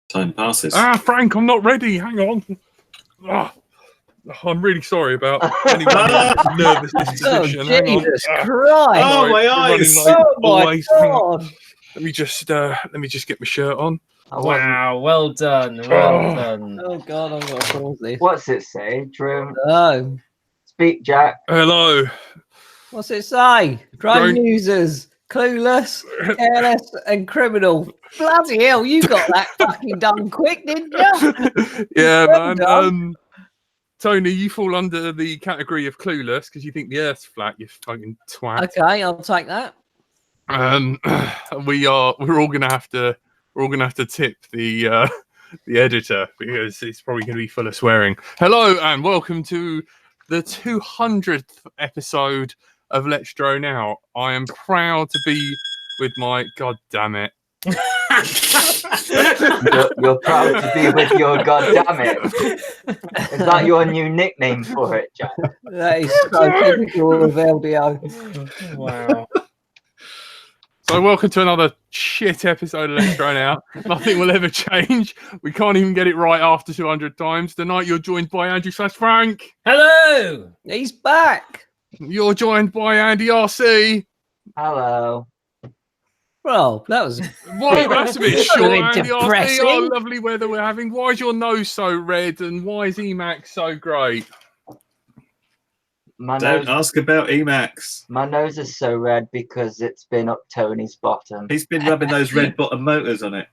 Time passes. Frank, I'm not ready. Hang on. I'm really sorry about anyone who's nervous disposition. Oh, Jesus Christ! Oh, my eyes! Oh, my God! Let me just get my shirt on. Wow, well done. Well done. Oh, God, I'm going to pause this. What's it say, Drew? Oh. Speak, Jack. Hello. What's it say? Drone Drone- users, clueless, careless, and criminal. Bloody hell, you got that fucking done quick, didn't you? Yeah, Well man. done. Tony, you fall under the category of clueless because you think the Earth's flat. You fucking twat. Okay, I'll take that. We're all gonna have to tip the editor because it's probably gonna be full of swearing. Hello and welcome to the 200th episode of Let's Drone Out. I am proud to be with my God damn it. You're proud to be with your goddammit. Is that your new nickname for it, Jack? That is so typical of LDO. Wow. So welcome to another shit episode of Let's Drone Out. Nothing will ever change. We can't even get it right after 200 times. Tonight you're joined by Andrew / Frank. Hello. He's back. You're joined by Andy RC. Hello. Well, that was Well, that's a bit short, bit Andy RC. depressing. Oh, lovely weather we're having. Why is your nose so red and why is Emacs so great? Don't ask about Emacs. My nose is so red because it's been up Tony's bottom. He's been rubbing those red bottom motors on it.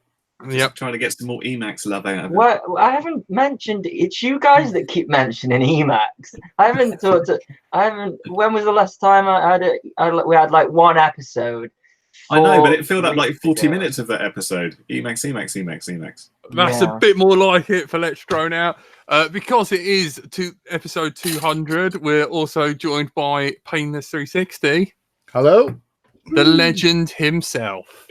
Yep. Trying to get some more Emacs love out of it. What? I haven't mentioned. It's you guys that keep mentioning Emacs. I haven't thought. When was the last time I had it? We had like one episode. I know, but it filled up 4 like weeks 40 ago. minutes of that episode. Emacs. That's Yeah. a bit more like it for Let's Drone Out. Because it is episode 200, we're also joined by Painless 360. Hello. The legend himself.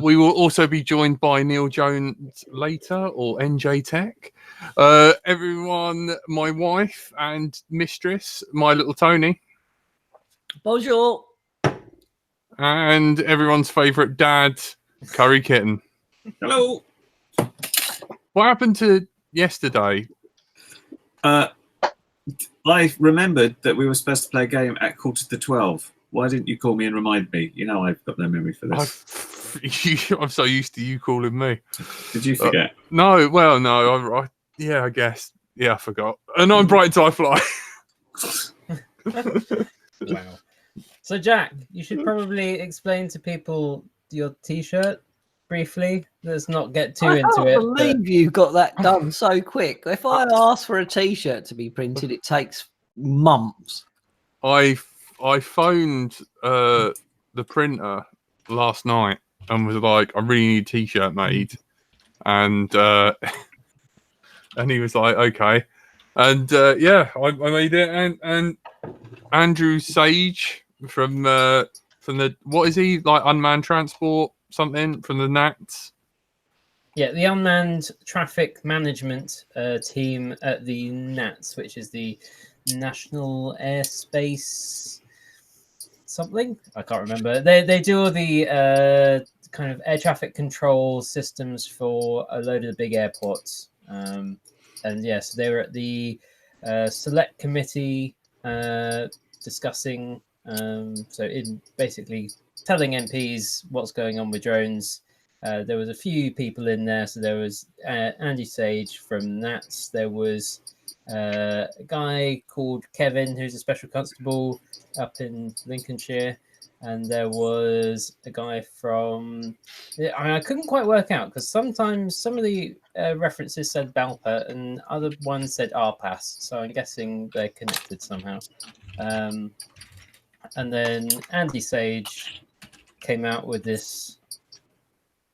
We will also be joined by Neil Jones later, or NJ Tech. Everyone, my wife and mistress, my little Tony. bonjour. And everyone's favourite dad, Curry Kitten. Hello. What happened to yesterday? I remembered that we were supposed to play a game at 11:45. Why didn't you call me and remind me? You know I've got no memory for this. I'm so used to you calling me. Did you forget? No, well, no. I guess. Yeah, I forgot. And I'm bright until I fly. Wow. So, Jack, you should probably explain to people your T-shirt briefly. Let's not get too I into can't it. believe you got that done so quick. If I ask for a T-shirt to be printed, it takes months. I phoned the printer last night and was like, I really need a T-shirt made. And and he was like, okay. And yeah, I made it. And Andrew Sage from the, what is he, like unmanned transport something from the Nats? Yeah, the unmanned traffic management team at the NATS, which is the National Airspace something. I can't remember. They do all the kind of air traffic control systems for a load of the big airports. And yes, they were at the select committee discussing. So in basically telling MPs what's going on with drones. There was a few people in there. So there was Andy Sage from NATS. There was a guy called Kevin, who's a special constable up in Lincolnshire. And there was a guy from... I couldn't quite work out because sometimes some of the references said Balpa and other ones said RPAS. So I'm guessing they're connected somehow. And then Andy Sage came out with this...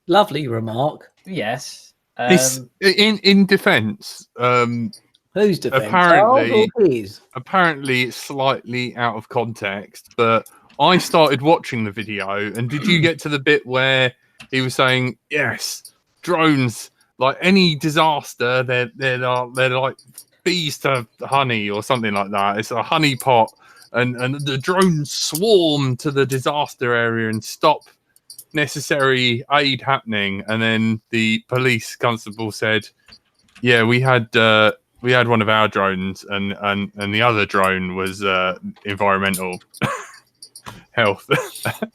Lovely remark. Yes. It's in defence. Whose defense? Apparently- Ours or his? Apparently, it's slightly out of context, but I started watching the video. And did you get to the bit where he was saying, "Yes, drones, like any disaster, they're like bees to honey or something like that. It's a honey pot, and the drones swarm to the disaster area and stop necessary aid happening, and then the police constable said, "Yeah, we had one of our drones, and the other drone was environmental health."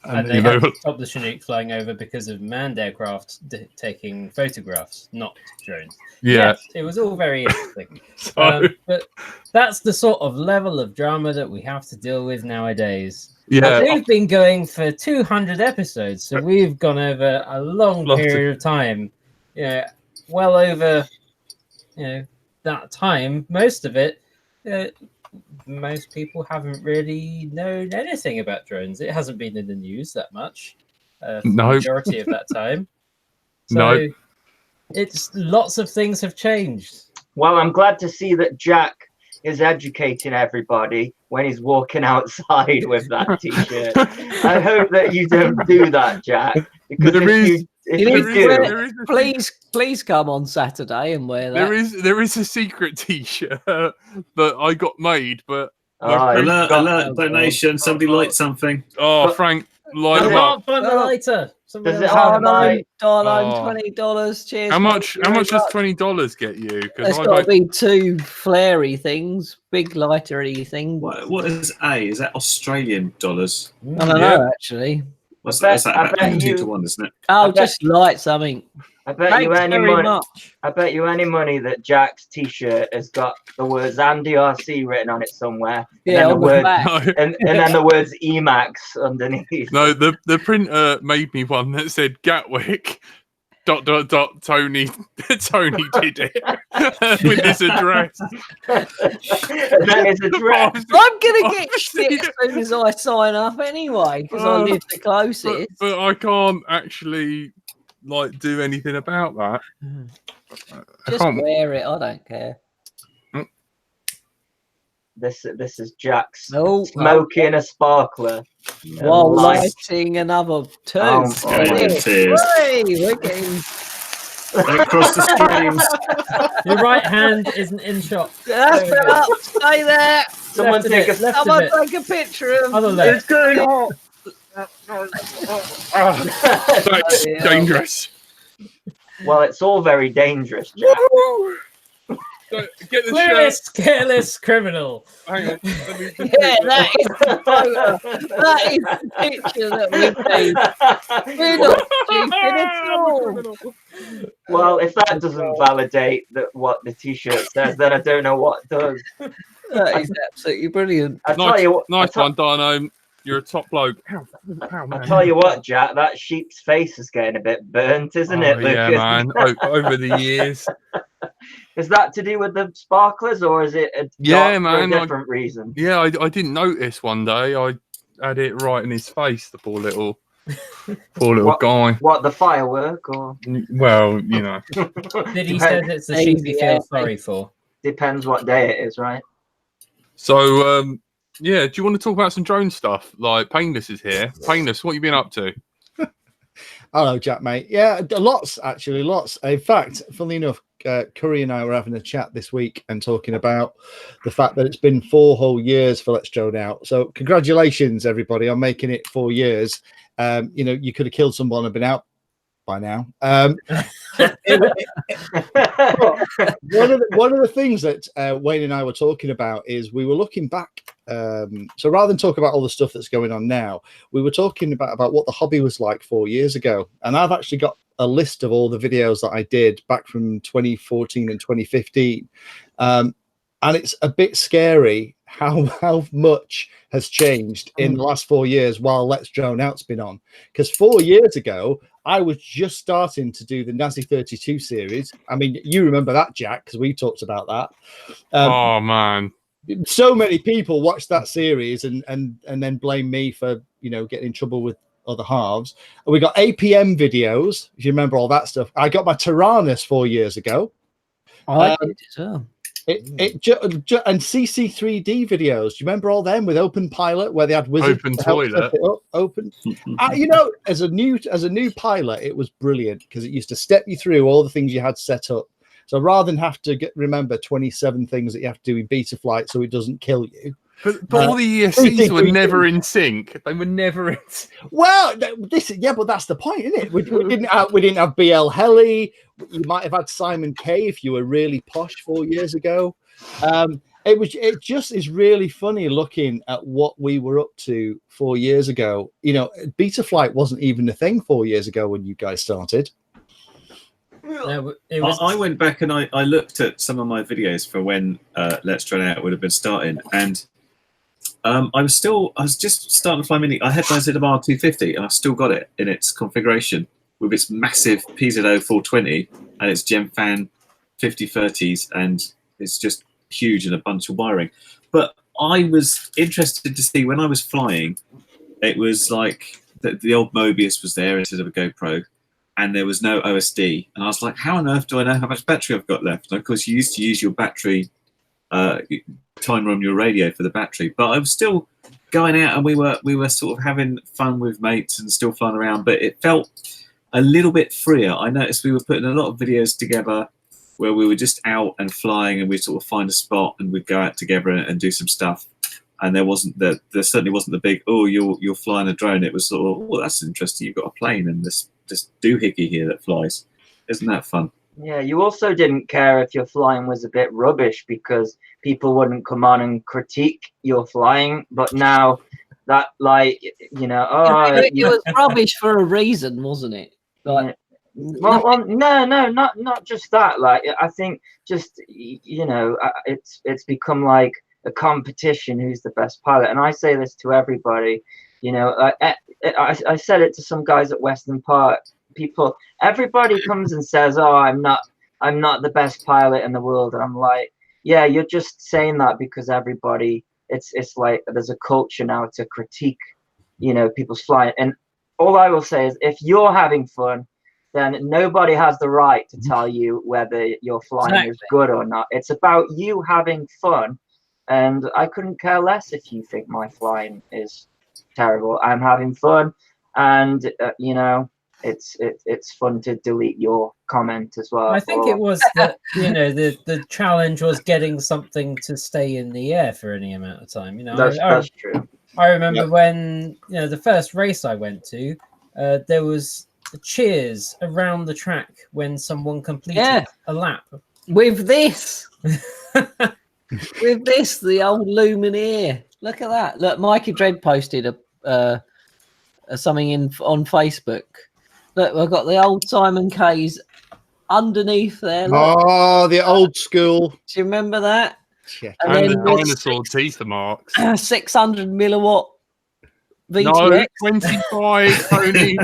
And they had to stop the Chinook flying over because of manned aircraft taking photographs, not drones. Yeah, yes, it was all very interesting. So- but that's the sort of level of drama that we have to deal with nowadays. yeah. We've been going for 200 episodes, so we've gone over a long period of time. Yeah, well over, that time. Most of it, most people haven't really known anything about drones. It hasn't been in the news that much for the majority of that time. So it's lots of things have changed. Well, I'm glad to see that Jack is educating everybody when he's walking outside with that t-shirt. I hope that you don't do that, Jack. Because please come on Saturday and wear that. There is a secret t-shirt that I got made, but alert, donation, somebody light something. Oh, Frank, light I them up. can't find the lighter. Does it have $20. Cheers. How much does $20 get you? There's got to be two flary things, big lighter-y things. What is A? Is that Australian dollars? I don't know, actually. What's that? About 2 to 1, isn't it? Oh, just light something. I bet you any money that Jack's t-shirt has got the words Andy RC written on it somewhere. Yeah, and then the words Emacs underneath. No, the printer made me one that said Gatwick ... Tony did it with his address. That is address. I'm gonna get shit as soon as I sign up anyway, because I live the closest. But I can't actually do anything about that. Just wear it. I don't care. This is Jack's smoking a sparkler while lighting another two. Hey, we're getting across the streams. Your right hand isn't in shot. Stay there. Someone take a picture of it's going on. That's dangerous. Well, it's all very dangerous, Jack. Get the careless criminal. Hang on. That is the photo. That is the picture that we made. We're not stupid at all. Well, if that doesn't validate what the t-shirt says, then I don't know what does. That is absolutely brilliant. Nice one, Dino. You're a top bloke. I'll tell you what, Jack, that sheep's face is getting a bit burnt, isn't it, Lucas? Yeah, man. Over the years. Is that to do with the sparklers, or is it a different reason? Yeah, I didn't notice one day. I had it right in his face, the poor little guy. What, the firework, or? Well, Did he say it's the sheep you feel sorry for? Depends what day it is, right? So, yeah, do you want to talk about some drone stuff? Like, Painless is here. Painless, what have you been up to? Hello, Jack, mate. Yeah, lots. In fact, funnily enough, Curry and I were having a chat this week and talking about the fact that it's been 4 whole years for Let's Drone Out. So congratulations, everybody, on making it 4 years. You could have killed someone and been out by now. One of the things that Wayne and I were talking about is we were looking back. So rather than talk about all the stuff that's going on now, we were talking about what the hobby was like 4 years ago. And I've actually got a list of all the videos that I did back from 2014 and 2015. And it's a bit scary how much has changed in the last 4 years while Let's Drone Out's been on. Because 4 years ago, I was just starting to do the Nazi 32 series. I mean, you remember that, Jack, because we talked about that. Oh, man. So many people watched that series and then blame me for, getting in trouble with other halves. And we got APM videos, if you remember all that stuff. I got my Tyrannus 4 years ago. I did as well. And CC3D videos. Do you remember all them with Open Pilot where they had wizards Open Toilet? Open. As a new pilot, it was brilliant because it used to step you through all the things you had set up. So rather than have to remember 27 things that you have to do in beta flight so it doesn't kill you, But all the ESCs were never in sync. They were never in sync. Well, but that's the point, isn't it? We didn't have BL Heli. You might have had Simon K if you were really posh 4 years ago. It just is really funny looking at what we were up to 4 years ago. You know, Beta Flight wasn't even a thing 4 years ago when you guys started. No, I went back and I looked at some of my videos for when Let's Try It Out would have been starting, and I was just starting to fly Mini. I had my ZMR 250, and I still got it in its configuration with its massive PZO 420 and its GemFan 5030s, and it's just huge and a bunch of wiring. But I was interested to see when I was flying, it was like the old Mobius was there instead of a GoPro, and there was no OSD. And I was like, how on earth do I know how much battery I've got left? And of course, you used to use your battery timer on your radio for the battery. But I was still going out, and we were sort of having fun with mates and still flying around. But it felt a little bit freer. I noticed we were putting a lot of videos together where we were just out and flying, and we'd sort of find a spot and we'd go out together and do some stuff. And there certainly wasn't the big, oh, you're flying a drone. It was sort of, oh, that's interesting. You've got a plane and this doohickey here that flies. Isn't that fun? Yeah, you also didn't care if your flying was a bit rubbish because people wouldn't come on and critique your flying. But now that, like, you know, it was rubbish for a reason, wasn't it? Like, yeah. Well, no, not just that. Like, I think just, you know, it's become like a competition who's the best pilot. And I say this to everybody, you know, I said it to some guys at Western Park. Everybody comes and says, oh, I'm not the best pilot in the world. And I'm like, yeah, you're just saying that because everybody, it's like there's a culture now to critique, you know, people's flying. And all I will say is if you're having fun, then nobody has the right to tell you whether your flying is good or not. It's about you having fun. And I couldn't care less if you think my flying is terrible. I'm having fun. And, you know, it's fun to delete your comment as well. I think it was that, you know, the challenge was getting something to stay in the air for any amount of time. You know, that's true. I remember when, you know, the first race I went to, there was cheers around the track when someone completed a lap. With this, the old Lumineer. Look at that. Look, Mikey Dread posted something on Facebook. Look, we've got the old Simon K's underneath there. Look. Oh, the old school. Do you remember that? Yeah. And the dinosaur teeth marks. 600 milliwatt VTX. No, 25 only.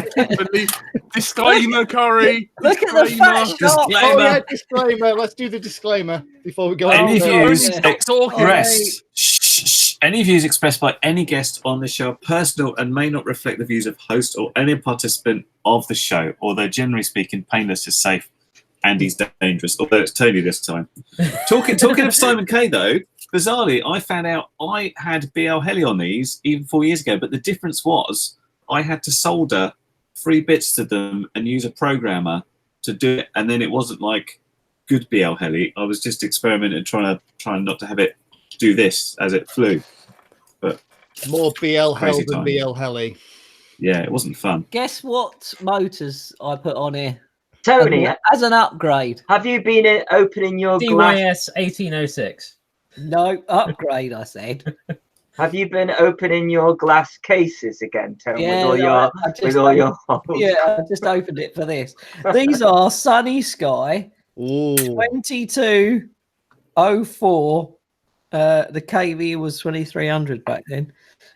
Disclaimer, Curry. Look at the fat shot. Oh, yeah, disclaimer. Let's do the disclaimer before we go on. Any views expressed. Any views expressed by any guest on the show are personal and may not reflect the views of host or any participant of the show. Although generally speaking, painless is safe and he's dangerous. Although it's Tony this time. Talking of Simon K though, bizarrely, I found out I had BL Heli on these even 4 years ago, but the difference was I had to solder 3 bits to them and use a programmer to do it, and then it wasn't like good BL Heli. I was just experimenting, trying not to have it do this as it flew. But more BL Hell crazy than time. BL Heli. Yeah, it wasn't fun. Guess what motors I put on here? Tony, as an upgrade. have you been opening your glass? DYS 1806. No, upgrade, I said. Have you been opening your glass cases again, Tony? Yeah, with all your holes? Yeah, I just opened it for this. These are Sunny Sky 2204. The KV was 2300 back then.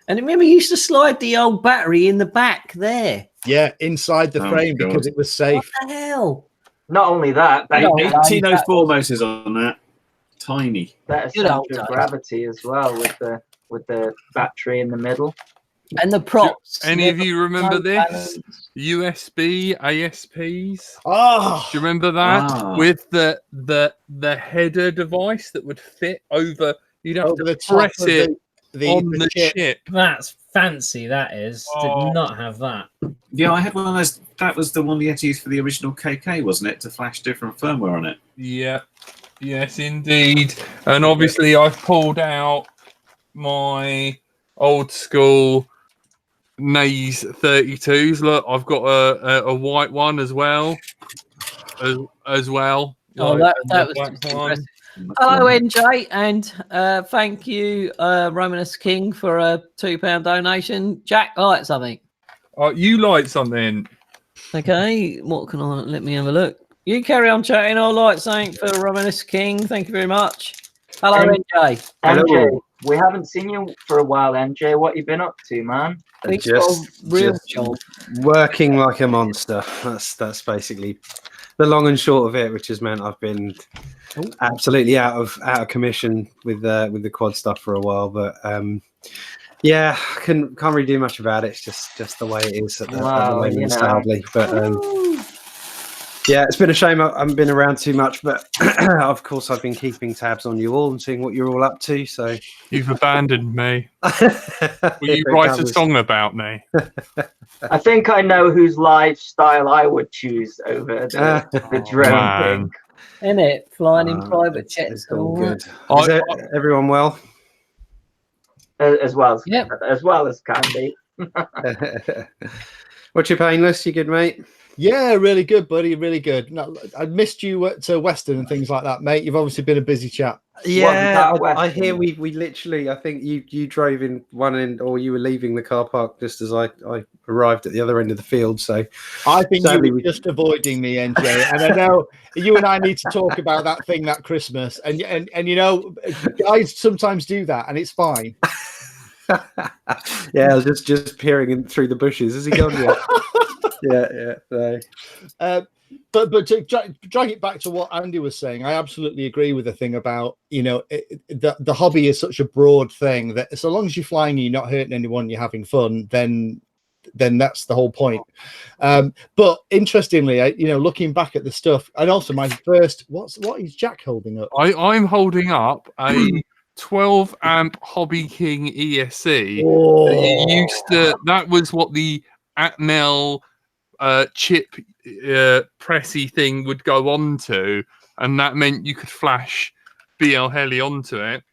And remember, you used to slide the old battery in the back there. Yeah, inside the frame God. because it was safe. What the hell? Not only that, better 1804 motors on that. Tiny. center of gravity as well with the battery in the middle. And the props. Any of you remember this? USB ASPs. Oh, Do you remember that? Ah. With the header device that would fit over. You'd have over to the top press of it the on the chip. chip. That's fancy, that is. Oh. Did not have that. Yeah, I had one of those. That was the one you had to use for the original KK, wasn't it? To flash different firmware on it. Yeah. Yes, indeed. And obviously, I've pulled out my old school Nays 32s. Look, I've got a white one as well. As well. Oh, Like, that the was black just one. impressive. Hello, NJ, and thank you, Romanus King, for a £2 donation. Jack, like something. You like something? Okay, what can I? Let me have a look. You carry on chatting. I'll like something for Romanus King. Thank you very much. Hello, NJ. MJ, we haven't seen you for a while, MJ. What you been up to, man? He's got a real job. Working like a monster. That's basically the long and short of it, which has meant I've been absolutely out of commission with the quad stuff for a while. But yeah, can't really do much about it. It's just the way it is at the moment, sadly. But yeah, it's been a shame I haven't been around too much, but of course I've been keeping tabs on you all and seeing what you're all up to. So you've abandoned me. Will you write a song about me? I think I know whose lifestyle I would choose over the drone thing. Isn't it? Flying in private jets. It's all good. Is everyone well? As well as can be. What's your painless? You good, mate? Yeah, really good, buddy. Really good. No, I missed you at Western and things like that, mate. You've obviously been a busy chap. Yeah, I hear we literally. I think you drove in one end, or you were leaving the car park just as I arrived at the other end of the field. So I think you were just avoiding me, NJ. And I know you and I need to talk about that thing that Christmas. And you know, guys sometimes do that, and it's fine. Yeah, I was just peering in through the bushes. Has he gone yet? Yeah. So. But to drag it back to what Andy was saying, I absolutely agree with the thing about, you know, the hobby is such a broad thing that so long as you're flying, you're not hurting anyone, you're having fun, then that's the whole point. But interestingly, looking back at the stuff, and also my first, what is Jack holding up? I'm holding up a 12 amp Hobby King ESC. That was what the Atmel chip pressy thing would go on to, and that meant you could flash BL Heli onto it.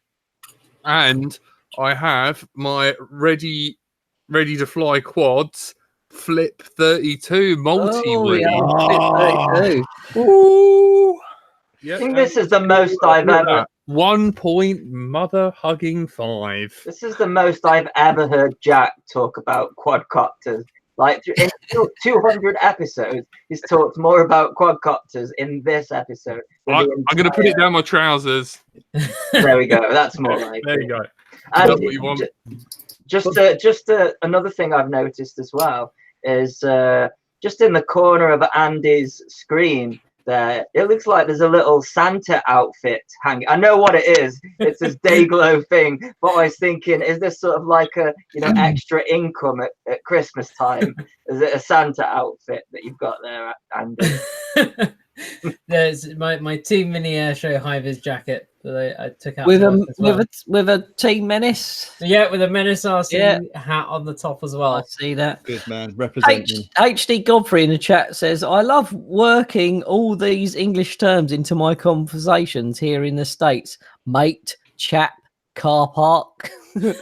And I have my ready to fly quads Flip 32 multi-wing. Ooh. I think this is the most I've ever. 1 point mother hugging 5. This is the most I've ever heard Jack talk about quadcopters. Like in 200 episodes, he's talked more about quadcopters in this episode. I'm going to put it down my trousers. There we go. That's more like there you go. And that's what you want. Just another thing I've noticed as well is just in the corner of Andy's screen there, it looks like there's a little Santa outfit hanging. I know what it is. It's this Dayglow thing. But I was thinking, is this sort of like a extra income at Christmas time? Is it a Santa outfit that you've got there, Andy? There's my Team Mini Airshow high-vis jacket that I took out with a Team Menace. Yeah, with a Menace RC hat on the top as well. I see that. Good man, representing. HD Godfrey in the chat says, "I love working all these English terms into my conversations here in the States. Mate, chap, car park." Is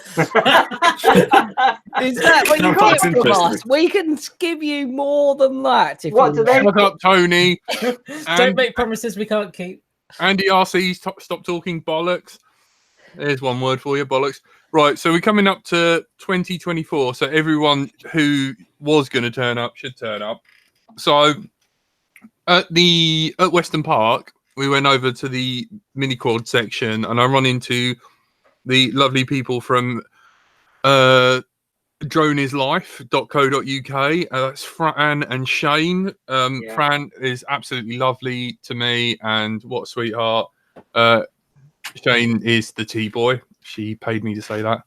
that what you got from us? We can give you more than that. What do they? Shut up, Tony. Don't make promises we can't keep. Andy RC, stop talking bollocks. There's one word for you, bollocks. Right, so we're coming up to 2024. So everyone who was going to turn up should turn up. So at Western Park, we went over to the mini quad section, and I run into the lovely people from droneislife.co.uk. That's Fran and Shane. Fran is absolutely lovely to me, and what a sweetheart. Shane is the T-boy. She paid me to say that.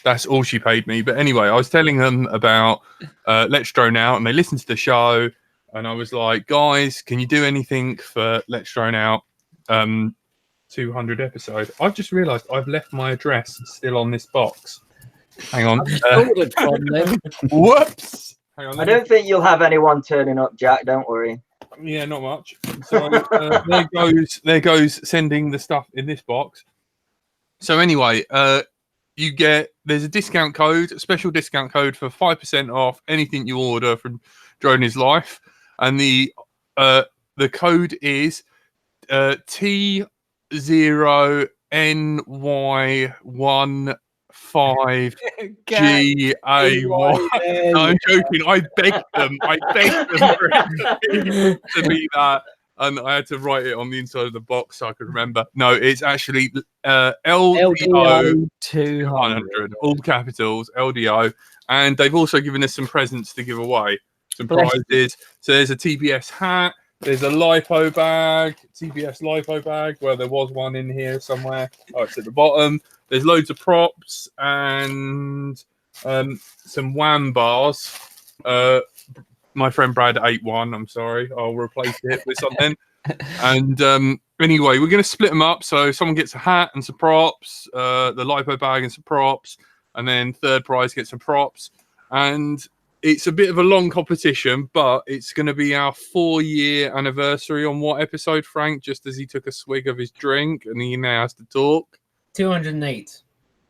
That's all she paid me. But anyway, I was telling them about Let's Drone Out, and they listened to the show, and I was like, guys, can you do anything for Let's Drone Out 200 episode? I've just realised I've left my address still on this box. Hang on. Whoops. Hang on. I don't think you'll have anyone turning up, Jack. Don't worry. Yeah, not much. So there goes sending the stuff in this box. So anyway, there's a discount code, a special discount code for 5% off anything you order from Droney's Life, and the code is T0NY15GAY. No, I'm joking. I begged them for it to be that, and I had to write it on the inside of the box so I could remember. No, it's actually LDO 200, all capitals, LDO, and they've also given us some presents to give away, some prizes. So there's a TBS hat. There's a lipo bag, TBS lipo bag, where there was one in here somewhere. Oh, it's at the bottom. There's loads of props and some wham bars. My friend Brad ate one. I'm sorry. I'll replace it with something. And anyway, we're going to split them up. So someone gets a hat and some props, the lipo bag and some props, and then third prize gets some props. And it's a bit of a long competition, but it's going to be our 4-year anniversary on what episode, Frank? Just as he took a swig of his drink and he now has to talk. 208.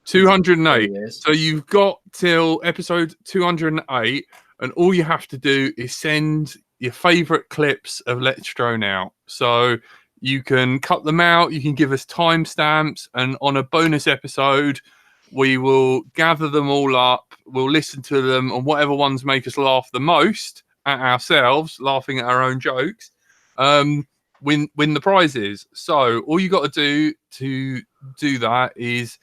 208. So you've got till episode 208, and all you have to do is send your favourite clips of Let's Drone Out. So you can cut them out, you can give us timestamps, and on a bonus episode, we will gather them all up, we'll listen to them, and whatever ones make us laugh the most at ourselves, laughing at our own jokes, win the prizes. So all you got to do that is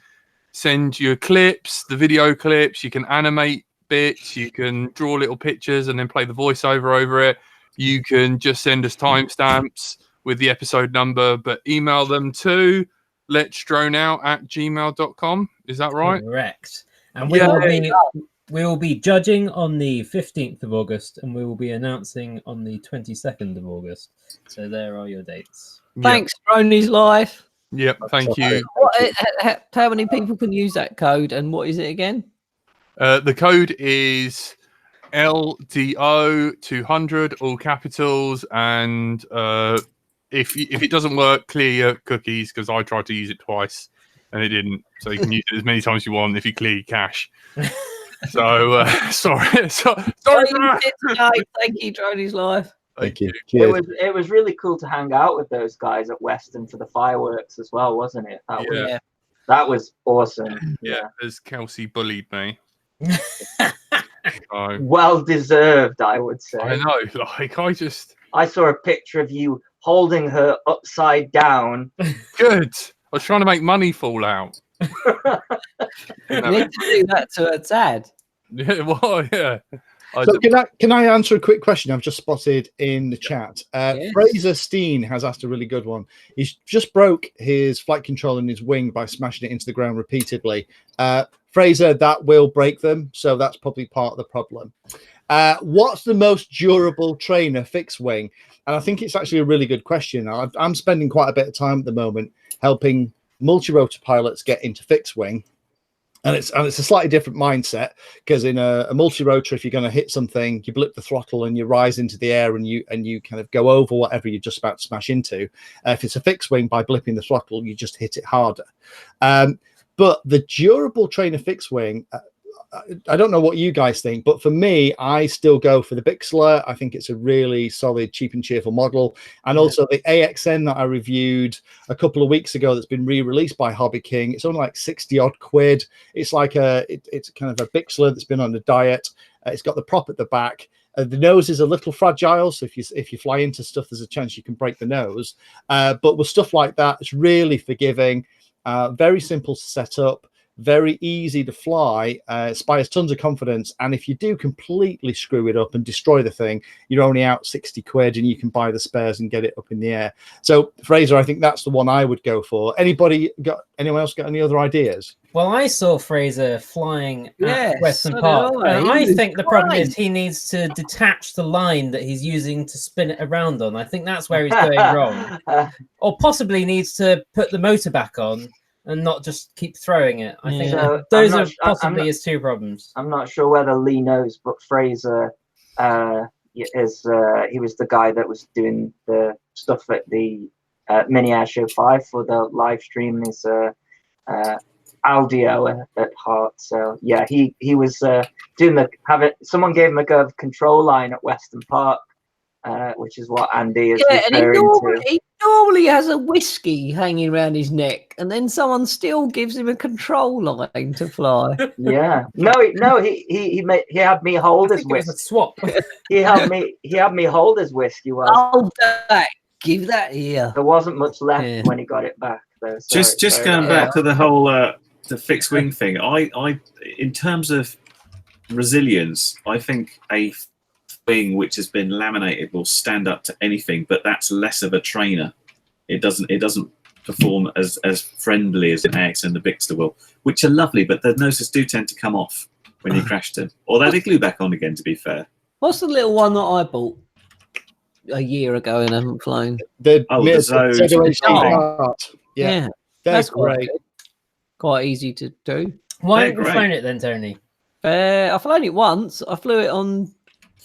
send your clips, the video clips. You can animate bits, you can draw little pictures and then play the voiceover over it. You can just send us timestamps with the episode number, but email them to letsdroneout@gmail.com. Is that right? Correct. And we will be judging on the 15th of August, and we will be announcing on the 22nd of August. So there are your dates. Thanks, Droney's Life. Yep, thank you. How many people can use that code, and what is it again? The code is LDO 200, all capitals, and if it doesn't work, clear your cookies, because I tried to use it twice and it didn't. So you can use it as many times as you want if you clear your cache. So sorry. Sorry. Thank you, Droney's Life. Thank you. It was really cool to hang out with those guys at Weston for the fireworks as well, wasn't it? That was awesome. Yeah, as Kelsey bullied me. Well deserved, I would say. I know. Like I saw a picture of you holding her upside down. Good. I was trying to make money fall out. You need to do that to her dad. Yeah, well, yeah. So can I answer a quick question I've just spotted in the chat? Yes. Fraser Steen has asked a really good one. He's just broke his flight control in his wing by smashing it into the ground repeatedly. Fraser, that will break them, so that's probably part of the problem. What's the most durable trainer fixed wing? And I think it's actually a really good question. I'm spending quite a bit of time at the moment helping multi-rotor pilots get into fixed wing. And it's a slightly different mindset, because in a multi-rotor, if you're going to hit something, you blip the throttle and you rise into the air and you kind of go over whatever you're just about to smash into. If it's a fixed wing, by blipping the throttle, you just hit it harder. But the durable trainer fixed wing, I don't know what you guys think, but for me, I still go for the Bixler. I think it's a really solid, cheap and cheerful model. And also the AXN that I reviewed a couple of weeks ago that's been re-released by Hobby King. It's only like 60 odd quid. It's like it's kind of a Bixler that's been on a diet. It's got the prop at the back. The nose is a little fragile, so if you fly into stuff, there's a chance you can break the nose. But with stuff like that, it's really forgiving, very simple to set up, very easy to fly, inspires tons of confidence. And if you do completely screw it up and destroy the thing, you're only out 60 quid and you can buy the spares and get it up in the air. So Fraser, I think that's the one I would go for. Anyone else got any other ideas? Well, I saw Fraser flying at Western Park, and I think the problem is he needs to detach the line that he's using to spin it around on. I think that's where he's going wrong. Or possibly needs to put the motor back on and not just keep throwing it. I think those are possibly his two problems. I'm not sure whether Lee knows, but Fraser he was the guy that was doing the stuff at the Mini Air Show 5 for the live stream. LDO at heart. So yeah, he was doing someone gave him a go of control line at Western Park, which is what Andy is referring to. He normally has a whiskey hanging around his neck, and then someone still gives him a control line to fly. Yeah, no, he had me hold his It was a whiskey. swap. He had me hold his whiskey. Well, Hold that. Give that here. there wasn't much left Yeah. when he got it back. Though, so Just going back to the whole the fixed wing thing. I in terms of resilience, I think a wing which has been laminated will stand up to anything, but that's less of a trainer. It doesn't perform as friendly as an AX and the Bixter will, which are lovely, but the noses do tend to come off when you crash them. Although they glue back on again, to be fair. What's the little one that I bought a year ago and haven't flown? The Zones. Yeah, that's great. Quite easy to do. Why They're haven't you great. flown it then, Tony? I've flown it once. I flew it on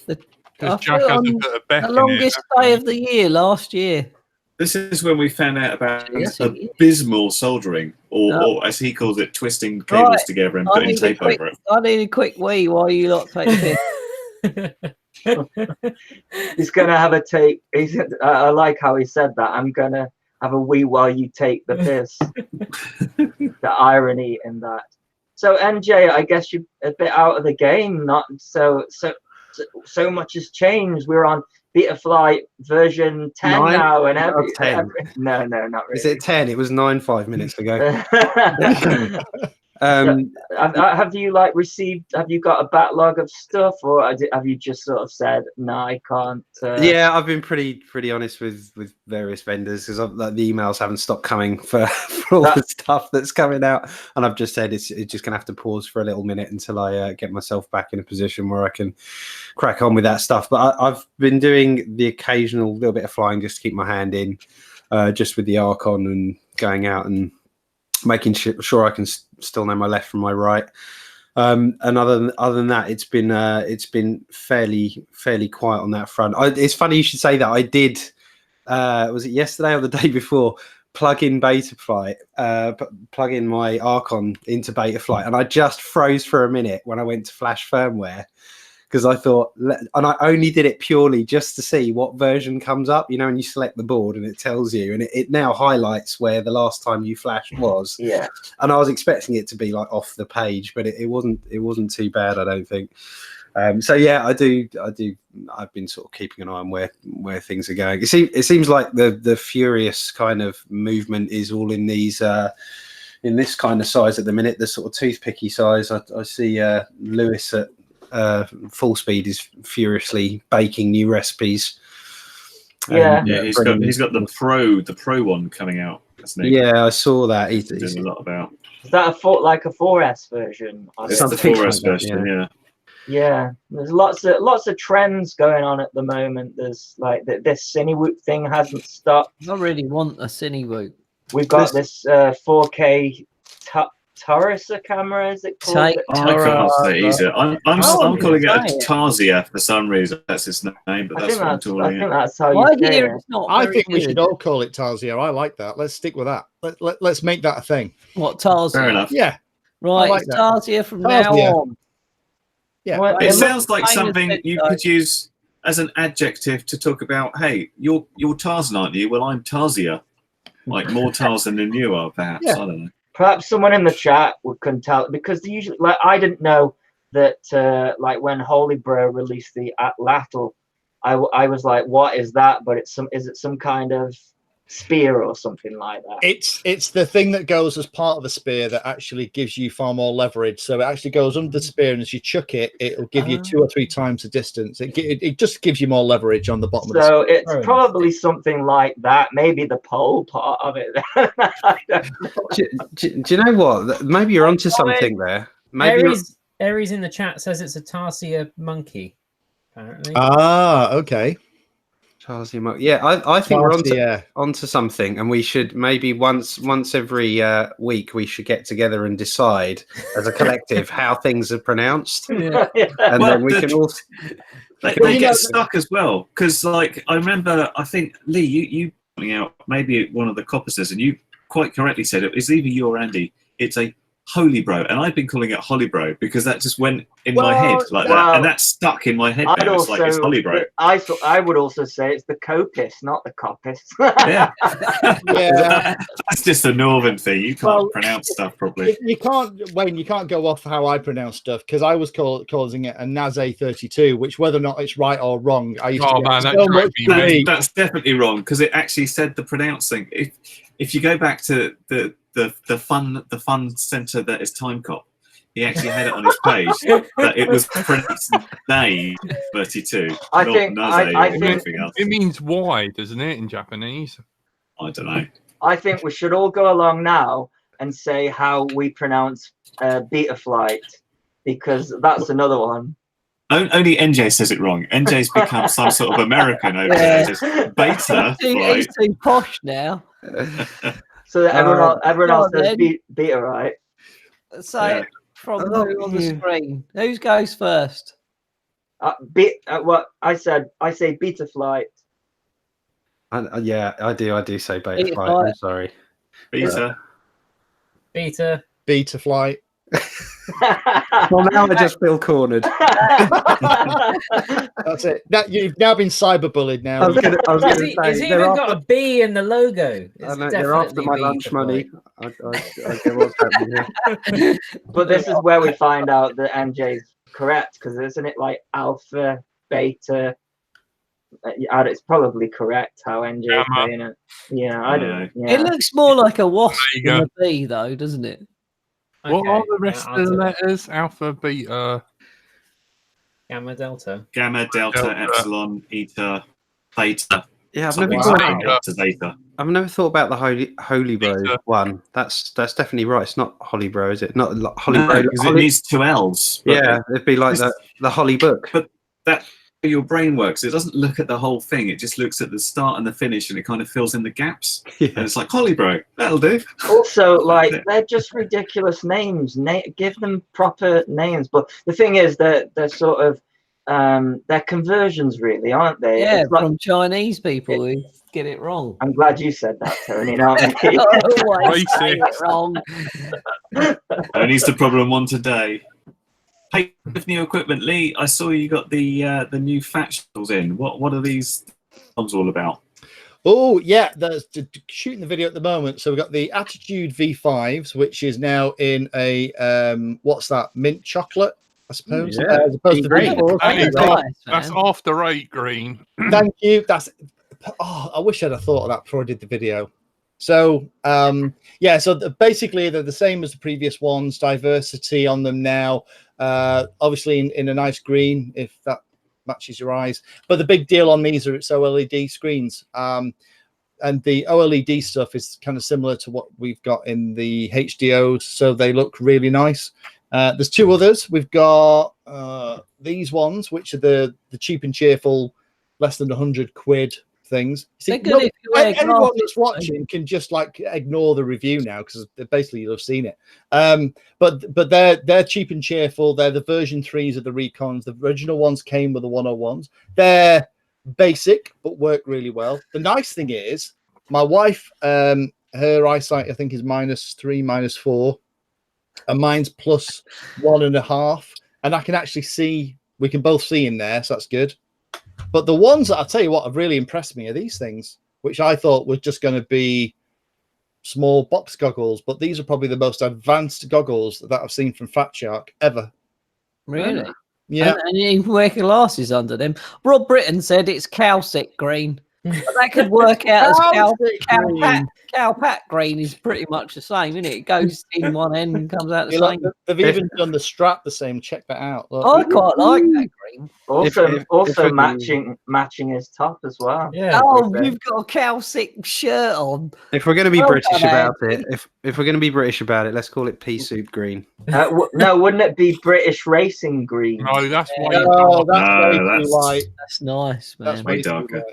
the Because Jack has a bit of Beck the in longest it. day of the year last year. This is when we found out about Yes, it is. abysmal soldering, or as he calls it, twisting cables Right. together and I putting need a tape quick- over it. I need a quick wee while you lot take the piss. he's gonna have a take. I like how he said that. I'm gonna have a wee while you take the piss. The irony in that. So NJ, I guess you're a bit out of the game. Not so much has changed. We're on Betaflight version 10 9 now, and or 10? no, not really. Is it 10? It was 9 5 minutes ago. Have you received? Have you got a backlog of stuff, or have you just sort of said, "No, I can't"? Yeah, I've been pretty honest with various vendors because the emails haven't stopped coming for all the stuff that's coming out, and I've just said it's just gonna have to pause for a little minute until I get myself back in a position where I can crack on with that stuff. But I've been doing the occasional little bit of flying just to keep my hand in, just with the Archon and going out and making sure I can still know my left from my right. And other than that, it's been fairly quiet on that front. It's funny you should say that. I did. Was it yesterday or the day before? Plug in Betaflight, plug in my Archon into Betaflight, and I just froze for a minute when I went to flash firmware because I thought, and I only did it purely just to see what version comes up. You know, and you select the board and it tells you, and it now highlights where the last time you flashed was. Yeah. And I was expecting it to be like off the page, but it wasn't too bad, I don't think. So yeah, I've been sort of keeping an eye on where things are going. It seems like the furious kind of movement is all in these in this kind of size at the minute, the sort of toothpicky size. I see Lewis at full speed is furiously baking new recipes. Yeah. Yeah, he's got the pro one coming out, hasn't he? Yeah, I saw that. He's There's a lot about. Is that a 4S version? It's the Something 4S like that, version, yeah. Yeah, there's lots of trends going on at the moment. There's like this Cinewoop thing hasn't stopped. I really want a Cinewoop. We've got this 4K Taurus camera. Is it called? Take I can't say it easier. I'm calling it a say it. Tarsia for some reason. That's his name, but I that's think what I'm I calling think it. that's how you Why say here it. it's not I very think we good. should all call it Tarzia. I like that. Let's stick with that. Let's make that a thing. What Tarsia? Fair enough. Yeah. Right, I like it's that. Tarsia from now Tarsia. on. Yeah. Well, It it sounds like looks something kind of you good, could use as an adjective to talk about. Hey, you're Tarzan, aren't you? Well, I'm Tarzia. Like more Tarzan than you are, perhaps. Yeah. I don't know. Perhaps someone in the chat couldn't tell because they usually I didn't know that when Holy Bro released the Atlatl, I was like, what is that? But is it some kind of spear or something like that? It's the thing that goes as part of the spear that actually gives you far more leverage. So it actually goes under the spear, and as you chuck it, it'll give you 2 or 3 times the distance. It just gives you more leverage on the bottom of the spear. So it's probably something like that. Maybe the pole part of it. I don't know. do you know what? Maybe you're onto something there. Maybe Aries in the chat says it's a Tarsia monkey. Apparently. Ah, okay. Charles, yeah, I think we're Tarsia. onto something, and we should maybe once every week we should get together and decide as a collective how things are pronounced, and then we can all. They get stuck as well because, like, I remember. I think Lee, you pointing out maybe one of the coppices, and you quite correctly said it is either you or Andy. It's a Holy Bro, and I've been calling it Holly Bro because that just went in my head like that, well, and that's stuck in my head I'd now. It's like it's Holly Bro. I would also say it's the coppice, not the coppice. Yeah, Yeah. that's just a northern thing. You can't pronounce stuff properly. You can't, Wayne. You can't go off how I pronounce stuff because I was causing it a Naze 32, which whether or not it's right or wrong, I used to get so much grief. That's definitely wrong because it actually said the pronouncing. If you go back to the fun center that is Time Cop, he actually had it on his page that it was pronounced Naze 32. I think anything else. It means why, doesn't it, in Japanese? I don't know. I think we should all go along now and say how we pronounce beta flight, because that's another one. Only NJ says it wrong. NJ's become some sort of American over there. Just beta flight. He's too posh now. So that everyone else says beta, right? So from who on the screen? Who goes first? What I say beta flight. Yeah, I do say beta flight. I'm sorry. Beta flight. Well, now I just feel cornered. That's it. You've now been cyberbullied. Now I was going to say, he's even got a B in the logo. They're after my lunch money. I get what's happening here. But this is where we find out that MJ's correct, because isn't it like alpha, beta? It's probably correct how NJ is saying it. Yeah, I don't. Yeah. It looks more like a wasp than a bee, though, doesn't it? What are the rest of the letters? Alpha, beta, gamma, delta, epsilon, eta, theta. Yeah, I've never thought about the Holy Bro one. That's definitely right. It's not Holly Bro, is it? Not Holly Bro. Because it needs two L's. Yeah, it'd be like the Holly Book. But that your brain works. It doesn't look at the whole thing. It just looks at the start and the finish, and it kind of fills in the gaps. Yeah. And it's like Holly Bro, that'll do. Also, like they're just ridiculous names. Give them proper names. But the thing is that they're sort of they're conversions, really, aren't they? Yeah, from Chinese people who get it wrong. I'm glad you said that, Tony. Not me. Always saying it wrong. Only the problem one today. Hey, with new equipment, Lee, I saw you got the new factionals in. What are these ones all about? Oh yeah, that's shooting the video at the moment. So we've got the Attitude V5s, which is now in a what's that, mint chocolate, I suppose. Yeah. As opposed to V4. That's after 8 green. Thank you. I wish I'd have thought of that before I did the video. So basically they're the same as the previous ones. Diversity on them now. Obviously in a nice green, if that matches your eyes. But the big deal on these are it's OLED screens. And the OLED stuff is kind of similar to what we've got in the HDOs, so they look really nice. There's two others. We've got these ones, which are the cheap and cheerful, less than 100 quid things. See, anyone that's watching can just like ignore the review now because basically you'll have seen it. But they're cheap and cheerful. They're the version 3s of the Recons. The original ones came with the 101s. They're basic but work really well. The nice thing is my wife, her eyesight I think is -3, -4, and mine's +1.5, and I can actually see. We can both see in there, so that's good. But the ones that I'll tell you what have really impressed me are these things, which I thought were just going to be small box goggles. But these are probably the most advanced goggles that I've seen from Fat Shark ever. Really? Yeah. And you can wear glasses under them. Rob Britton said it's cow sick green. But that could work out as cow pat green is pretty much the same, isn't it? It goes in one end and comes out the same. They've even done the strap the same. Check that out. Look. I quite like that green. Also matching his top as well. Yeah. Oh, you've got a cow sick shirt on. If we're going to be British about it, if we're going to be British about it, let's call it pea soup green. No, wouldn't it be British racing green? No, that's why. That's nice, man. That's way darker.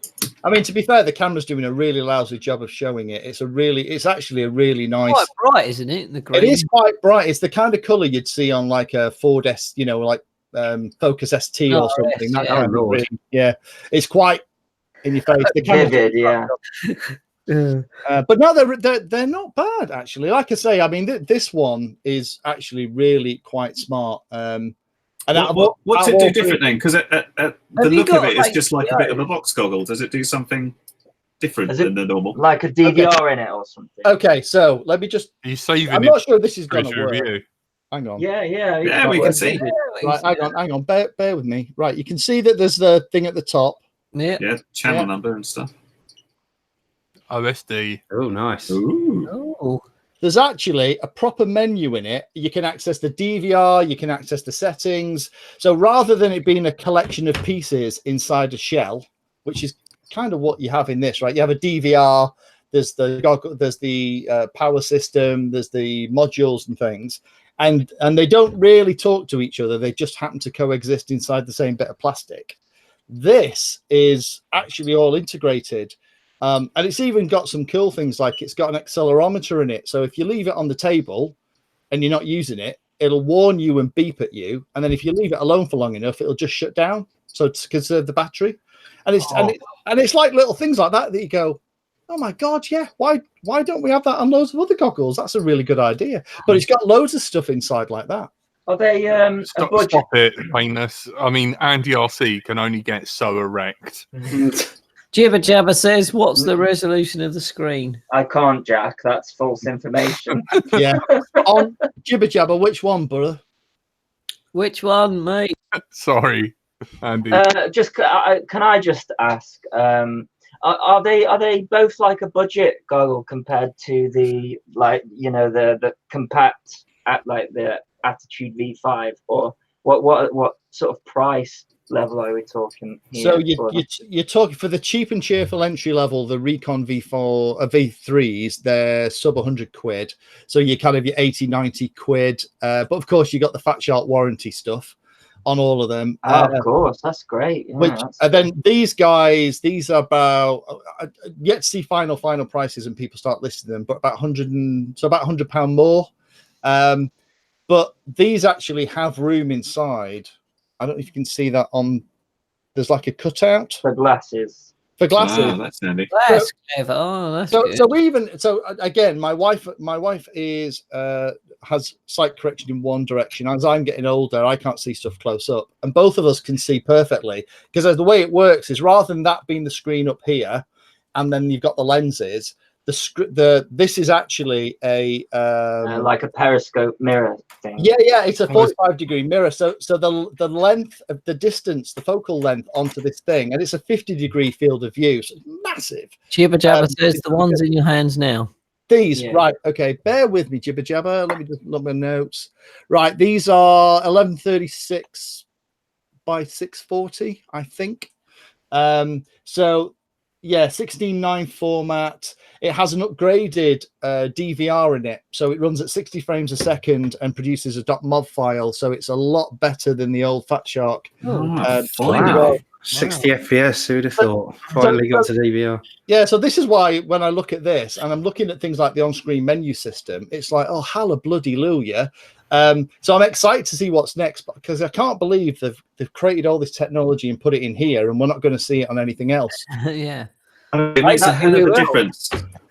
I mean, to be fair, the camera's doing a really lousy job of showing it. It's actually a really nice. Quite bright, isn't it? The green. It is quite bright. It's the kind of color you'd see on like a Ford S, like Focus ST or something. Yes, Yeah, it's quite in your face. The Vivid, yeah. But no, they're not bad actually. Like I say, I mean, this one is actually really quite smart. And what's it do different then? Because the look of it is just like a bit of a HDO? box goggle. Does it do something different than the normal? Like a DVR in it or something? Okay, so let me just. Are you saving I'm it not sure this is for going his to work. review? Hang on. Yeah, we can see. Right, hang on. Bear with me. Right, you can see that there's the thing at the top. Yeah. Yeah, channel number and stuff. OSD. Oh, nice. Ooh. Oh. There's actually a proper menu in it. You can access the DVR, you can access the settings. So rather than it being a collection of pieces inside a shell, which is kind of what you have in this, right? You have a DVR, there's the goggle, there's the power system, there's the modules and things, and they don't really talk to each other. They just happen to coexist inside the same bit of plastic. This is actually all integrated. And it's even got some cool things, like it's got an accelerometer in it. So if you leave it on the table and you're not using it, it'll warn you and beep at you. And then if you leave it alone for long enough, it'll just shut down. So to conserve the battery. And it's like little things like that you go, oh my God, yeah. Why don't we have that on loads of other goggles? That's a really good idea. But it's got loads of stuff inside like that. Are they Stop it, painless. I mean, Andy RC can only get so erect. Jibber Jabber says, "What's the resolution of the screen?" I can't, Jack. That's false information. Yeah. On Jibber Jabber, which one, brother? Which one, mate? Sorry, Andy. Can I just ask? Are they both like a budget goggle compared to the the compact at like the Attitude V5, or what sort of price level are we talking here? So you're talking for the cheap and cheerful entry level, the Recon V4 V3s, they're sub 100 quid. So you kind of your 80, 90 quid. But of course you got the Fat Shark warranty stuff on all of them. Of course, that's great. Yeah, then these guys, these are about yet to see final prices and people start listing them, but about £100 more. But these actually have room inside. I don't know if you can see that on. There's like a cutout for glasses. For glasses. Oh, that's handy. That's clever. Oh, that's good. So again, my wife is has sight correction in one direction. As I'm getting older, I can't see stuff close up, and both of us can see perfectly, because the way it works is rather than that being the screen up here, and then you've got the lenses. This is actually a like a periscope mirror thing. Yeah, it's a 45-degree mirror. So the length of the distance, the focal length onto this thing, and it's a 50-degree field of view. So it's massive. Jibber Jabber says the ones in your hands now. These, right? Okay, bear with me, Jibber Jabber. Let me just look at my notes. Right, these are 1136 by 640, I think. So. Yeah, 16:9 format. It has an upgraded DVR in it, so it runs at 60 frames a second and produces a .mov file. So it's a lot better than the old Fat Shark. Wow. 60 FPS. Who'd have thought? Finally got to DVR. Yeah, so this is why when I look at this and I'm looking at things like the on-screen menu system, it's like, oh, hallelujah. So I'm excited to see what's next, because I can't believe they've created all this technology and put it in here, and we're not going to see it on anything else. Yeah. It makes a hell of a difference.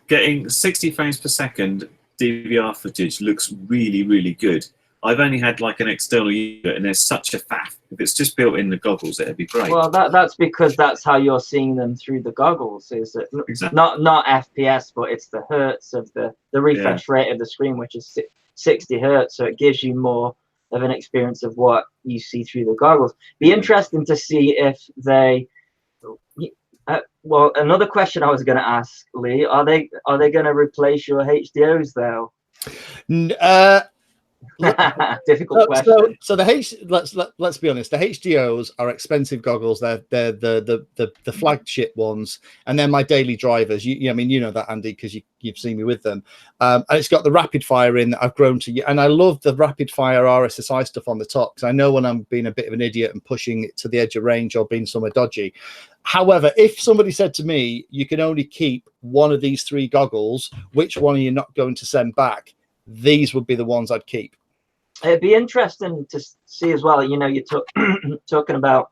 Getting 60 frames per second DVR footage looks really, really good. I've only had like an external unit, and there's such a faff. If it's just built in the goggles, it'd be great. Well, that's because that's how you're seeing them through the goggles. Is it exactly. not FPS, but it's the hertz of the refresh rate of the screen, which is 60 hertz. So it gives you more of an experience of what you see through the goggles. Be interesting to see if they. Well, another question I was going to ask, Lee, are they going to replace your HDOs though? Difficult question. So let's be honest. The HDOs are expensive goggles. They're the flagship ones, and they're my daily drivers. I mean, you know that, Andy, because you've seen me with them. And it's got the rapid fire in that I've grown to, and I love the rapid fire RSSI stuff on the top, because I know when I'm being a bit of an idiot and pushing it to the edge of range or being somewhere dodgy. However, if somebody said to me, you can only keep one of these three goggles, which one are you not going to send back? These would be the ones I'd keep. It'd be interesting to see as well. You know, you're talking about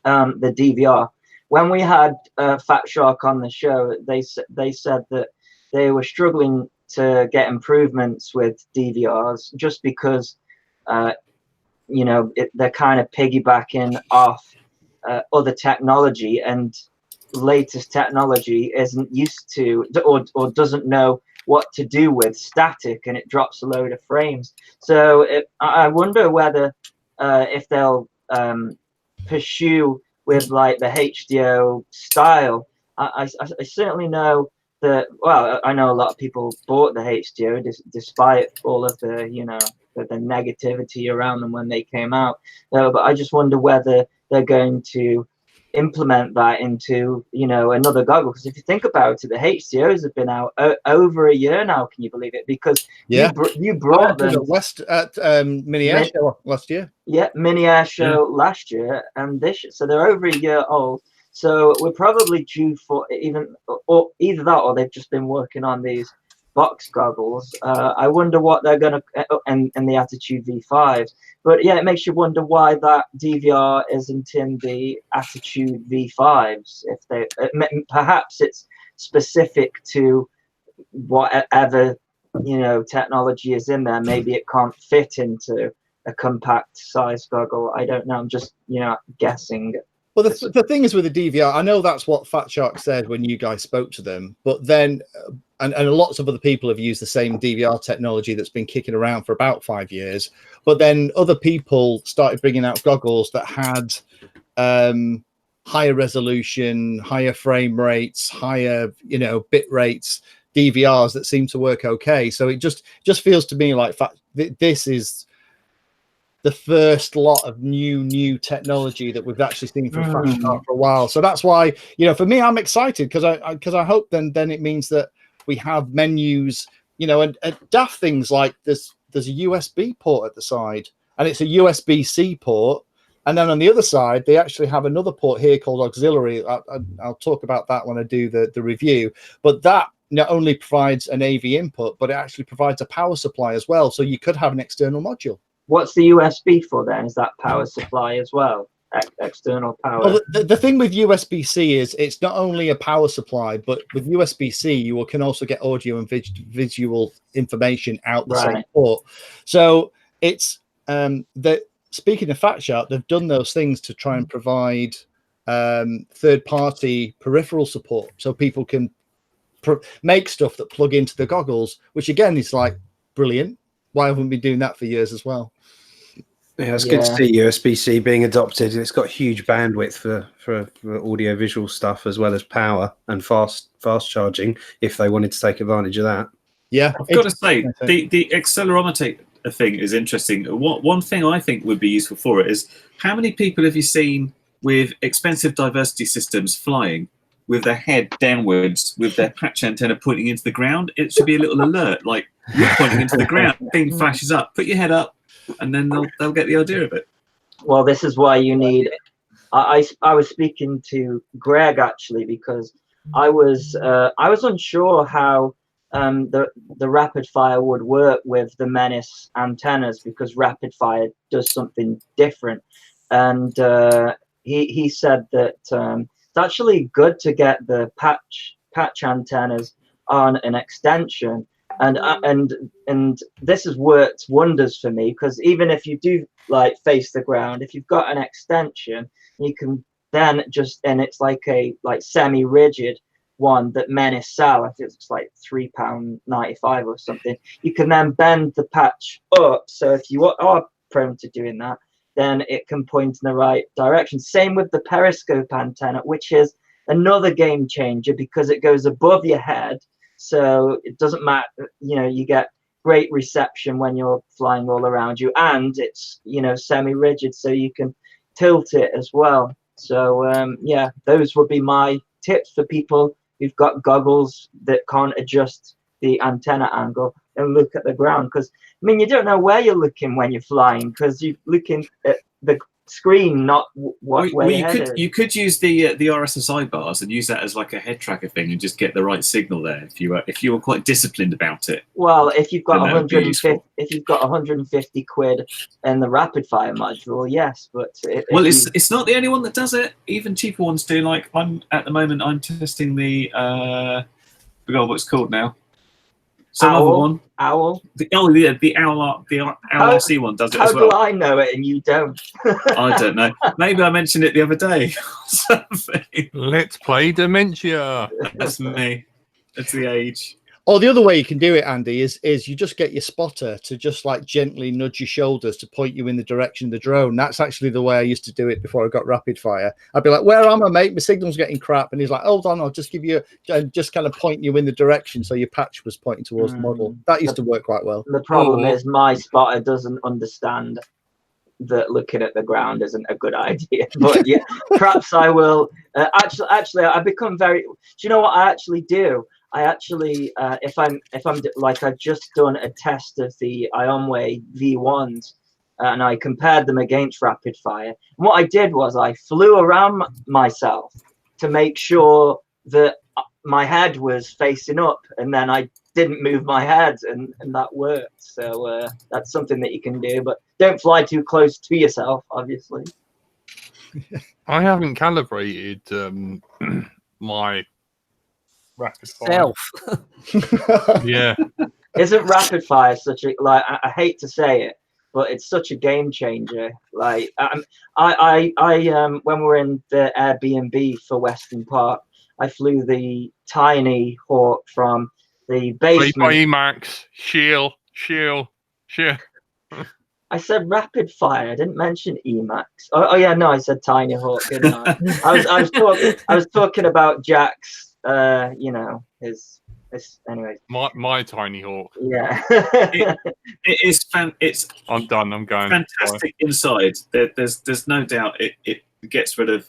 the DVR. when we had Fat Shark on the show, they said that they were struggling to get improvements with DVRs just because, you know, they're kind of piggybacking off other technology, and latest technology isn't used to or doesn't know what to do with static, and it drops a load of frames. So I wonder whether if they'll pursue with like the HDO style. I certainly know that, well, I know a lot of people bought the HDO despite all of the, you know, the negativity around them when they came out. But I just wonder whether they're going to implement that into, you know, another goggle. Because if you think about it, the HDOs have been out over a year now. Can you believe it? Because you brought them at Mini Air Show last year. Yeah, Mini Air Show last year, and this, so they're over a year old. So we're probably due for either that, or they've just been working on these box goggles. I wonder what they're gonna and the Attitude V5s. But yeah, it makes you wonder why that DVR isn't in the Attitude V5s. If they perhaps it's specific to whatever, you know, technology is in there. Maybe it can't fit into a compact size goggle. I don't know. I'm just, you know, guessing. Well, the thing is with the DVR, I know that's what Fat Shark said when you guys spoke to them, but then, and lots of other people have used the same DVR technology that's been kicking around for about 5 years, but then other people started bringing out goggles that had higher resolution, higher frame rates, higher, you know, bit rates, DVRs that seem to work okay. So it just feels to me like this is the first lot of new technology that we've actually seen from Fat Shark for a while. So that's why, you know, for me, I'm excited because I hope then it means that we have menus, you know, and daft things like there's a USB port at the side, and it's a USB-C port, and then on the other side they actually have another port here called auxiliary. I'll talk about that when I do the review, but that not only provides an AV input, but it actually provides a power supply as well. So you could have an external module. What's the USB for then? Is that power supply as well? External power? Well, the thing with USB-C is it's not only a power supply, but with USB-C, you can also get audio and visual information out the same port. So it's speaking of Fat Shark, they've done those things to try and provide third-party peripheral support, so people can make stuff that plug into the goggles, which again is like brilliant. Why haven't we been doing that for years as well? Yeah, it's good to see USB-C being adopted. It's got huge bandwidth for audio visual stuff, as well as power and fast charging if they wanted to take advantage of that. Yeah, I've got to say, the accelerometer thing is interesting. One thing I think would be useful for it is, how many people have you seen with expensive diversity systems flying with their head downwards, with their patch antenna pointing into the ground? It should be a little alert, like you're pointing into the ground, thing flashes up, put your head up, and then they'll get the idea of it. Well, this is why you need. I was speaking to Greg actually, because I was unsure how the rapid fire would work with the Menace antennas, because rapid fire does something different, and he said that it's actually good to get the patch antennas on an extension, and this has worked wonders for me, because even if you do like face the ground, if you've got an extension, you can then just, and it's like a semi-rigid one that Menace sell. I think it's like £3.95 or something. You can then bend the patch up, so if you are prone to doing that, then it can point in the right direction. Same with the periscope antenna, which is another game changer because it goes above your head, so it doesn't matter, you know, you get great reception when you're flying all around you, and it's, you know, semi-rigid, so you can tilt it as well. So yeah, those would be my tips for people who've got goggles that can't adjust the antenna angle and look at the ground, because I mean, you don't know where you're looking when you're flying, because you're looking at the screen, not Well, where you your head could is. you could use the RSSI bars and use that as like a head tracker thing and just get the right signal there if you were quite disciplined about it. Well, if you've got Then that would be 150, useful. if you've got 150 quid in the rapid fire module, yes. But Well, if it's not the only one that does it. Even cheaper ones do. Like I'm testing the I forgot what it's called now. Some other one. Owl. The Owl RC one does it How as well. do I know it and you don't? I don't know. Maybe I mentioned it the other day. Or something. Let's play Dementia. That's me. That's the age. Or the other way you can do it, Andy, is you just get your spotter to just like gently nudge your shoulders to point you in the direction of the drone. That's actually the way I used to do it before I got rapid fire. I'd be like, "Where am I, mate? My signal's getting crap," and he's like, "Hold on, I'll just give you," and just kind of point you in the direction so your patch was pointing towards the model. That used to work quite well. The problem is my spotter doesn't understand that looking at the ground isn't a good idea. But yeah, perhaps I will. Actually, I become very. Do you know what I actually do? I actually, if I'm like, I've just done a test of the Ionway V1s, and I compared them against rapid fire. And what I did was I flew around myself to make sure that my head was facing up, and then I didn't move my head, and that worked. So that's something that you can do, but don't fly too close to yourself, obviously. I haven't calibrated my rapid fire. Self. Yeah. Isn't rapid fire such a, like, I hate to say it, but it's such a game changer. Like I when we were in the Airbnb for Western Park, I flew the Tiny Hawk from the basement. Emax, shield. I said rapid fire. I didn't mention Emax. Oh yeah, no, I said Tiny Hawk. Didn't I? I was talking about Jack's. You know, his anyway. My Tiny Hawk. Yeah. It is it's I'm done. I'm going. fantastic inside. There's no doubt it gets rid of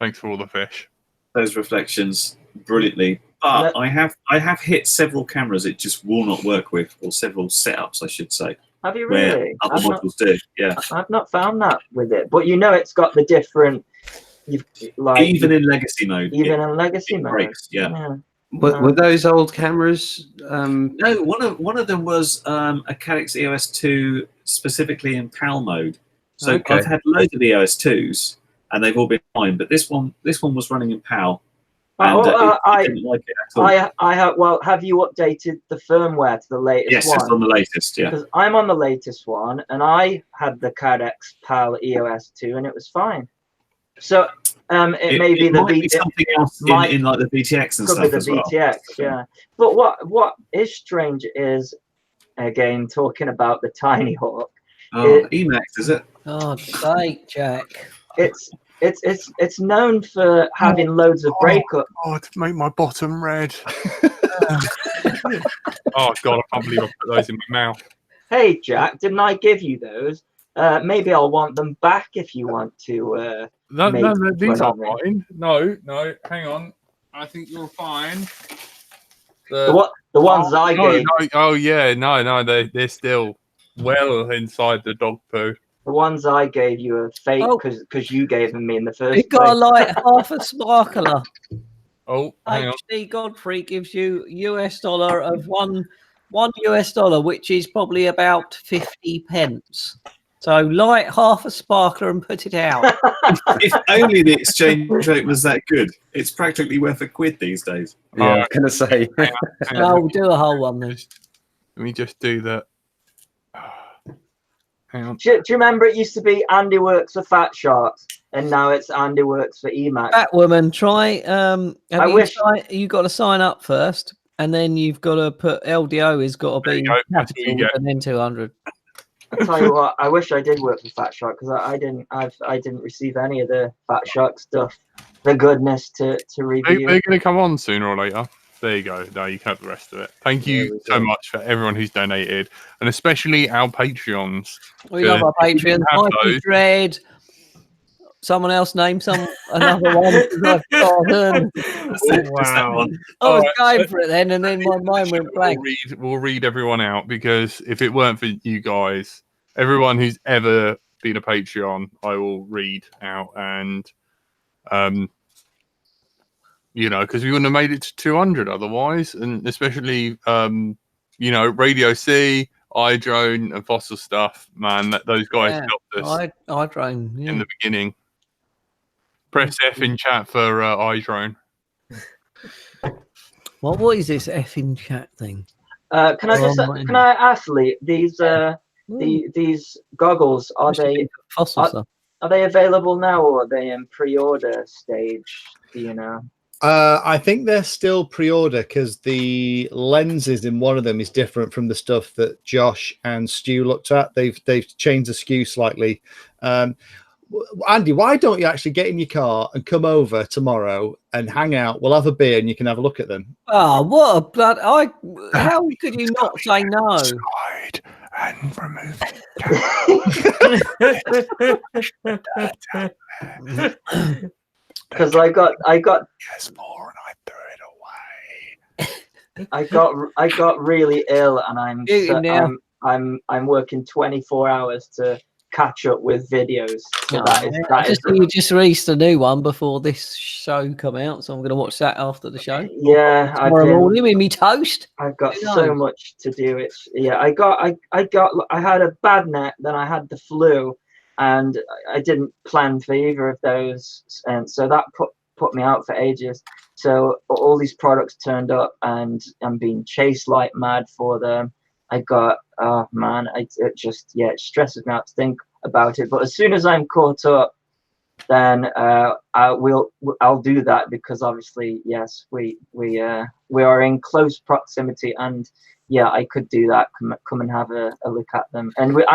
Thanks for all the fish. those reflections brilliantly. But I have hit several cameras it just will not work with, or several setups, I should say. Have you Where really? other models do, yeah. I've not found that with it, but you know, it's got the different. Even in legacy mode. Even in legacy mode. Breaks, yeah. Were those old cameras? No, one of them was a Calyx EOS 2 specifically in PAL mode. So Okay. I've had loads of EOS 2s and they've all been fine, but this one was running in PAL. And I didn't like it at all. I have. Well, have you updated the firmware to the latest Yes, one? it's on the latest, yeah. Because I'm on the latest one, and I had the Calyx PAL EOS 2, and it was fine. So it may be the might be something else in like the VTX and could stuff be the as well. VTX, yeah. But what is strange is, again, talking about the Tiny Hawk. Oh, Emax, is it? Oh, sake, Jack. It's known for having loads of breakup. Oh, to make my bottom red. Oh God, I can't believe I put those in my mouth. Hey Jack, didn't I give you those? Maybe I'll want them back if you want to. No, these are one on me. fine. No, hang on. I think you're fine. The ones I gave. No, they're still well inside the dog poo. The ones I gave you are fake because you gave them me in the first It got place. a light half a sparkler. Oh, hang on. HD Godfrey gives you US dollar of one US dollar, which is probably about 50 pence. So light half a sparkler and put it out. If only the exchange rate was that good. It's practically worth £1 these days. Yeah, I was going to say. Hang on. No, we'll do a whole one then. Let me just do that. Hang on. Do you remember it used to be Andy works for Fat Sharks, and now it's Andy works for Emax? Batwoman, try. You got to sign up first, and then you've got to put LDO has got to There be you go. That's what you capital, get. and then 200. I tell you what, I wish I did work for Fat Shark because I didn't receive any of the Fat Shark stuff, the goodness to review. They're going to come on sooner or later. There you go. Now you can have the rest of it. Thank you so much for everyone who's donated, and especially our Patreons. We love our Patreons. Mikey Dread. Someone else name another one. I've forgotten. Wow. I was going for it then, and then my mind went blank. We'll read everyone out because if it weren't for you guys, everyone who's ever being a Patreon, I will read out, and you know, because we wouldn't have made it to 200 otherwise, and especially you know, Radio C, iDrone, and Fossil Stuff. Man, those guys helped us iDrone in the beginning. Press F in chat for iDrone. What is this F in chat thing? Can I ask Lee, these goggles, are they available now, or are they in pre-order stage? Do you know? I think they're still pre-order because the lenses in one of them is different from the stuff that Josh and Stu looked at. They've changed the SKU slightly. Andy, why don't you actually get in your car and come over tomorrow and hang out? We'll have a beer and you can have a look at them. Oh, what a blood! How could you not say no? Slide and remove it. Because I got yes, more, and I threw it away. I got really ill, and I'm working 24 hours to catch up with videos. So you just released a new one before this show come out, so I'm going to watch that after the show. Yeah, tomorrow morning with me toast. I've got so much to do. It's I had a bad neck, then I had the flu, and I didn't plan for either of those, and so that put me out for ages. So all these products turned up, and I'm being chased like mad for them. I got it stresses me out to think about it. But as soon as I'm caught up, then I'll do that, because obviously, yes, we are in close proximity, and yeah, I could do that. Come and have a look at them, and we're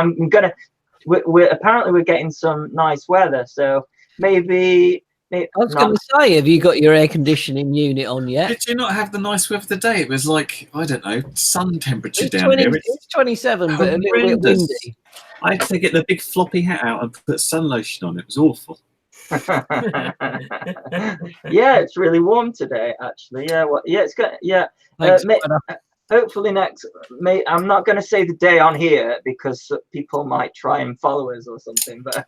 getting some nice weather, so maybe. I was going to say, have you got your air conditioning unit on yet? Did you not have the nice weather today? It was like, I don't know, sun temperature it's down 20, here. It's 27, but a little bit windy. I had to get the big floppy hat out and put sun lotion on. It was awful. Yeah, it's really warm today, actually. Yeah, it's good. Yeah. Hopefully I'm not going to say the day on here, because people might try and follow us or something, but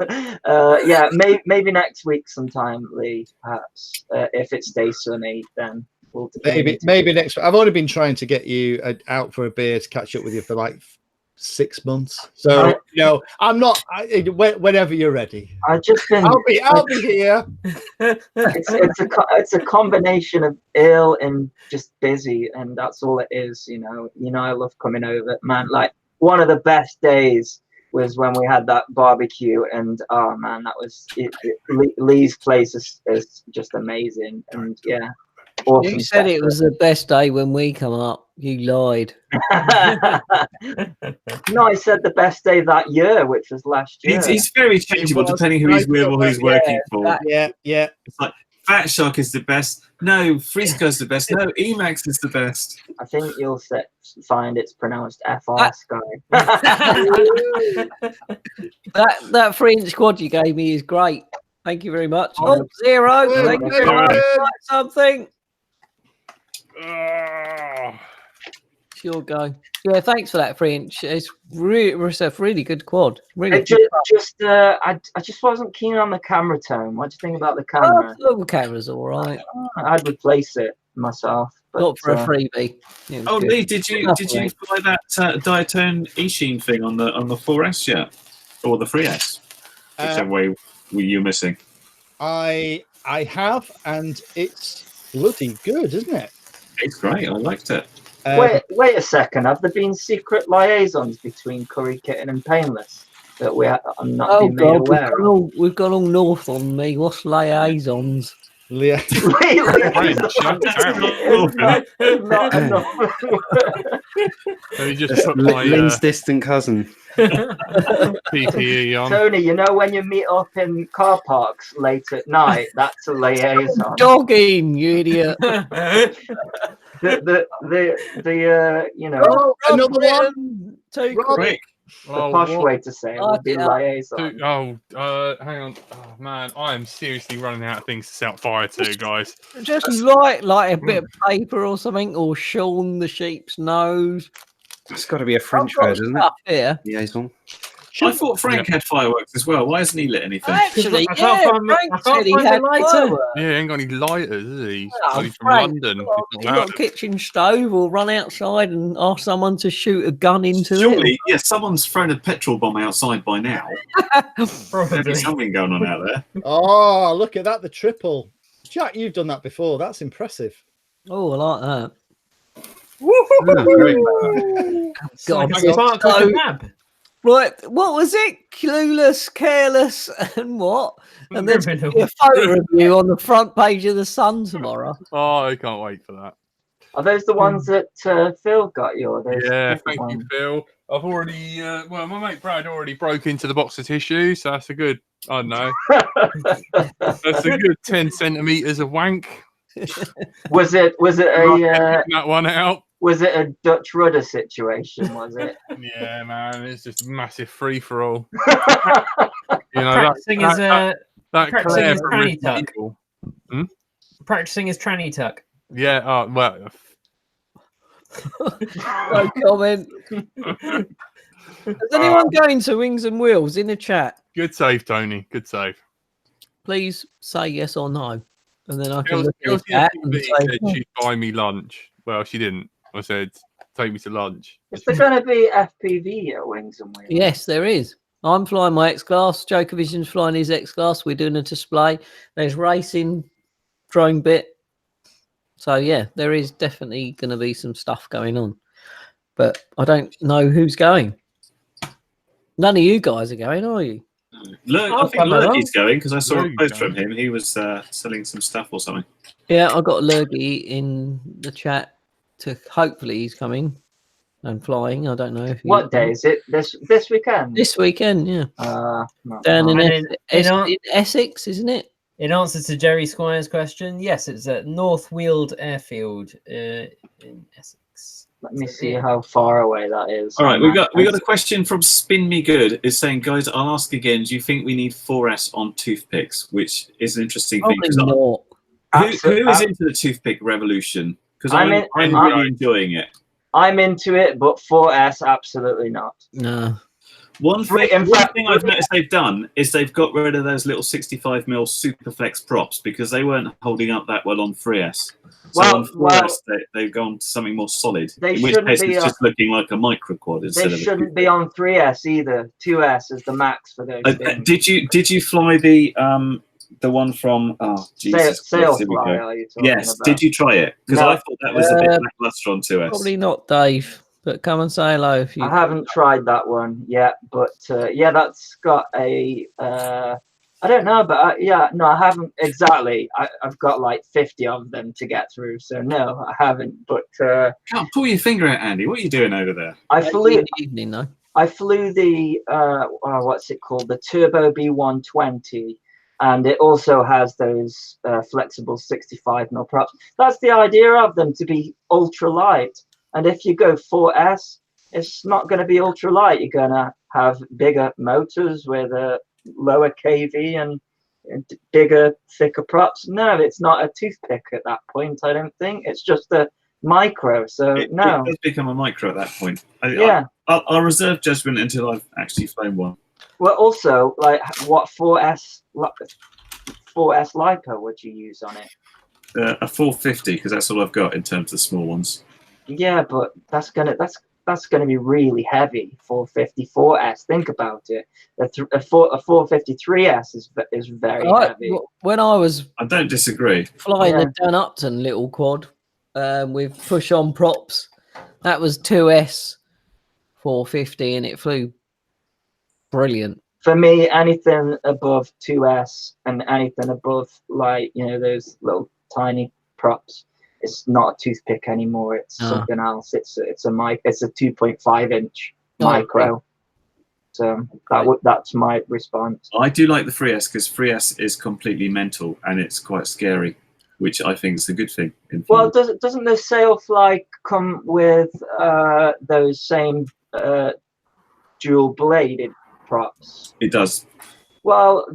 yeah, maybe next week sometime, Lee, perhaps, if it stays sunny, then we'll maybe next week. I've only been trying to get you out for a beer to catch up with you for like 6 months, so I'm not. Whenever you're ready, I'll be here. It's a combination of ill and just busy, and that's all it is. I love coming over, man. Like, one of the best days was when we had that barbecue, and oh man, that was it. Lee's place is just amazing, and yeah. Awesome. You said it was the best day when we come up. You lied. No, I said the best day that year, which was last year. It's very changeable depending who he's with or who he's working for. Yeah. It's like Fat Shark is the best. No, Frisco's the best. No, Emacs is the best. I think you'll find it's pronounced FR Sky. that 3-inch quad you gave me is great. Thank you very much. Oh, Zero. Thank you very much. Something. Sure, go. Yeah, thanks for that 3-inch. It's really good quad. Really. I just wasn't keen on the camera tone. What do you think about the camera? The camera's all right. I'd replace it myself. But, not for a freebie. Lee, did you buy that Diatone eSheen thing on the 4S yet, or the 3S? Whichever way you're missing. I have, and it's bloody good, isn't it? It's great. I liked it. Wait a second. Have there been secret liaisons between Curry Kitten and Painless that I'm not being made aware of? We've gone all north on me. What's liaisons? Not enough. Lynn's distant cousin. PPE on. Tony, when you meet up in car parks late at night, that's a liaison. Jogging, you idiot. Another one. The posh way to say it would be liaison. Hang on. Oh man, I am seriously running out of things to set fire to, guys. Just like a bit of paper or something, or Sean the sheep's nose. It's got to be a French word, isn't it? Here. Liaison. I thought Frank had fireworks as well. Why hasn't he lit anything? Actually, I can't yeah, find the- Frank I can't said he find the had lighter. fireworks. Yeah, he ain't got any lighters, is he? He's Oh, only from Frank, London. well, He's you not got a allowed. kitchen stove, or run outside and ask someone to shoot a gun into Surely, yeah, someone's thrown a petrol bomb outside by now. There's Probably. something going on out there. Oh, look at that, the triple. Jack, you've done that before. That's impressive. Oh, I like that. Very It's God, like it's a spark so- with a nab. Right, what was it? Clueless, careless, and what? And there's gonna be a photo of you on the front page of the Sun tomorrow. Oh, I can't wait for that. Are those the ones that Phil got you? Or those Yeah, different thank you, ones? Phil. I've already, well, my mate Brad already broke into the box of tissue, so that's a good, I don't know, that's a good 10 centimeters of wank. Was it That one out. was it a Dutch rudder situation? Was it? Yeah, man, it's just a massive free for all. You know, Practicing his that practicing Claire his from tranny Resident tuck. Evil. Practicing his tranny tuck. Yeah, well, No comment. Is anyone going to Wings and Wheels in the chat? good save, Tony. Good save. Please say yes or no, and then I can Kelsey look at the chat and say, said she'd buy me lunch. Well, she didn't. I said, take me to lunch. Is there going to be FPV at Wings and Wheels? yes, there is. I'm flying my X-Class. Jokervision's flying his X-Class. We're doing a display. There's racing, drone bit. So, yeah, there is definitely going to be some stuff going on. But I don't know who's going. None of you guys are going, are you? I think Lurgy's going because I saw a Lurgy's post from going. him. He was selling some stuff or something. Yeah, I got Lurgy in the chat. To hopefully he's coming and flying. I don't know if What day is it? This weekend? This weekend, yeah. Not Down far. in, And in Essex, isn't it? In answer to Jerry Squire's question, yes, it's at North Weald Airfield in Essex. Let me see how far away that is. All right, we got a question from Spin Me Good. Is saying, guys, I'll ask again. Do you think we need 4S on toothpicks? Which is an interesting thing. Probably not. Who is into the toothpick revolution? Because I'm really enjoying it. I'm into it, but 4S absolutely not. No. One thing In fact, I've noticed they've done is they've got rid of those little 65mm Superflex props because they weren't holding up that well on 3S. So on 4S, they've gone to something more solid. They in which shouldn't case be it's just looking like a micro quad instead They of shouldn't be on 3S either. 2S is the max for those things. Did you fly the one from Jesus Sailfly, are you talking Yes, about? did you try it? Because No. I thought that was a bit lackluster on 2S. Probably not, Dave. But come and say hello if you. I haven't tried that one yet, but yeah, that's got a. I don't know, but I haven't exactly. I've got like 50 of them to get through, so no, I haven't. But Can't pull your finger out, Andy. What are you doing over there? I flew. In the evening, though. I flew the what's it called? The Turbo B120, and it also has those flexible 65mm props. That's the idea of them, to be ultra light. And if you go 4S, it's not going to be ultra light. You're going to have bigger motors with a lower KV and bigger, thicker props. No, it's not a toothpick at that point, I don't think. It's just a micro. So, no. It does become a micro at that point. I'll reserve judgment until I've actually flown one. Well, also, like, what 4S LiPo would you use on it? A 450, because that's all I've got in terms of small ones. Yeah, but that's gonna be really heavy. 454S. Think about it. A 453S is very heavy. When I don't disagree. Flying the Dan Upton little quad with push-on props, that was 2S 450, and it flew brilliant. For me, anything above 2S and anything above, like, those little tiny props, it's not a toothpick anymore. It's something else. It's a 2.5 inch micro. So that's my response. I do like the 3S because 3S is completely mental and it's quite scary, which I think is a good thing. Well, doesn't the Sailfly come with those same dual bladed props? It does. Well,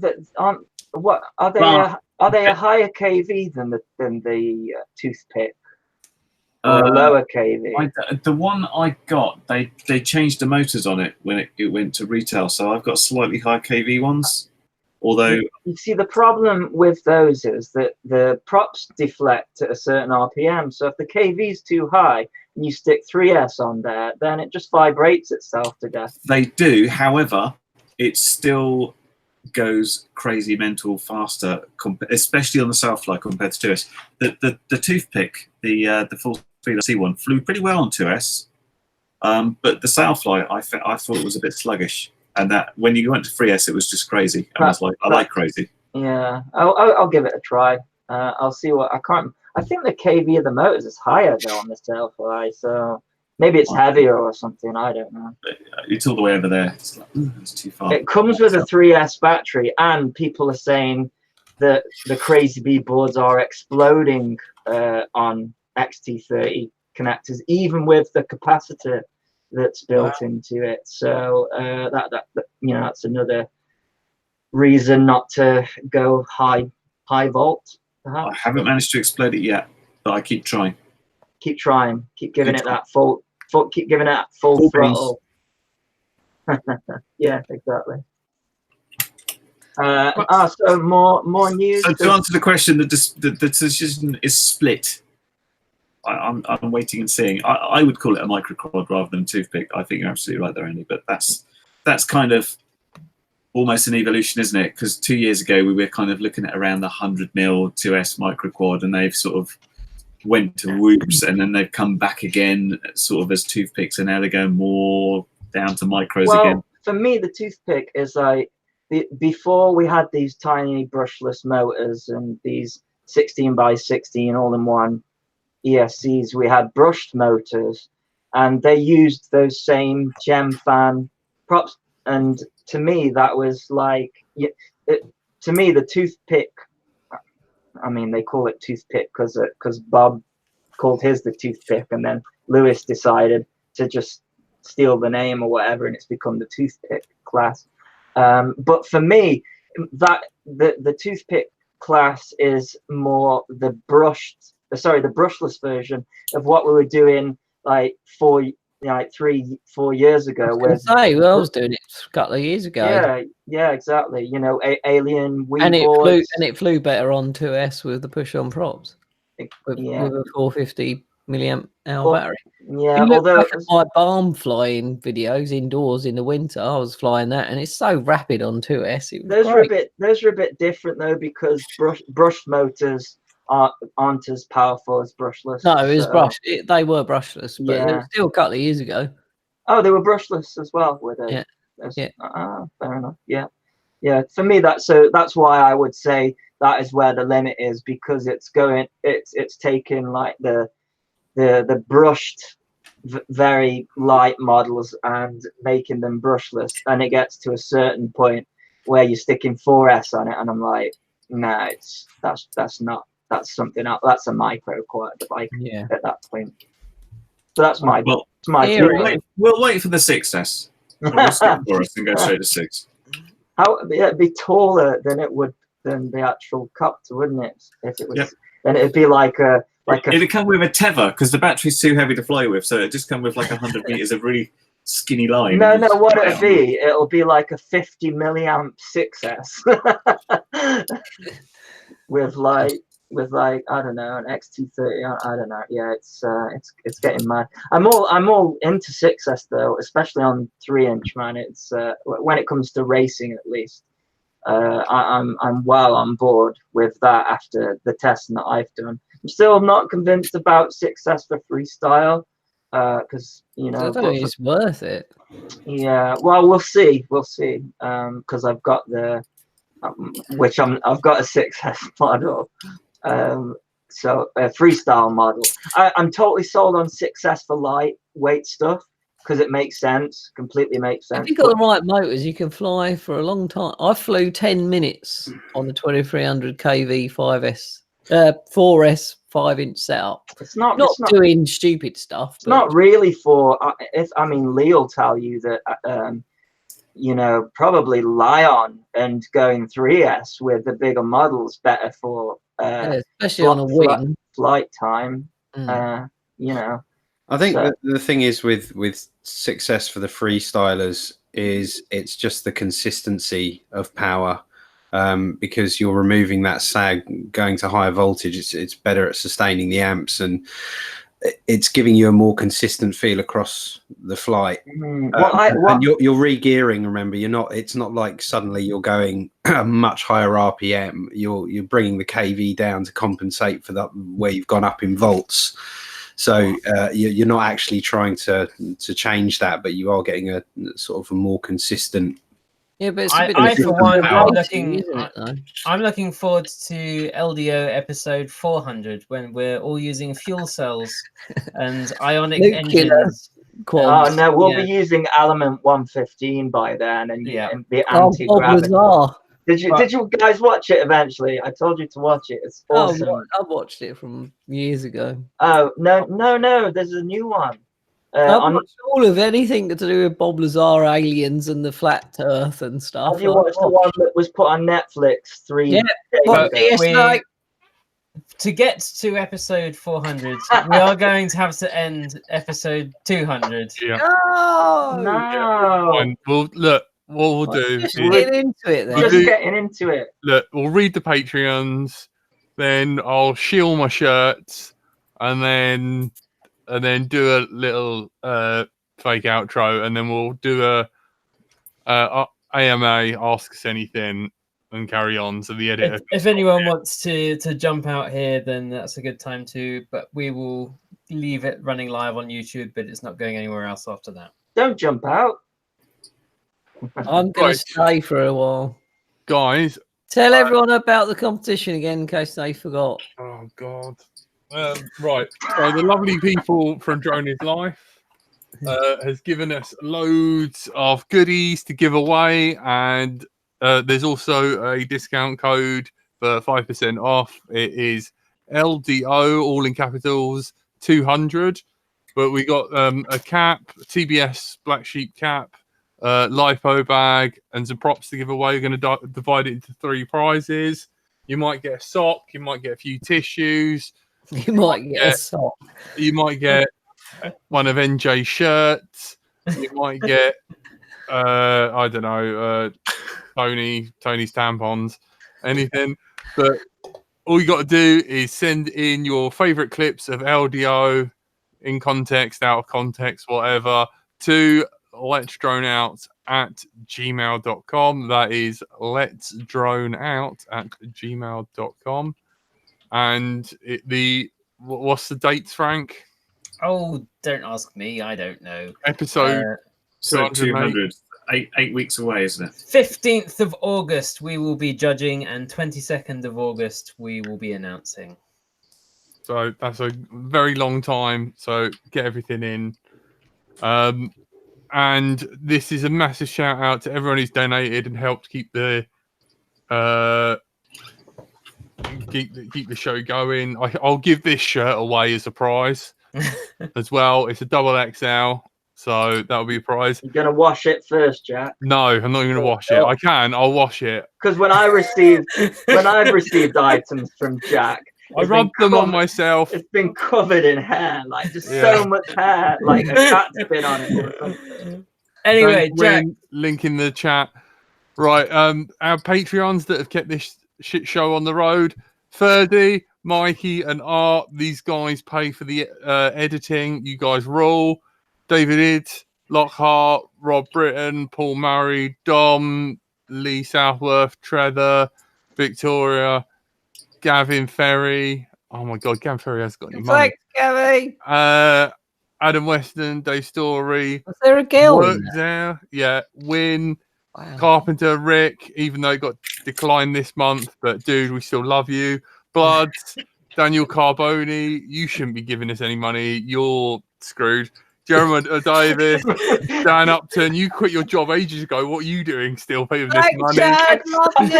what are they? Are they a higher KV than the toothpick? or a lower KV? The one I got, they changed the motors on it when it went to retail, so I've got slightly higher KV ones. Although you see, the problem with those is that the props deflect at a certain RPM. So if the KV is too high and you stick 3S on there, then it just vibrates itself to death. they do, however, it still goes crazy mental faster, especially on the Southfly compared to 2S. The Toothpick, the full speed C1 flew pretty well on 2S, but the Southfly I thought it was a bit sluggish. And that when you went to 3S, it was just crazy. And I was like, I like crazy. Yeah, I'll give it a try. I'll see what I can't. I think the KV of the motors is higher though on the Sailfly, so maybe it's heavier or something. I don't know. It's all the way over there. It's like, it's too far. It comes with a 3S battery, and people are saying that the Crazy Bee boards are exploding on XT30 connectors, even with the capacitor that's built into it. So that that's another reason not to go high volt. I haven't managed to explode it yet, but I keep trying. Keep trying. Keep giving it that full. Keep giving it that full throttle. Yeah, exactly. So more news. So to answer the question, the decision is split. I'm waiting and seeing. I would call it a micro quad rather than Toothpick. I think you're absolutely right there, Andy. But that's kind of almost an evolution, isn't it? Because 2 years ago we were kind of looking at around the 100 mil 2S micro quad, and they've sort of went to whoops, and then they've come back again, sort of as Toothpicks, and now they're going more down to micros again. For me, the Toothpick is like before we had these tiny brushless motors and these 16x16 all-in-one ESCs, we had brushed motors, and they used those same gem fan props. And to me, that was like, to me, the Toothpick. I mean, they call it Toothpick because Bob called his the Toothpick, and then Lewis decided to just steal the name or whatever, and it's become the Toothpick class. But for me, that the Toothpick class is more the brushless version of what we were doing like 3-4 years ago. I was doing it a couple of years ago. Yeah, exactly. You know, Alien Wii and boards. it flew better on 2S with the push-on props with a 450 milliamp hour battery. Yeah, although my barn flying videos indoors in the winter, I was flying that, and it's so rapid on 2S. It was great. Those are a bit different though, because brushed motors aren't as powerful as brushless. No, it was they were brushless, but it was still a couple of years ago. Oh, they were brushless as well, were they? Fair enough. Yeah. For me, that's why I would say that is where the limit is, because it's taking like the brushed very light models and making them brushless, and it gets to a certain point where you're sticking 4S on it, and I'm like, nah, that's something else. That's a micro quad bike at that point. So that's my theory. We'll wait for the 6S. We'll skip for us and go straight to 6. It'd be taller than the actual Copter, wouldn't it? If it was, then it'd be like a. It'd come with a tether because the battery's too heavy to fly with, so it'd just come with like 100 meters of really skinny line. No, what it'll be like a 50 milliamp 6S with like I don't know, an XT30. I don't know. Yeah, it's getting mad. I'm all into 6S though, especially on 3-inch, man. It's when it comes to racing at least. I'm well on board with that after the testing that I've done. I'm still not convinced about 6S for freestyle, because I don't think it's worth it. Yeah, well, we'll see, because I've got I've got a 6S model, so a freestyle model. I'm totally sold on 6S for lightweight stuff, because it makes sense, completely makes sense. If you've got the right motors, you can fly for a long time. I flew 10 minutes on the 2300 kV 4S 5-inch setup. It's not doing stupid stuff. It's not really for. Lee will tell you that. Probably Lion and going 3S with the bigger models better for especially on a wing flight time. you know. I think So- the thing is with success for the freestylers is it's just the consistency of power, because you're removing that sag, going to higher voltage. It's better at sustaining the amps, and it's giving you a more consistent feel across the flight. And you're re-gearing. Remember, you're not. It's not like suddenly you're going a much higher RPM. You're bringing the kV down to compensate for that where you've gone up in volts. So you're not actually trying to change that, but you are getting a sort of a more consistent. Yeah, but it's a I, bit I for different one, from racing, isn't it, though? I'm looking forward to LDO episode 400 when we're all using fuel cells and ionic Nuclear engines. quads. Oh no, we'll Yeah. be using element 115 by then, and, Yeah. and the Oh, Bob anti-gravity. Lazar. Did you guys watch it eventually? I told you to watch it. It's awesome. Oh, I watched it from years ago. Oh no, there's a new one. I've watched all of anything to do with Bob Lazar, aliens, and the flat Earth and stuff. Have you watched the one that was put on Netflix 3 Yeah. days What, ago? DS9? To get to episode 400, we are going to have to end episode 200. Yeah. No! No, Fine. Well, look, what we'll do Just is get into it then. We'll just do- getting into it. look. We'll read the Patreons, then I'll shield my shirts, and then do a little fake outro, and then we'll do a AMA, ask us anything, and carry on. So the editor. If anyone wants to jump out here, then that's a good time to. But we will leave it running live on YouTube, but it's not going anywhere else after that. Don't jump out. I'm going to stay for a while. Guys, Tell everyone about the competition again in case they forgot. oh god. Right. So the lovely people from Drone is Life has given us loads of goodies to give away, and there's also a discount code for 5% off. It is LDO, all in capitals, 200. But we got a cap, TBS Black Sheep cap, LiPo bag, and some props to give away. We're going to divide it into 3 prizes. You might get a sock, you might get a few tissues, You might get a sock. you might get one of NJ's shirts, you might get I don't know, Tony's tampons, anything. But all you got to do is send in your favorite clips of LDO, in context, out of context, whatever, to let's drone out at gmail.com. That is let's drone out at gmail.com. And what's the dates, Frank? Oh, don't ask me. I don't know. Episode So 200. 200. 8 weeks away, isn't it? 15th of August, we will be judging, and 22nd of August, we will be announcing. So that's a very long time. So get everything in. And this is a massive shout out to everyone who's donated and helped keep the keep the show going. I'll give this shirt away as a prize as well. It's a double XL, so that'll be a prize. You're gonna wash it first, Jack. No, I'm not even gonna wash it. I'll wash it. Because when I've received items from Jack, I it's rubbed been them on covered- myself. It's been covered in hair, like just Yeah. so much hair, like a cat's been on it. Anyway, Don't Jack, win. Link in the chat. Right, our Patreons that have kept this shit show on the road: Ferdy, Mikey, and Art. These guys pay for the editing. You guys rule. David Idd, Lockhart, Rob Britton, Paul Murray, Dom, Lee Southworth, Trevor, Victoria, Gavin Ferry. Oh my God, Gavin Ferry has got any money. Thanks, Gabby. Adam Weston, Dave Story, Was there a girl in Work there? there, yeah. Win, Wow. Carpenter, Rick, even though it got declined this month, but dude, we still love you. Bloods, Daniel Carboni, you shouldn't be giving us any money. You're screwed. Jeremy Davis, Dan Upton, you quit your job ages ago. What are you doing still paying this Thanks, money? Jack. Love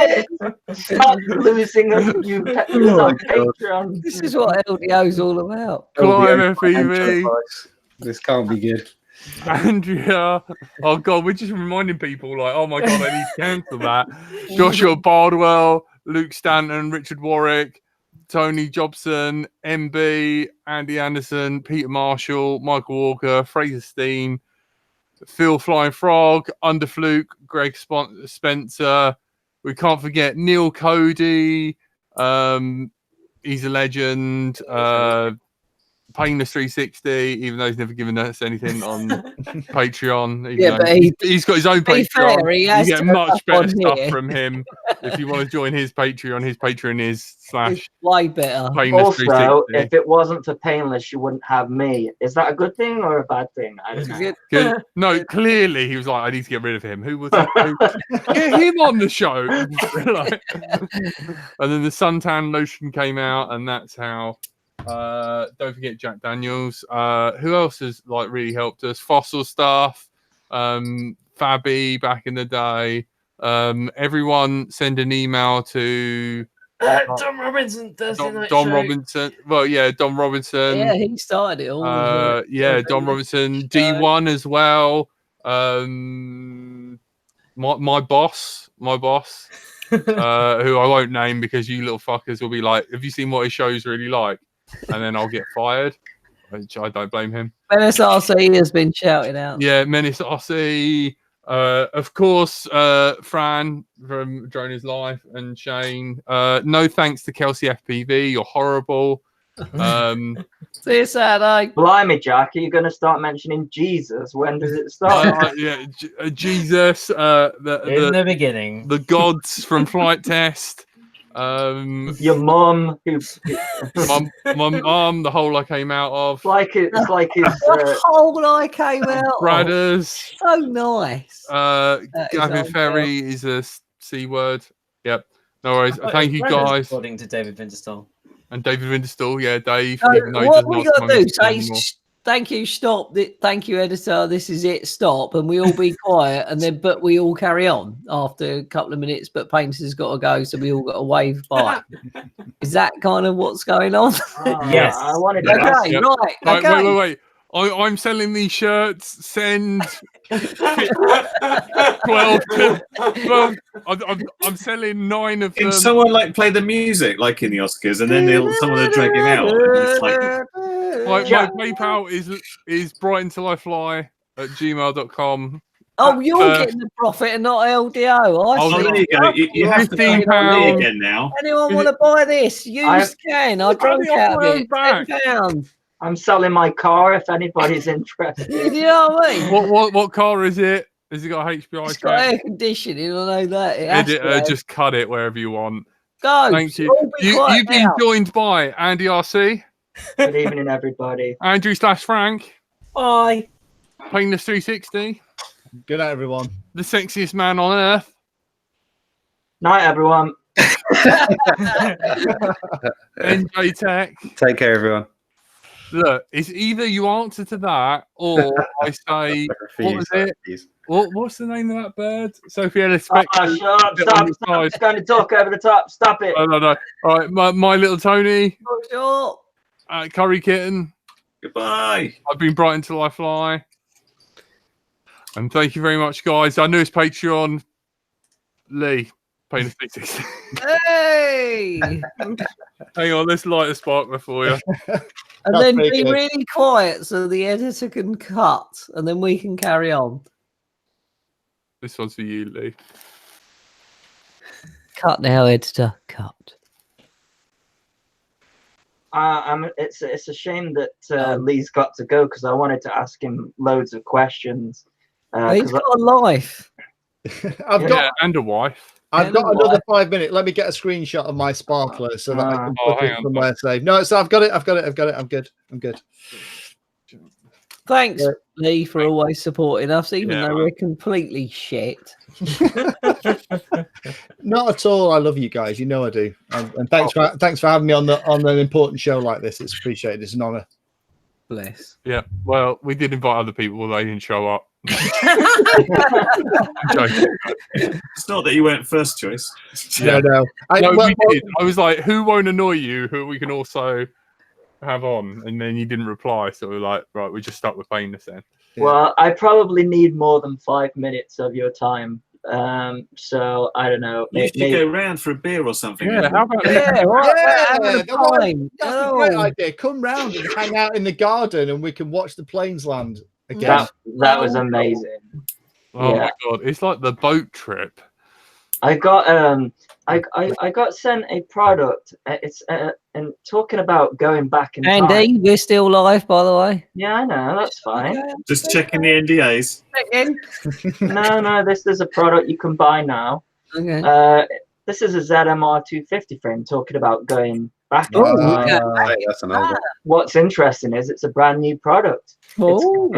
you. Stop losing a few petrons Oh my on God. Patreon. This is what LDO is all about. Climb LDO FEV. This can't be good. Andrea, oh God, we're just reminding people like, oh my God, I need to cancel that. Joshua Bardwell, Luke Stanton, Richard Warwick, Tony Jobson, MB, Andy Anderson, Peter Marshall, Michael Walker, Fraser Steen, Phil Flying Frog, Underfluke, Greg Spencer. We can't forget Neil Cody. He's a legend. Painless 360, even though he's never given us anything on Patreon. Yeah, but he's got his own be Patreon. fair, he You has get turned much up better on stuff here. from him. If you want to join his Patreon is It's way better. Painless Also, 360. if it wasn't for Painless, you wouldn't have me. Is that a good thing or a bad thing? I don't know. Good. No, clearly he was like, I need to get rid of him. Who was that? Get him on the show. Like, and then the suntan lotion came out, and that's how. Don't forget Jack Daniels. Who else has like really helped us? Fossil Stuff, Fabi back in the day. Everyone send an email to Dom Robinson. Dom Robinson. Well, yeah, Dom Robinson. Yeah, he started it all. Yeah, Dom Robinson. D1 as well. My boss, who I won't name because you little fuckers will be like, have you seen what his show's really like? And then I'll get fired, which I don't blame him. Menace RC has been shouted out. Yeah, Menace RC. Of course, Fran from Drone is Life and Shane. No thanks to Kelsey FPV. You're horrible. See you Saturday. Blimey, Jack, are you going to start mentioning Jesus? When does it start? Yeah, Jesus. In the beginning. The gods from Flight Test. Your mum, my mum, the hole I came out of. it's like his. The hole I came out. Bradders. So nice. Gavin Ferry is a C word. Yep. No worries. Thank you guys. According to David Vinterstall. And David Vinterstall, yeah, Dave. So even though he what doesn't we ask got to my do? message Say anymore. thank you, stop. Thank you, editor. This is it. Stop, and we all be quiet, and then but we all carry on after a couple of minutes. But Painters has got to go, so we all got to wave bye. Is that kind of what's going on? Yes. I wanted to ask Okay, Yep. right. Right, Okay. wait. I'm selling these shirts. Send 12 to 12. I'm selling 9 of Can them. someone like play the music like in the Oscars, and then someone will drag him out? And it's like, My PayPal is brightontilifly@gmail.com. Oh, you're getting the profit and not LDO. oh, there you go. You have to £15 play again now. Anyone want to buy this? Use can. I drank out of it. £10. I'm selling my car if anybody's interested. You know what I mean? What car is it? Has it got HPI? It's got air conditioning. I know that. It has to Editor, have. just cut it wherever you want. Go. Thank you. All be quiet You've been now. joined by Andy RC, Good evening, everybody. Andrew/Frank, Bye. Painless 360, Good night, everyone. the sexiest man on earth. Night, everyone. NJ Tech. Take care, everyone. Look, it's either you answer to that or I say, what was it? What's the name of that bird? Sophie Ellis Oh, Spector. shut up, stop. It's going to talk over the top. Stop it. No. All right, my little Tony, Sure. Curry Kitten. Goodbye. I've been Brighton Till I Fly. And thank you very much, guys. Our newest Patreon, Lee, Painless 360. Hey. Hang on, let's light a sparkler for you. And That's then very be good. really quiet so the editor can cut and then we can carry on. This one's for you, Lee. Cut now, editor. Cut. It's a shame that Lee's got to go because I wanted to ask him loads of questions. He's got a life. And a wife. I've got another 5 minutes. Let me get a screenshot of my sparkler so that I can put hang it on. somewhere safe. No, so I've got it. I'm good. Thanks, Lee, for always supporting us, even Yeah, though we're completely shit. Not at all. I love you guys. You know I do. And thanks for having me on an important show like this. It's appreciated. It's an honor. Bless. Yeah, well, we did invite other people, they didn't show up. It's not that you weren't first choice. No. We did. I was like, who won't annoy you, who we can also have on? And then you didn't reply. So we were like, right, we just stuck with Painless then. Well, I probably need more than 5 minutes of your time. So I don't know. You should go round for a beer or something. Yeah, how about Yeah, right, having a that was- time. that's a great Oh. idea. Come round and hang out in the garden, and we can watch the planes land again. That was amazing. Oh Yeah. my god, it's like the boat trip. I got I got sent a product. It's and talking about going back in time. Andy, we're still live, by the way. Yeah, I know, that's fine. Just checking the NDAs. No, this is a product you can buy now. Okay. This is a ZMR 250 frame. Talking about going back in Oh, time. yeah. Hey, that's an old one. What's interesting is it's a brand new product. Oh.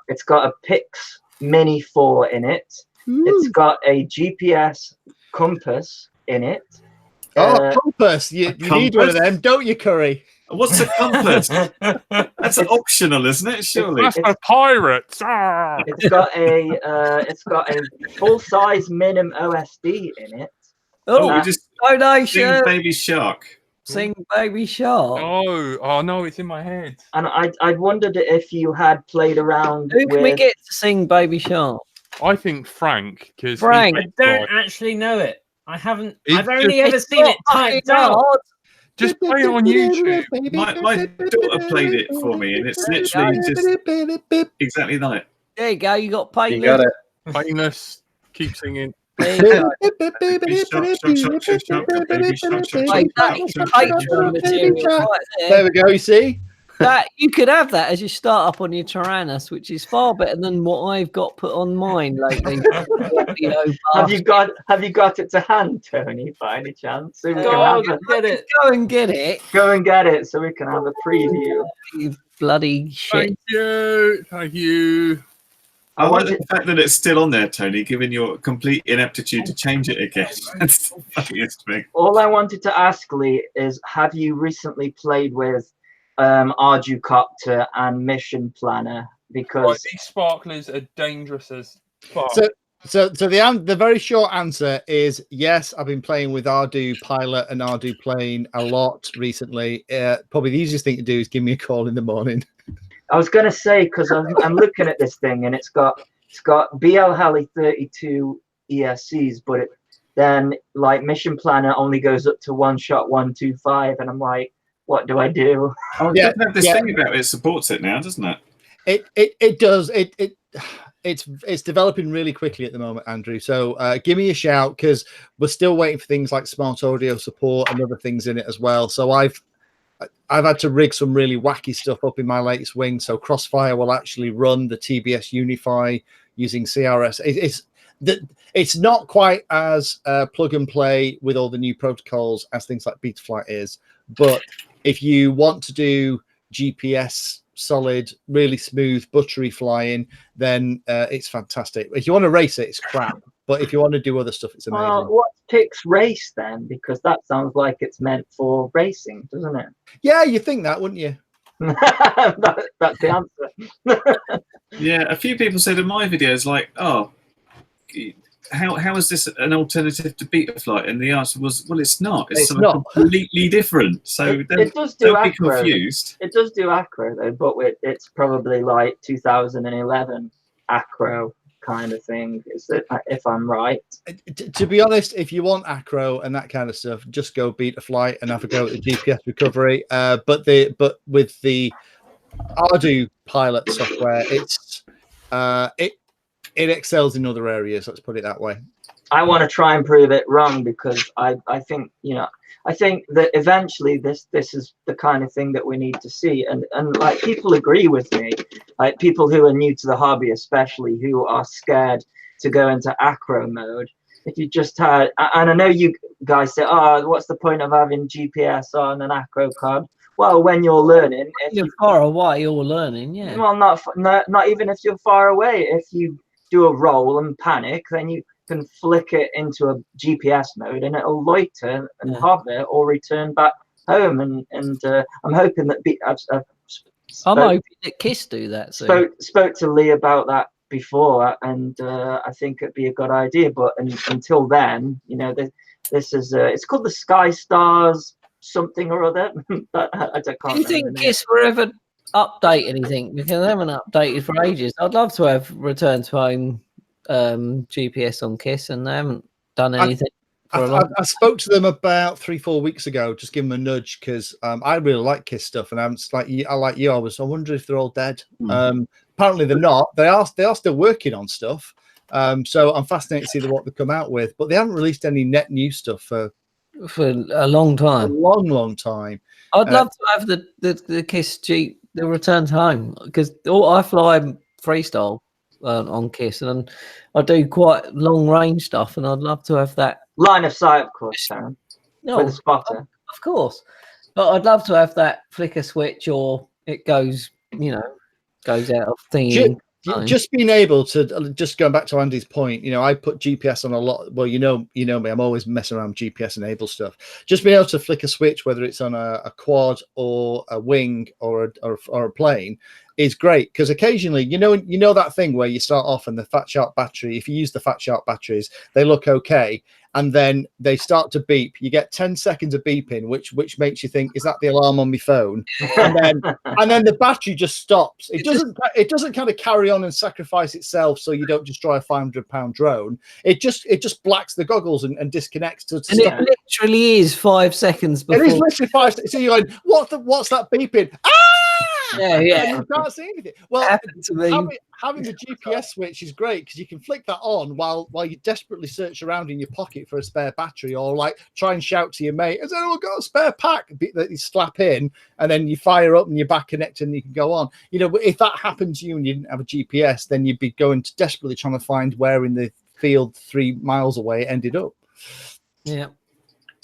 It's got a Pix Mini 4 in it. It's got a GPS compass in it. Compass! You need one of them, don't you, Curry? What's a compass? That's optional, isn't it? Surely. That's for pirates. Ah! It's got a full size Minim OSD in it. Oh, Oh, we just donation. sing Baby Shark. Sing Baby Shark. Oh no, it's in my head. And I'd wondered if you had played around Who can we with. get to sing Baby Shark? I think Frank, because Frank. I don't actually know it. I haven't. It's I've only ever seen it typed out. just play it on YouTube. My daughter played it for me, and it's literally just exactly that. There you go. You got painless. You got it. Painless. Keep singing. There you go. Baby shark, shark, shark, shark, shark, baby shark, shark, Mate, shark, that is shark, Patron shark, material shark. right There there. we go. You see? That you could have that as your start up on your Tyrannus, which is far better than what I've got put on mine lately. Have you got it to hand, Tony, by any chance? So we can Go have get it. Go and get it, go and get it so we can have a preview. you bloody shit. Thank you. I like the fact that it's still on there, Tony, given your complete ineptitude to change it again. That's the funniest thing. All I wanted to ask Lee is, have you recently played with Arducopter and Mission Planner? Right, Because these sparklers are dangerous as fuck. So the very short answer is yes. I've been playing with Ardu Pilot and Ardu Plane a lot recently. Probably the easiest thing to do is give me a call in the morning. I was going to say, because I'm looking at this thing and it's got BL Heli 32 ESCs, but then like Mission Planner only goes up to 1-shot 125, and I'm like, what do I do? Oh, yeah, doesn't have this thing about it supports it now, doesn't it? It does. It's developing really quickly at the moment, Andrew. So give me a shout, because we're still waiting for things like smart audio support and other things in it as well. So I've had to rig some really wacky stuff up in my latest wing. So Crossfire will actually run the TBS Unify using CRS. It's not quite as plug and play with all the new protocols as things like Betaflight is. But if you want to do GPS solid, really smooth, buttery flying, then it's fantastic. If you want to race it, it's crap. But if you want to do other stuff, it's amazing. What's Pix Race then? Because that sounds like it's meant for racing, doesn't it? Yeah, you think that, wouldn't you? That's the answer. Yeah, a few people said in my videos, like, oh, how is this an alternative to Betaflight? And the answer was, well, it's not. It's something not. completely different. So it does do don't be acro. confused. It does do acro though, but it's probably like 2011 acro kind of thing. Is it? If I'm right. To be honest, if you want acro and that kind of stuff, just go Betaflight and have a go at the GPS recovery. But with the Ardu Pilot software, it excels in other areas. Let's put it that way. I want to try and prove it wrong, because I think I think that eventually this is the kind of thing that we need to see, and like people agree with me, like people who are new to the hobby, especially who are scared to go into acro mode. If you just had, and I know you guys say, oh, what's the point of having GPS on an acro card? Well, when you're learning, if You're far away, you're learning, yeah. well, not even if you're far away. If you do a roll and panic, then you can flick it into a GPS mode and it'll loiter and hover or return back home. And I'm hoping that I'm hoping that Kiss do that. So spoke to Lee about that before, and I think it'd be a good idea. But until then, this is it's called the Sky Stars something or other. But I can't do you think remember Kiss will ever update anything? Because they haven't updated for ages. I'd love to have Return to Home GPS on Kiss, and they haven't done anything. I spoke to them about 3-4 weeks ago. Just give them a nudge because I really like Kiss stuff, and I'm just like you. I wonder if they're all dead. Apparently they're not. They are still working on stuff. So I'm fascinated to see what they come out with, but they haven't released any net new stuff for a long time. A long time. I'd love to have the Kiss Jeep, the return to home, because I fly freestyle on Kiss, and I do quite long range stuff, and I'd love to have that line of sight, of course, Sharon. No, with a spotter, of course, but I'd love to have that flicker switch, or it goes out of thingy. Just being able to just going back to Andy's point, I put GPS on a lot. Well, you know me, I'm always messing around with GPS enabled stuff. Just being able to flick a switch, whether it's on a quad or a wing or a plane, is great, because occasionally, that thing where you start off and the Fat Shark battery, if you use the Fat Shark batteries, they look okay, and then they start to beep. You get 10 seconds of beeping, which makes you think, is that the alarm on my phone? And then the battery just stops. It doesn't kind of carry on and sacrifice itself, so you don't destroy a £500 drone. It just blacks the goggles and disconnects and it literally is 5 seconds before. It is literally 5 seconds. So you're going, what's that beeping? Ah! Yeah. You can't see anything. Well, having the GPS switch is great, because you can flick that on while you desperately search around in your pocket for a spare battery, or like try and shout to your mate, "Has anyone got a spare pack?" that you slap in, and then you fire up and you're back connected and you can go on. But if that happened to you and you didn't have a GPS, then you'd be going to desperately trying to find where in the field 3 miles away it ended up. Yeah.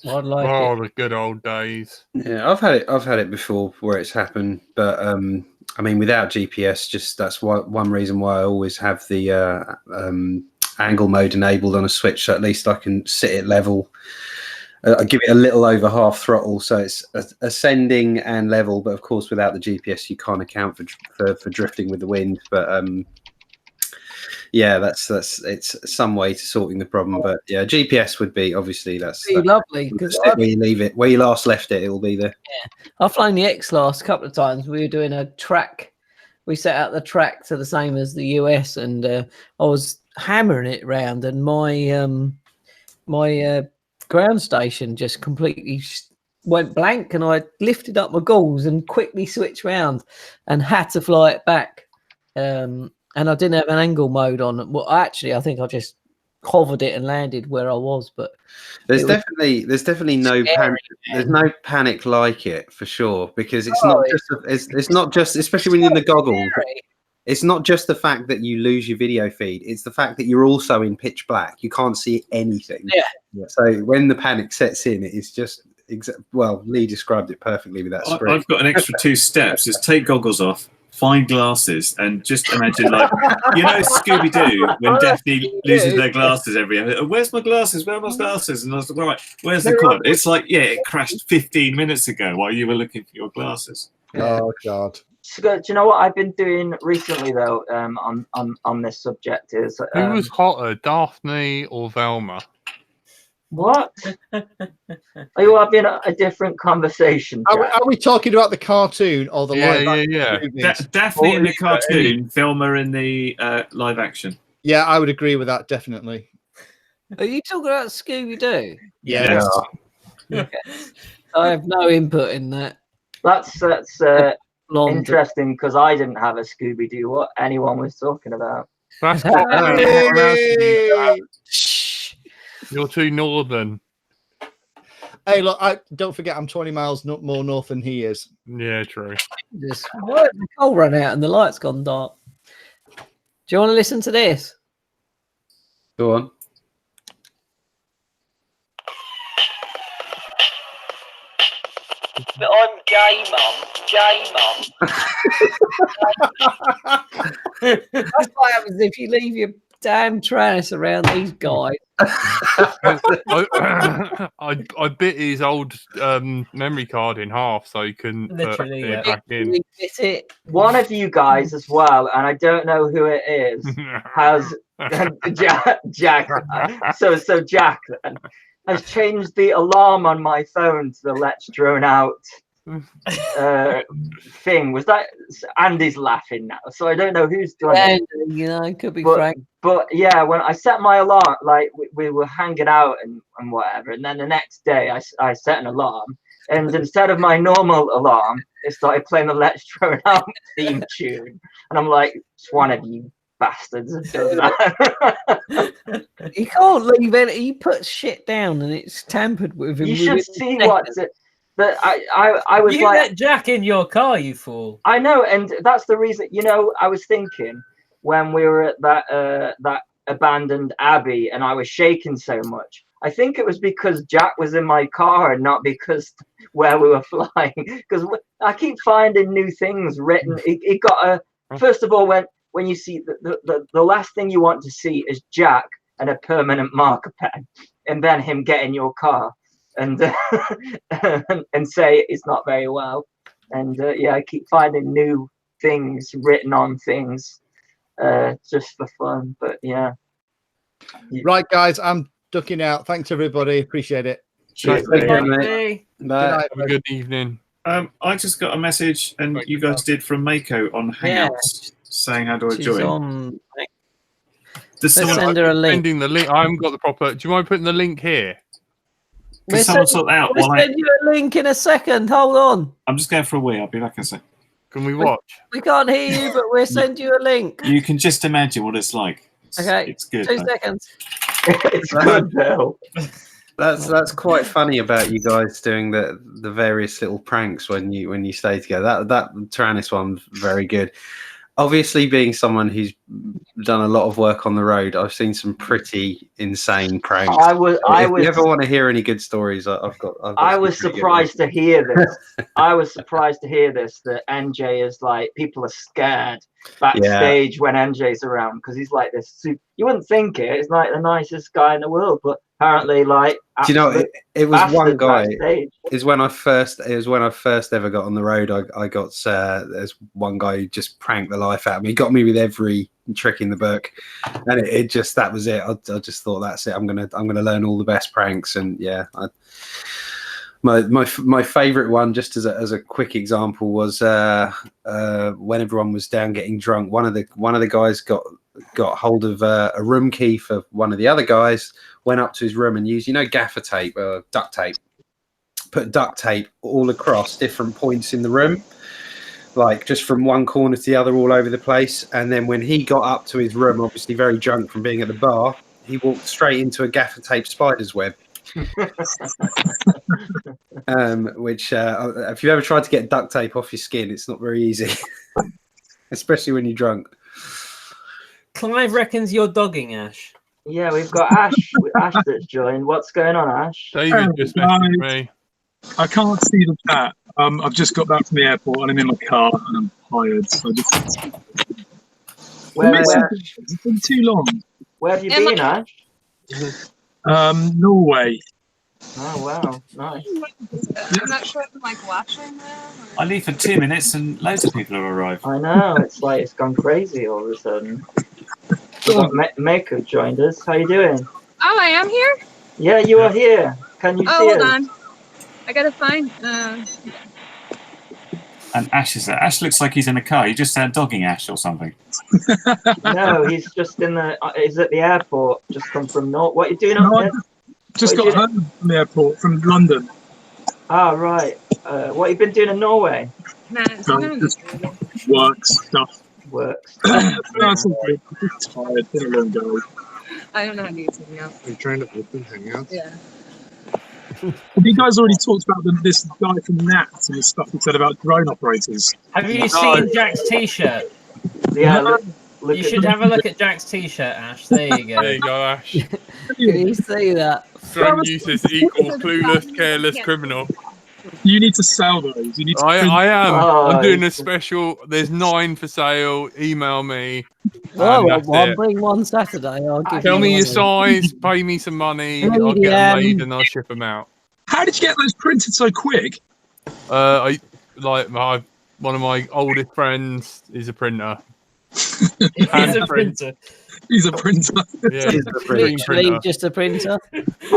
The good old days. Yeah, I've had it before where it's happened, but without GPS, that's one reason why I always have the angle mode enabled on a switch, so at least I can sit it level. I give it a little over half throttle, so it's ascending and level. But of course, without the GPS, you can't account for drifting with the wind. But it's some way to sorting the problem. But yeah, GPS would be obviously that's lovely, because where you leave it, where you last left it, it'll be there. Yeah, I've flown the X last a couple of times. We were doing a track. We set out the track to the same as the US, and I was hammering it round, and my ground station just completely went blank, and I lifted up my goggles and quickly switched round and had to fly it back. And I didn't have an angle mode on. Well, actually, I think I just hovered it and landed where I was. But there's definitely no panic. There's no panic like it, for sure, because it's not just especially when you're in the goggles. It's not just the fact that you lose your video feed. It's the fact that you're also in pitch black. You can't see anything. Yeah. So when the panic sets in, it's just Lee described it perfectly with that sprint. I've got an extra 2 steps. Is take goggles off, find glasses, and just imagine, like, Scooby-Doo when Daphne loses their glasses where's my glasses? Where are my glasses? And I was like, all right, where's the quad? It's like, it crashed 15 minutes ago while you were looking for your glasses. Oh, God. Do you know what I've been doing recently, though, on this subject is... Who was hotter, Daphne or Velma? What? Are you having a different conversation? Are we talking about the cartoon or the live action? Daphne in the cartoon, Velma in the live action. Yeah, I would agree with that, definitely. Are you talking about Scooby-Doo? Yes. Okay. I have no input in that. That's interesting, because I didn't have a Scooby-Doo what anyone was talking about. That's You're too northern. Hey, look! Don't forget, I'm 20 miles more north than he is. Yeah, true. The coal run out and the lights gone dark. Do you want to listen to this? Go on. But I'm gay, Mum. Gay, Mum. That's what happens if you leave your damn trash around these guys. I bit his old memory card in half so you can Literally, put it back in. One of you guys as well, and I don't know who it is, has Jack. So Jack then has changed the alarm on my phone to the Let's Drone Out thing. Was that Andy's laughing now, so I don't know who's done Yeah, it. you know, it could be But, Frank. but yeah, when I set my alarm, like we were hanging out and whatever, and then the next day I set an alarm, and instead of my normal alarm, it started playing the Let's Throw It Out theme tune, and I'm like, it's one of you bastards has done that. He can't leave it. He puts shit down and it's tampered with him. You should within see seconds. what. That I was You like, let Jack in your car, you fool. I know, and that's the reason. You know, I was thinking when we were at that abandoned abbey, and I was shaking so much. I think it was because Jack was in my car, and not because where we were flying. Because I keep finding new things written. It got a. First of all, when you see the last thing you want to see is Jack and a permanent marker pen, and then him get in your car. And and say it's not very well, and yeah, I keep finding new things written on things, just for fun. But yeah, Right, guys, I'm ducking out. Thanks everybody, appreciate it. Cheers, Thank mate. you, mate. Hey. Good Bye. night, Have a good evening. I just got a message, and you guys did from Mako on Yeah. Hangouts saying how do I She's join? on. Does Let's someone, send her a link. Sending the link. I haven't got the proper. Do you mind putting the link here? can someone sort that out? We'll While send you a link in a second. Hold on. I'm just going for a wee. I'll be back in a sec. Can we watch? We can't hear you, but we'll send you a link. You can just imagine what it's like. Okay, It's good. 2 man. seconds. it's good though. That's quite funny about you guys doing the various little pranks when you stay together. That Tyrannus one's very good. Obviously, being someone who's done a lot of work on the road, I've seen some pretty insane pranks. I was If you ever want to hear any good stories, I've got I some was pretty good surprised to hear this. I was surprised to hear this, that NJ is like, people are scared backstage when NJ's around, because he's like this super, you wouldn't think it. He's like the nicest guy in the world, but apparently, like, Do you know, it was one bastard guy. backstage. It was when I first ever got on the road. I got there's one guy who just pranked the life out of me. He got me with every trick in the book, and it just, that was it. I just thought, that's it. I'm gonna learn all the best pranks, and yeah. My favorite one, just as a quick example, was when everyone was down getting drunk. One of the guys got hold of a room key for one of the other guys, went up to his room and used, gaffer tape, duct tape, put duct tape all across different points in the room, like just from one corner to the other, all over the place. And then when he got up to his room, obviously very drunk from being at the bar, he walked straight into a gaffer tape spider's web. Which if you ever tried to get duct tape off your skin, it's not very easy, especially when you're drunk. Clive reckons you're dogging Ash. Yeah, we've got Ash that's joined. What's going on, Ash? David just messaged me. I can't see the chat. I've just got back from the airport and I'm in my car and I'm tired. So it's been too long. Where have you been, Ash? Norway. Oh wow, nice. I'm not sure if I'm like watching them. I leave for 2 minutes and loads of people have arrived. I know, it's like it's gone crazy all of a sudden. We've got Mako joined us. How you doing? Oh, I am here? Yeah, you are here. Can you see hold us? on. I gotta find. And Ash is there. Ash looks like he's in a car. You just dogging Ash or something. No, he's just in the. He's at the airport. Just come from North. What are you doing up there? Just got home from the airport from London. Ah, right. What you been doing in Norway? Just work stuff. Work. No, it's all good. I'm just tired. Been a long day. I don't know how to use Hangouts. Are you trying to open Hangouts? Yeah. Have you guys already talked about this guy from NAT and the stuff he said about drone operators? Have you seen Jack's t-shirt? Yeah, you should have a look at Jack's t-shirt, Ash. There you go. There you go, Ash. Can you see that? Drone users equal clueless, careless criminal. You need to sell those. You need to I am. Oh, I'm doing a special. There's 9 for sale. Email me. Oh, that's well, I'll it. bring one Saturday. I'll give Tell you me your one. size. Pay me some money. I'll get them made and I'll ship them out. How did you get those printed so quick? One of my oldest friends is a printer. He's a printer. He's a printer. Yeah, He's the printer. Literally just a printer.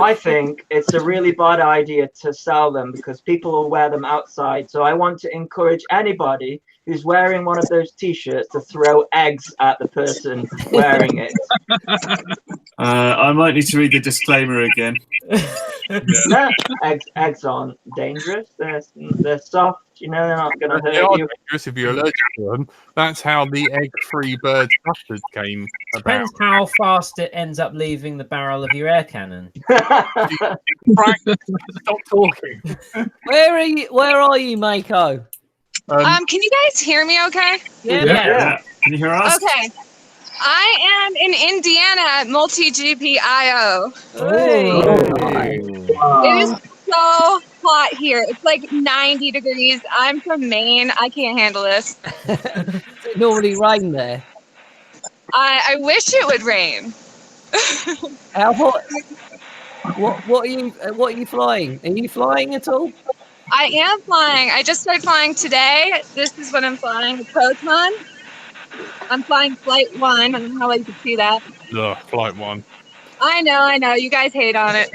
I think it's a really bad idea to sell them because people will wear them outside. So I want to encourage anybody who's wearing one of those T-shirts to throw eggs at the person wearing it. I might need to read the disclaimer again. No, eggs aren't dangerous. They're soft. You know, they're not going to They are hurt you. dangerous if you're allergic to them. That's how the egg-free bird custard came about. Depends how fast it ends up leaving the barrel of your air cannon. Frank, stop talking. Where are you, Mako? Can you guys hear me okay? Yeah. Can you hear us? Okay. I am in Indiana at Multi-GP.io. Hey. It is so hot here. It's like 90 degrees. I'm from Maine. I can't handle this. Does it normally rain there? I wish it would rain. How hot? What are you flying? Are you flying at all? I am flying. I just started flying today. This is what I'm flying, a Patron. I'm flying Flight 1. I don't know how well you can see that. Ugh, Flight 1. I know. You guys hate on it.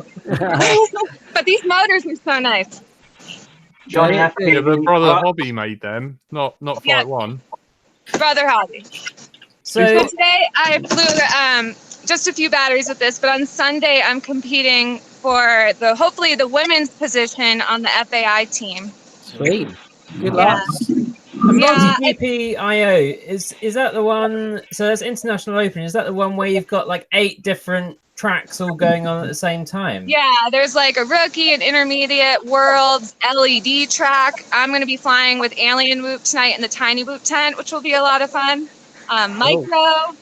But these motors are so nice. Johnny Yeah, FP. but Brother Hobby made them, not Flight Yeah. 1. Brother Hobby. So So today I flew just a few batteries with this, but on Sunday I'm competing for hopefully the women's position on the FAI team. Sweet. Good luck. MultiGP.io is that the one? So that's International Open. Is that the one where you've got like 8 different tracks all going on at the same time? Yeah, there's like a rookie, an intermediate, worlds, LED track. I'm going to be flying with Alien Whoop tonight in the Tiny Whoop tent, which will be a lot of fun. Micro,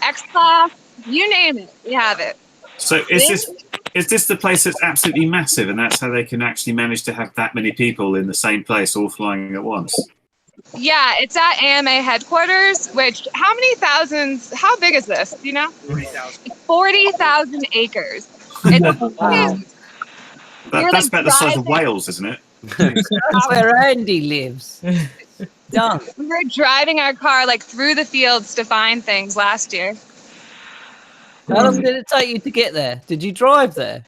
X-Class, you name it, we have it. So is this the place that's absolutely massive, and that's how they can actually manage to have that many people in the same place all flying at once? Yeah, it's at AMA headquarters, which how big is this? Do you know? 40,000 acres. It's huge. That's about the size of Wales, isn't it? That's where Andy lives. Done. We were driving our car like through the fields to find things last year. How long did it take you to get there? Did you drive there?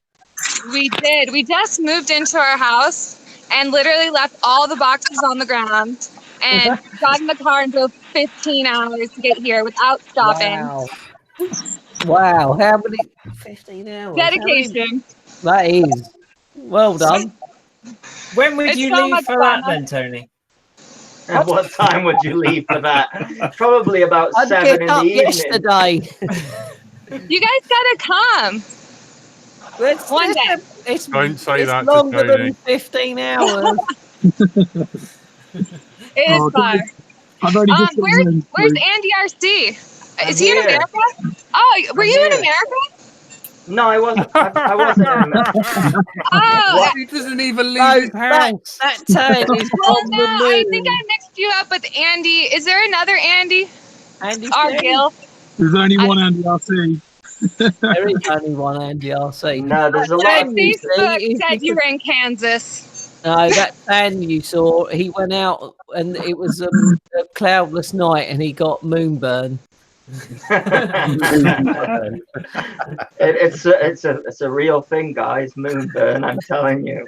We did. We just moved into our house and literally left all the boxes on the ground and got in the car and drove 15 hours to get here without stopping. Wow. How many? 15 hours. Dedication. That is. Well done. When would It's you so leave much for fun. that then, Tony? At what time would you leave for that? Probably about I'd 7 get in up the evening. yesterday. You guys gotta come. One day. It's, Don't say it's that to longer Tony. than 15 hours. It is fun. I've only just got home, Where's so- Andy RC? I'm Is he in here. America? Oh, were I'm you in here. America? No, I wasn't. I wasn't in America. Oh, He doesn't even leave No, his house. that tan is well, on no, the I moon. think I mixed you up with Andy. Is there another Andy? Andy Our Flynn. Gil? There's only one Andy RC. There is only one Andy RC. No, there's a lot My of people. Facebook said you were in Kansas. No, that fan you saw, he went out and it was a cloudless night and he got moonburn. It's a real thing, guys. Moonburn, I'm telling you.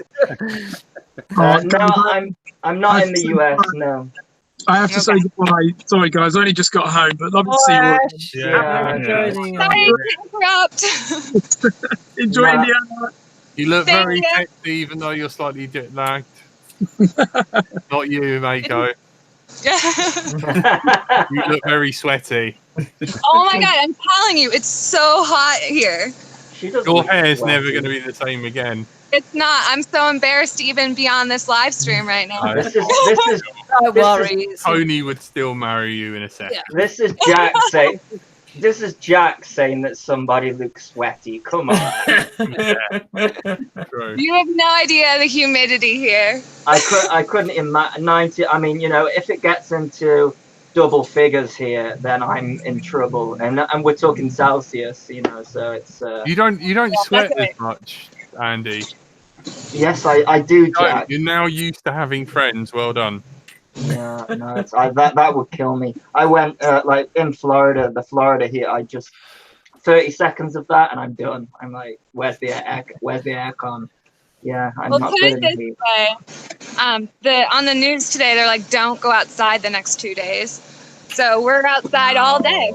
No, I'm not in the US. No. I have to say goodbye. Sorry, guys. I only just got home, but lovely to see you all. Ash. Yeah. Joining us. Sorry to interrupt. Enjoy Nah. Indiana. You look Thank very you. sexy, even though you're slightly jet lagged. Not you, Mako. You look very sweaty. Oh my god, I'm telling you, it's so hot here. She doesn't Your look hair's sweaty. never going to be the same again. It's not. I'm so embarrassed to even be on this live stream right now. No. This is Don't This worry. It's, Tony would still marry you in a second. this is Jack saying. This is Jack saying that somebody looks sweaty. Come on. True. You have no idea the humidity here. I couldn't imagine 90. I mean, you know, if it gets into double figures here, then I'm in trouble. And we're talking Celsius, you know. So it's. You don't sweat that's as much, Andy. Yes, I do, No, Jack. you're now used to having friends. Well done. Yeah, no, that would kill me. I went like in Florida, the Florida heat. I just 30 seconds of that, and I'm done. I'm like, where's the aircon? Yeah, I'm Well, not put good it in the this heat. way. On the news today, they're like, don't go outside the next 2 days. So we're outside all day.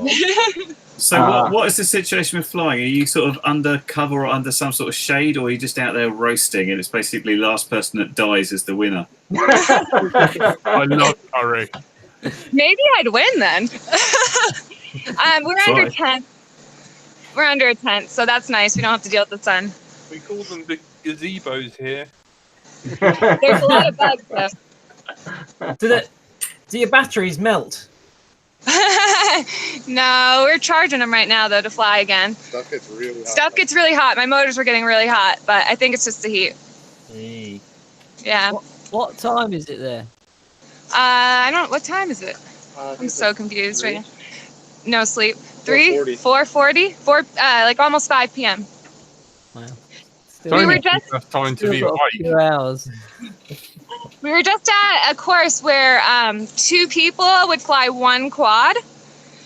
So what is the situation with flying? Are you sort of under cover or under some sort of shade, or are you just out there roasting and it's basically last person that dies is the winner? I love curry. Maybe I'd win then. We're under a tent. We're under a tent, so that's nice. We don't have to deal with the sun. We call them the gazebos here. There's a lot of bugs though. Do your batteries melt? No, we're charging them right now though to fly again. Stuff gets really hot. Stuff gets really hot. My motors were getting really hot, but I think it's just the heat. Hey. Yeah. What time is it there? I don't. What time is it? I'm so confused right now. No sleep. 4:40. Like almost 5 p.m. Wow. We were just enough time to be Still got a awake. few hours. We were just at a course where 2 people would fly one quad.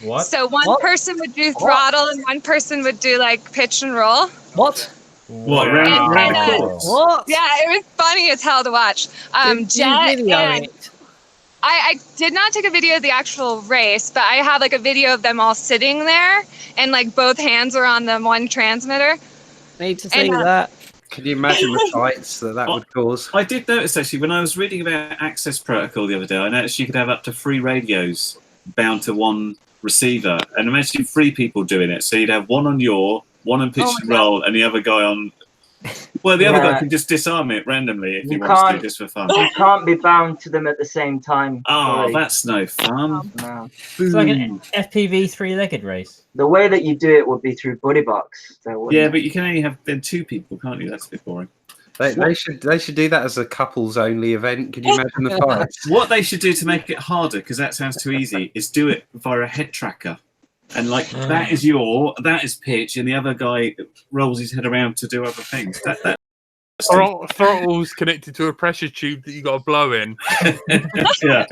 What? So one person would do throttle and one person would do like pitch and roll. What? What, And, round the course? What? Yeah, it was funny as hell to watch. Did you Jet video and it? I did not take a video of the actual race, but I have like a video of them all sitting there and like both hands were on the one transmitter. Need to see And, that. Can you imagine the fights that would cause? I did notice actually when I was reading about access protocol the other day, I noticed you could have up to 3 radios bound to one receiver, and imagine 3 people doing it. So you'd have one on yaw, one on pitch and roll, and the other guy on. Well, the other guy can just disarm it randomly if he wants to, just for fun. You can't be bound to them at the same time. Oh, Sorry. that's no fun. No. It's like an FPV 3-legged race. The way that you do it would be through buddy box. Yeah, but you can only have then 2 people, can't you? That's a bit boring. They should do that as a couples only event. Can you imagine the fights? What they should do to make it harder, because that sounds too easy, is do it via a head tracker. And like that is that is pitch, and the other guy rolls his head around to do other things. That Throttle's connected to a pressure tube that you got to blow in. Yeah.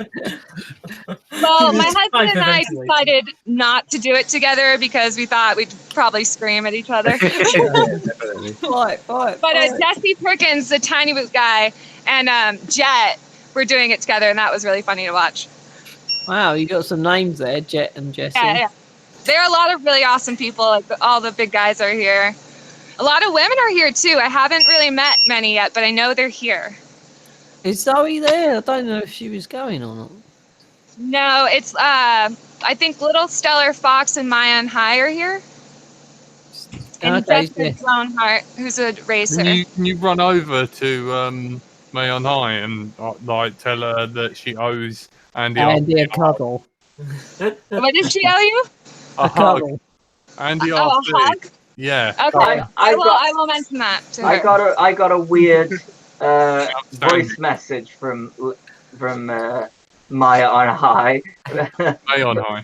Well, my husband and I decided not to do it together because we thought we'd probably scream at each other. But Jesse Perkins, the tiny boot guy, and Jet were doing it together, and that was really funny to watch. Wow, you got some names there, Jet and Jesse. Yeah. There are a lot of really awesome people. Like all the big guys are here. A lot of women are here too. I haven't really met many yet, but I know they're here. Is Zoe there? I don't know if she was going or not. No, it's I think Little Stellar Fox and Maya and High are here. And Jessica Blownheart, who's a racer. Can you run over to May on High and like tell her that she owes Andy a cuddle? What did she owe you? A hug. Andy a hug? Yeah. Okay. I will mention that to her. I got a weird voice message from Maya on High. May on High.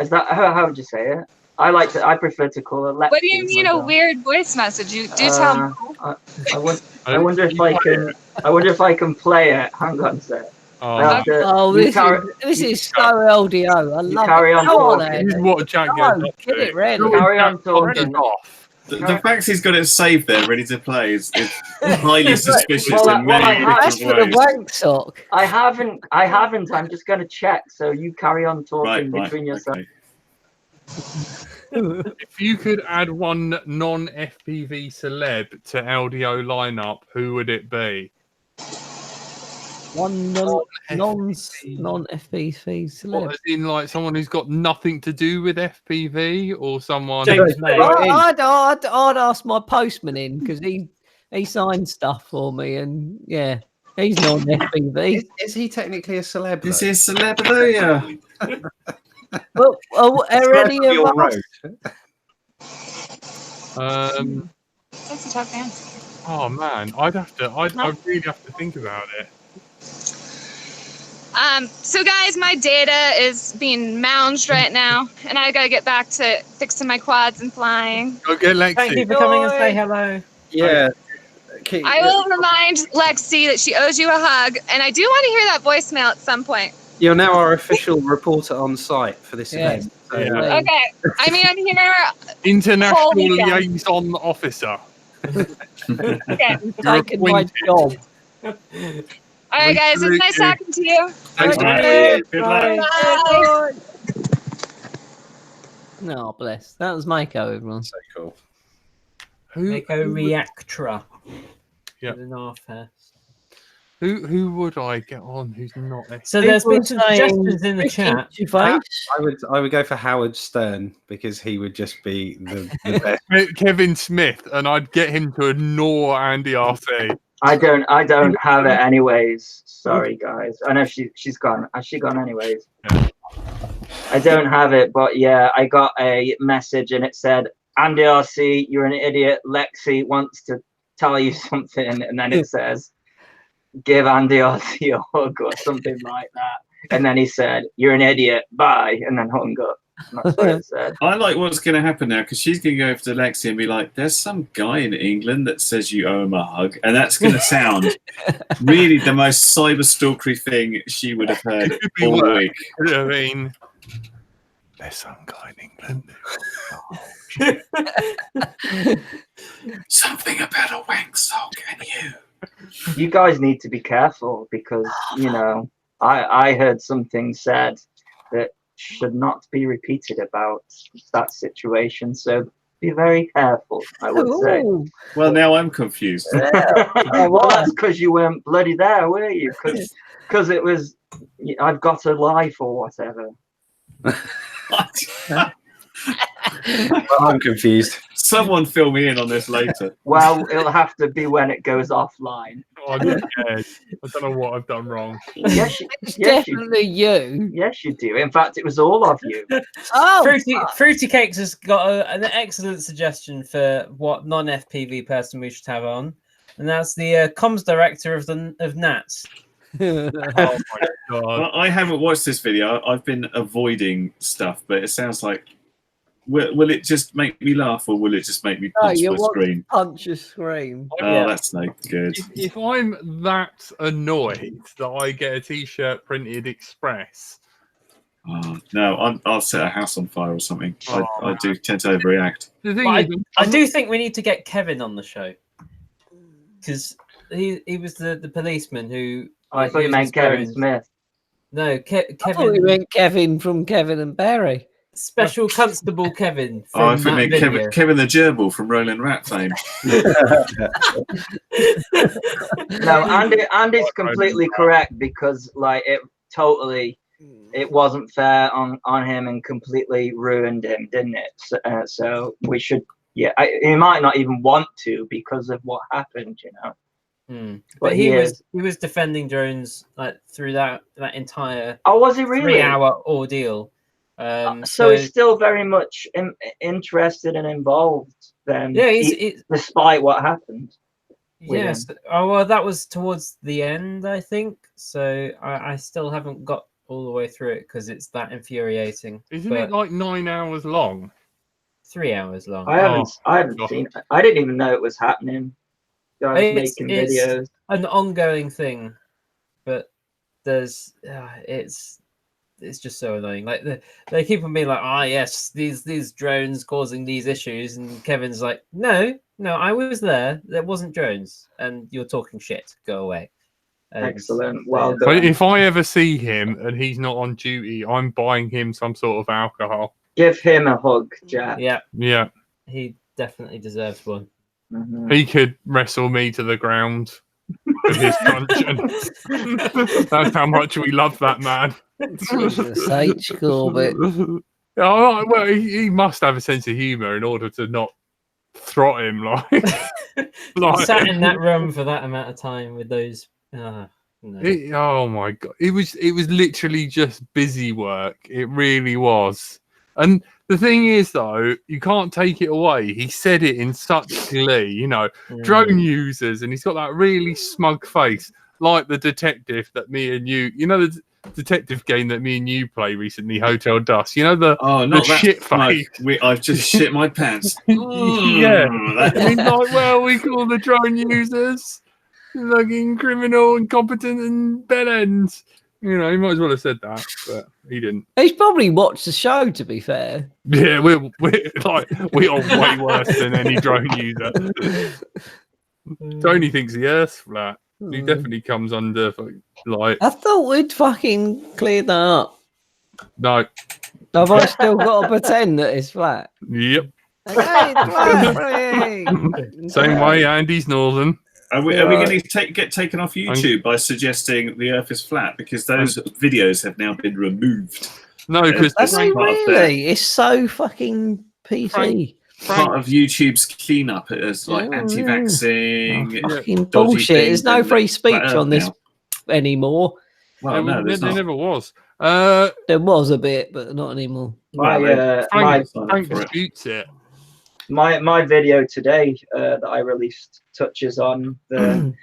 Is that how would you say it? I prefer to call her Lexi. What do you mean a weird voice message? You do tell me. I wonder if I can play it. Hang on a sec. This is so LDO. I love carry it. on talking. This is what Jack gets up Get to. it ready. Carry on talking. The fact he's got it saved there, ready to play, is highly suspicious in well, many different ways. I haven't. I'm just going to check. So you carry on talking between yourself. Okay. If you could add one non-FPV celeb to LDO lineup, who would it be? One non-FPV celeb. What, as in like someone who's got nothing to do with FPV, or someone? I'd ask my postman in because he signs stuff for me, and yeah, he's non-FPV. Is he technically a celeb? Is he a celeb though? Yeah. Well, are any of us? That's a tough answer. Oh man, I'd really have to think about it. So guys, my data is being mounged right now, and I gotta get back to fixing my quads and flying. Go get Lexi. Thank you for coming and say hello. Yeah. I will remind Lexi that she owes you a hug, and I do want to hear that voicemail at some point. You're now our official reporter on site for this Yes. event. So, Yeah. Okay. I mean, I'm here. International Whole weekend. liaison officer. Okay. Taking my job. All right, guys. It's nice talking to you. Thanks, Bye. Good luck. Bye. No, bless. That was Mako, everyone. so cool. Mako Reactra. Yeah. With an R first. Who would I get on who's not? So there's been some People saying suggestions in the Ricky chat. Gervais. I would go for Howard Stern because he would just be the best. Kevin Smith, and I'd get him to ignore Andy RC. I don't have it anyways. Sorry, guys. I know she's gone. Has she gone anyways? Yeah. I don't have it, but yeah, I got a message and it said, Andy RC, you're an idiot. Lexi wants to tell you something, and then it says, give Andy RC a hug or something like that. And then he said, you're an idiot. Bye, and then hung up. That's what it said. I like what's going to happen now because she's going to go over to Lexi and be like, there's some guy in England that says you owe him a hug. And that's going to sound really the most cyber-stalkery thing she would have heard all week. I mean, there's some guy in England. Something about a wank sock and you. You guys need to be careful because, you know, I heard something said that should not be repeated about that situation. So be very careful, I would say. Ooh. Well, now I'm confused. Well, that's because you weren't bloody there, were you? Because it was, I've got a life or whatever. Well, I'm confused. Someone fill me in on this later. Well, it'll have to be when it goes offline. Oh, I'm scared. I don't know what I've done wrong. Yes, It's yes, you, definitely you. yes, you do. In fact, it was all of you. Oh, Fruity Cakes has got an excellent suggestion for what non-FPV person we should have on, and that's the comms director of Nats. Oh my god. Well, I haven't watched this video. I've been avoiding stuff, but it sounds like. Will it just make me laugh, or will it just make me punch my screen? Punch your screen. Oh, that's no good. If I'm that annoyed that I get a T-shirt printed express, Oh, no, I'll set a house on fire or something. I do tend to overreact. the thing But is, I do think we need to get Kevin on the show because he was the policeman who. I thought you meant Kevin Smith. No, I thought Kevin. we meant Kevin from Kevin and Barry. Special Constable Kevin. Oh, I From think that meant video. Kevin the Gerbil from Rolling Rat fame. No, Andy's completely correct because, like, it wasn't fair on him and completely ruined him, didn't it? So we should, yeah, he might not even want to because of what happened, you know. But he was defending drones like through that entire Oh, was he really? 3-hour ordeal. So he's still very much interested and involved then. Yeah, he's despite what happened. yes. Oh well, that was towards the end, I think. So I still haven't got all the way through it because it's that infuriating. isn't it like 9 hours long? 3 hours long? I haven't God. seen it. I didn't even know it was happening. Guys It's- making it's- videos. An ongoing thing, but there's it's just so annoying. Like they keep on being like, yes, these drones causing these issues, and Kevin's like, no, I was there. There wasn't drones, and you're talking shit. Go away. And, Excellent. Well But done. if I ever see him and he's not on duty, I'm buying him some sort of alcohol. Give him a hug, Jack. Yeah, Yeah, he definitely deserves one. Mhm. he could wrestle me to the ground with his conscience. That's how much we love that man. Jesus H. Corbett. Oh, well, he must have a sense of humour in order to not throt him like. Sat in that room for that amount of time with those. No. Oh my god! It was literally just busy work. It really was. And the thing is, though, you can't take it away. He said it in such glee, you know, drone users, and he's got that really smug face, like the detective that me and you know, detective game that me and you play recently, Hotel Dust. You know the not that shit face. I've just shit my pants. Yeah, he's like, well, we call the drone users fucking criminal, incompetent, and bed ends. You know, he might as well have said that, but he didn't. He's probably watched the show, to be fair. Yeah, we're like we are way worse than any drone user. Tony thinks the Earth's flat. He definitely comes under like. I thought we'd fucking cleared that up. No. Have I still got to pretend that it's flat? Yep. Okay, it's flat. Same way Andy's northern. Are we going to get taken off YouTube by suggesting the Earth is flat because those videos have now been removed? No, because Are they really? It's so fucking PC. Part of YouTube's cleanup as like anti-vaxxing. Fucking bullshit. There's no free speech on this anymore. Well, no, there never was. There was a bit, but not anymore. Frank disputes it. My video today that I released touches on the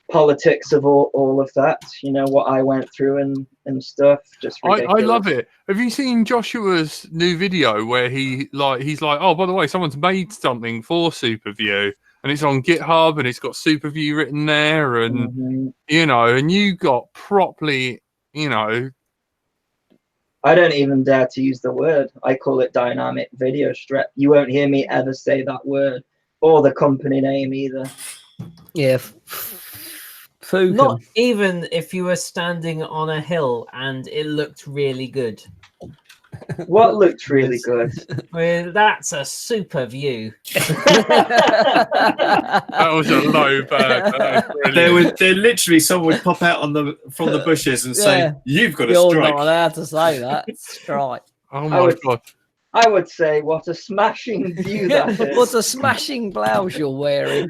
politics of all of that. You know what I went through and stuff. Just ridiculous. I love it. Have you seen Joshua's new video where he's like, oh, by the way, someone's made something for Superview and it's on GitHub and it's got Superview written there and you know, and you got properly, you know. I don't even dare to use the word. I call it dynamic video strep. You won't hear me ever say that word or the company name either. Yeah. Not even if you were standing on a hill and it looked really good. What looked really good? Well, that's a super view. That was a low bird. There literally someone would pop out from the bushes and say, "You've got a strike." You're not allowed to say that. Strike. Oh my god. I would say, what a smashing view that is. What a smashing blouse you're wearing.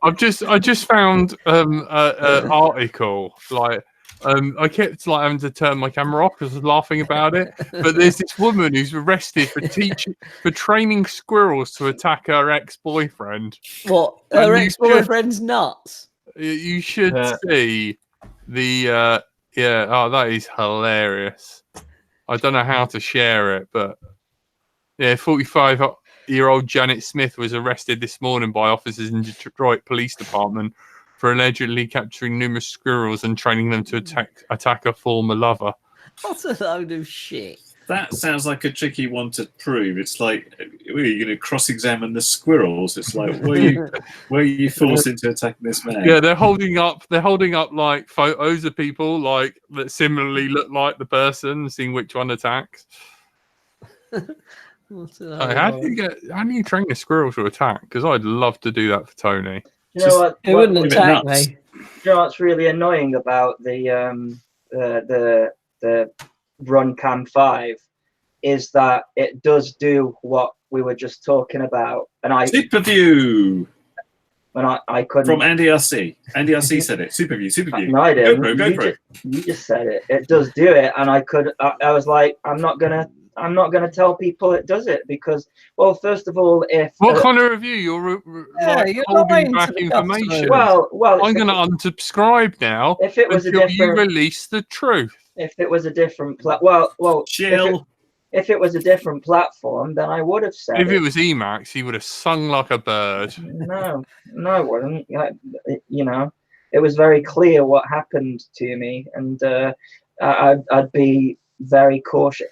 I just found an article like. I kept like having to turn my camera off because I was laughing about it. But there's this woman who's arrested for training squirrels to attack her ex-boyfriend. What? Her ex-boyfriend's nuts. You should see the Oh, that is hilarious. I don't know how to share it, but yeah, 45-year-old Janet Smith was arrested this morning by officers in Detroit Police Department for allegedly capturing numerous squirrels and training them to attack a former lover. What a load of shit. That sounds like a tricky one to prove. It's like, are you going to cross-examine the squirrels? It's like, were you forced into attacking this man? Yeah, they're holding up like photos of people like that similarly look like the person, seeing which one attacks. How do you train a squirrel to attack? Because I'd love to do that for Tony. You know what? It wouldn't attack me. You know what's really annoying about the RunCam 5 is that it does do what we were just talking about, and Superview. When I couldn't from Andy RC. Andy RC said it. Superview. No, I didn't. GoPro. You just said it. It does do it, and I was like, I'm not gonna tell people it does it because, well, first of all, if what kind of review you're holding back information? Well, I'm going to unsubscribe now. If it was until you release the truth. If it was a different if it was a different platform, then I would have said. If it was Emacs, he would have sung like a bird. No, I wouldn't. You know, it was very clear what happened to me, and I'd be very cautious.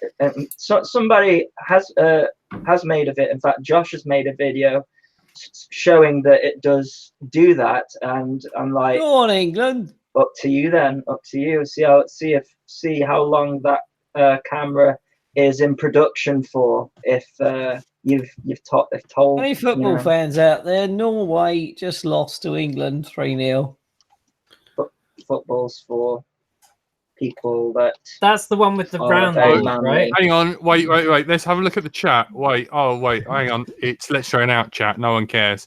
So somebody has made of it. In fact, Josh has made a video showing that it does do that, and I'm like, go on, England. Up to you then. Up to you. See how long that camera is in production for. If you've told. Any football fans out there? Norway just lost to England 3-0. Football's for people that's the one with the brown right? Hang on, wait, let's have a look at the chat. Wait, hang on, it's Let's Train Out chat, no one cares.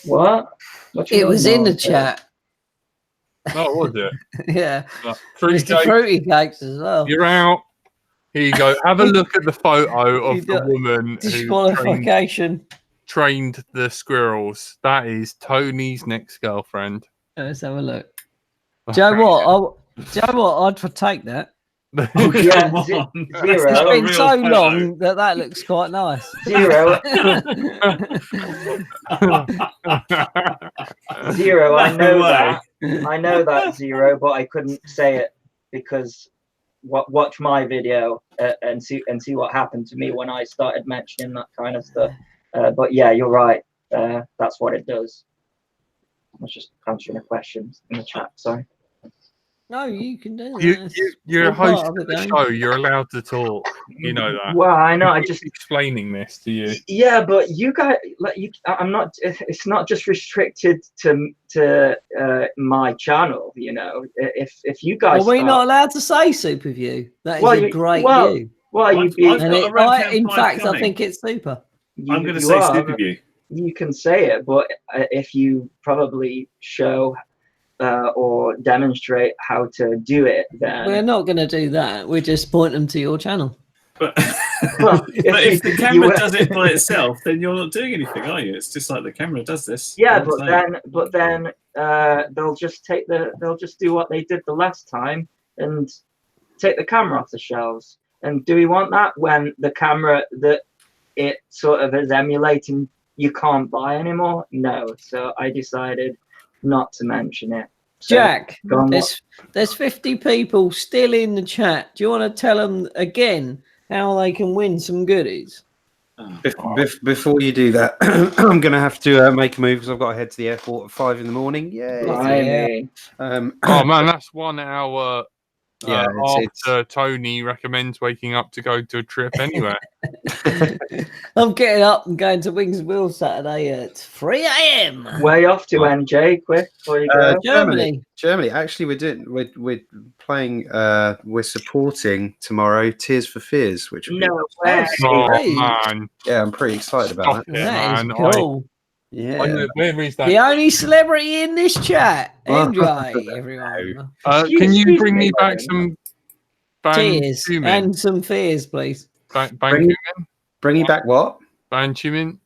What it was in the chat. Oh, was it? Yeah, fruity cakes as well. You're out. Here you go, have a look at the photo of the woman disqualification who trained the squirrels. That is Tony's next girlfriend. Let's have a look. Do you know what? Do you know what? I'd take that. Oh, Yeah, come on. zero. That's It's not a been real so photo. long that looks quite nice. 0. 0. I No know way. that. I know that 0, but I couldn't say it because watch my video and see what happened to me when I started mentioning that kind of stuff. But yeah, you're right. That's what it does. I was just answering a question in the chat. Sorry. No, you can do that. You're a all part host of of the the game. show. You're allowed to talk. You know that. Well, I know. I Keep just explaining this to you. Yeah, but you guys, like, I'm not. It's not just restricted to my channel. You know, if you guys, Well, we're not allowed to say super view. That is Well, a great well, view. well, you'd be. I've And got a rank in M5 fact, I coming. think it's super. You, I'm going to you say are, super view. You can say it, but if you probably show or demonstrate how to do it, then We're not going to do that. We just point them to your channel. But, Well, but if the you camera were- does it by itself, then you're not doing anything, are you? It's just like the camera does this. Yeah, all the but time. then they'll just do what they did the last time and take the camera off the shelves. And do we want that when the camera that it sort of is emulating you can't buy anymore? No. So I decided not to mention it. So, Jack, go on, there's 50 people still in the chat. Do you want to tell them again how they can win some goodies? Before you do that, I'm going to have to make a move because I've got to head to the airport at 5 in the morning. Yay! Blimey. Oh man, that's 1 hour. Yeah, after Tony recommends waking up to go to a trip anywhere. I'm getting up and going to Wings and Wheels Saturday at 3 a.m. Way off to NJ, quick before you go. Germany. Germany. Actually, we're playing. We're supporting tomorrow. Tears for Fears, which will be- No way. Oh Hey. man, yeah, I'm pretty excited about stop that. it, That is man. cool. Yeah, Where is that? The only celebrity in this chat. Well, Enjoy, everyone. Can you bring me back some Tears Banchumin? and some fears, please. Banchumin? bringing back what? Banchumin?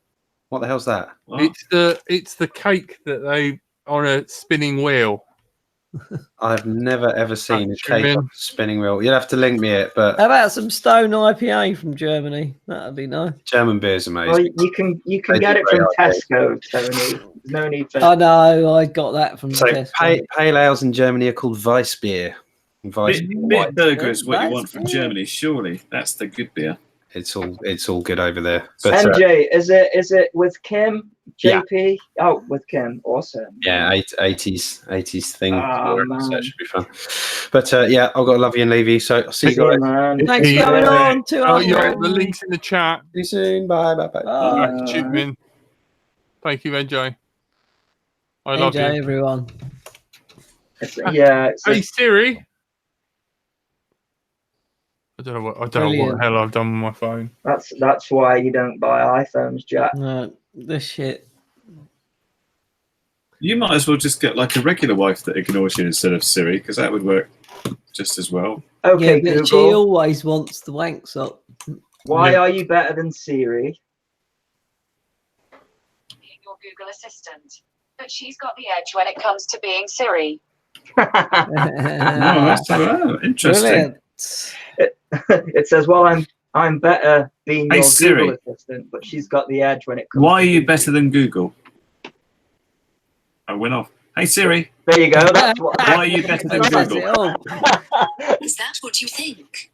What the hell's that? What? It's the cake that they on a spinning wheel. I've never ever seen a Thanks, cake Ruben. on a spinning wheel. You'll have to link me it, but How about some Stone IPA from Germany? That'd be nice. German beer's amazing. Well, you can They get do it from great Tesco, Tony. There's no need for. I know, I got that from So Tesco. pale ales in Germany are called Weissbier. Bit burger is what you That's want from good. Germany, surely. That's the good beer. It's all good over there. But NJ, is it with Kim? JP? Oh, with Kim. Awesome. yeah, 80s thing. Oh, so man. it should be fun. But yeah, I've got to love you and leave you. So I'll see you Yeah, guys. man. Thanks for Yeah. coming on. Oh, yeah, 200. the link's in the chat. See you soon. Bye. Bye. Bye. Bye. Chipman. Thank you, NJ. I love Enjoy, you. everyone. Yeah. It's Hey Siri. I don't know what the Brilliant. hell I've done with my phone. that's why you don't buy iPhones, Jack. No, this shit. You might as well just get like a regular wife that ignores you instead of Siri, because that would work just as well. Okay, Yeah, but she Google. always wants the wanks up. Why Yeah. are you better than Siri? Your Google Assistant. But she's got the edge when it comes to being Siri. Interesting. Brilliant. It says, "Well, I'm better being Hey, your Siri. Google assistant, but she's got the edge when it comes." Why are to you being better than Google? I went off. Hey Siri, There you go. That's what. why are you better than That says Google? it all. Is that what you think?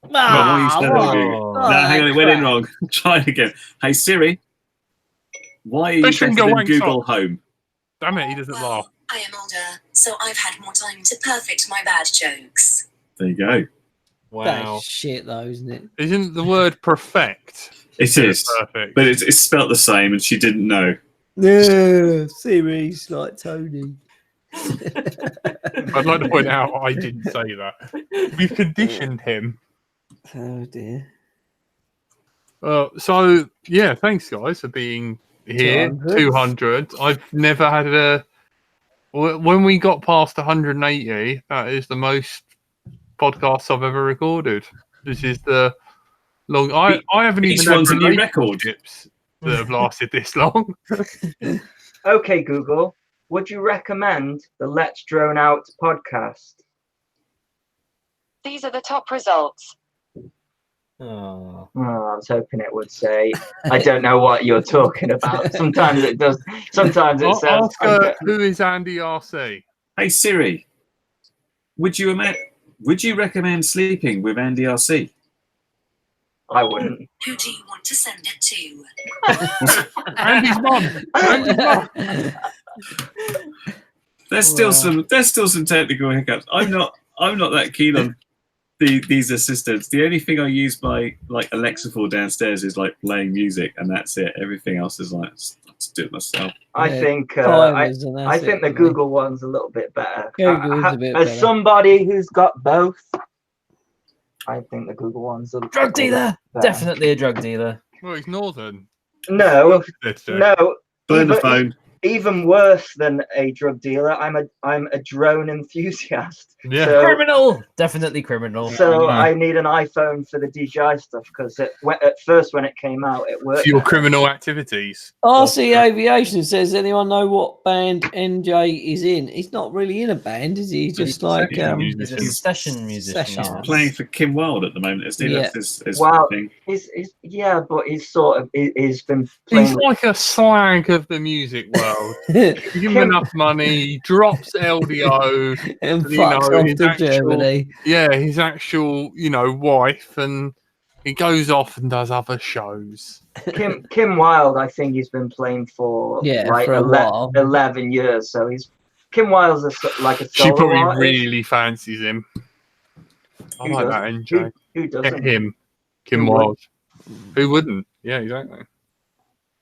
Well, why are you better than what? Google? Oh, No, hang on, it went in crap. wrong. Try it again. Hey Siri, why are you Fish better and go than wank Google sock. Home? Damn it, he doesn't laugh. I am older, so I've had more time to perfect my bad jokes. There you go. Wow. That's shit, though, isn't it? Isn't the word perfect? It is, Perfect. but it's spelt the same, and she didn't know. Yeah, series like Tony. I'd like to point out I didn't say that. We've conditioned him. Oh dear. So yeah, thanks guys for being here. 200. 200. I've never had when we got past 180, that is the most podcasts I've ever recorded. This is the long. I haven't Each even had one's a new record. relationships that have lasted this long. Okay, Google. would you recommend the Let's Drone Out podcast? These are the top results. Oh. Oh, I was hoping it would say, I don't know what you're talking about. Sometimes it does. Sometimes it says, Ask who is Andy RC? Hey Siri, would you recommend sleeping with Andy RC? I wouldn't. Who do you want to send it to? Andy's mum. Andy's mum. There's still some technical hiccups. I'm not that keen on these assistants. The only thing I use my like Alexa for downstairs is like playing music, and that's it. Everything else is like let's do it myself. I think the Google one's a little bit better. Google's a bit as better. somebody who's got both, I think the Google one's a Drug dealer. better. Definitely a drug dealer. Well, he's northern. No, no. Burn the phone. Even worse than a drug dealer, I'm a drone enthusiast. Yeah. So, Criminal. Definitely criminal. so Yeah. I need an iPhone for the DJI stuff because at first when it came out, it worked. For your criminal activities. RC Aviation says, anyone know what band NJ is in? He's not really in a band, is he? He's just like He's a session musician. Session. yeah. Playing for Kim Wilde at the moment, isn't he? Yeah. That's his Wow. thing. Yeah, but he's sort of he's been He's playing. like a slag of the music world. You give him enough money, he drops LDO. and You fucks know, off his to actual- Germany. Yeah, his actual, wife, and he goes off and does other shows. Kim Wilde, I think he's been playing for For a while. 11 years. So Kim Wilde's like a She solo probably artist. really fancies him. I Who like doesn't? that, NJ. Who Get doesn't? him. Kim Who would? Wilde. Who wouldn't? Yeah, exactly.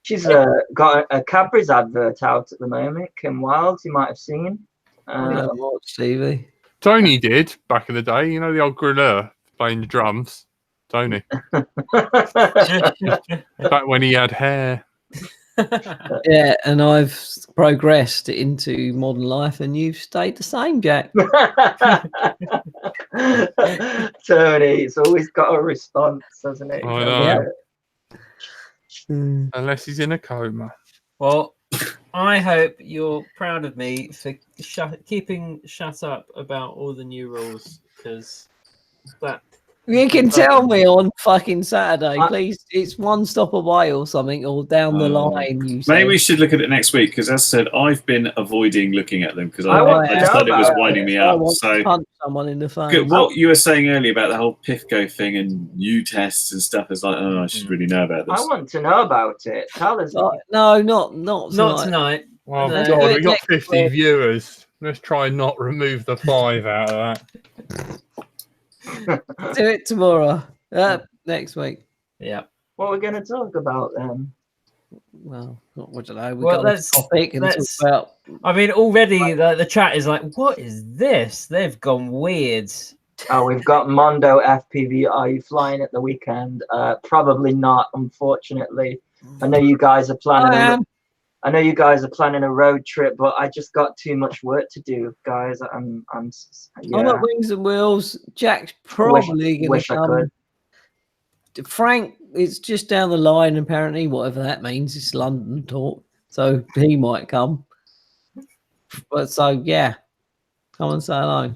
She's got a Cadbury's advert out at the moment. Kim Wilde, you might have seen. I don't watch TV. Tony did back in the day. You know the old griller playing the drums? Tony. Back when he had hair. Yeah, and I've progressed into modern life, and you've stayed the same, Jack. Tony, it's always got a response, hasn't it? I know. Mm. Unless he's in a coma. Well, I hope you're proud of me for keeping shut up about all the new rules, because that. You can tell me on fucking Saturday, I- please. It's one stop away or something, or down the line. You say. Maybe we should look at it next week because, as I said, I've been avoiding looking at them because I want to I just know thought it was about winding me I up. want to So, punch someone in the face. good. What you were saying earlier about the whole PIFCO thing and U tests and stuff is like, oh, I should really know about I this. want to know about it. Tell us. No, not Not tonight. tonight. Oh, No. God, we got Next 50 week. viewers. Let's try and not remove the 5 out of that. Do it tomorrow. Next week. Yeah. What we're going to talk about then? Well, I don't know. We Well, got a let's- topic and let's- talk about. I mean, already the chat is like, what is this? They've gone weird. Oh, we've got Mondo FPV. Are you flying at the weekend? Probably not, unfortunately. I know you guys are planning. I am. I know you guys are planning a road trip, but I just got too much work to do, guys. I'm Yeah. at Wings and Wheels. Jack's probably going wish to I come. could. Frank, it's just down the line, apparently, whatever that means. It's London talk. So he might come. But so, yeah. Come and say hello.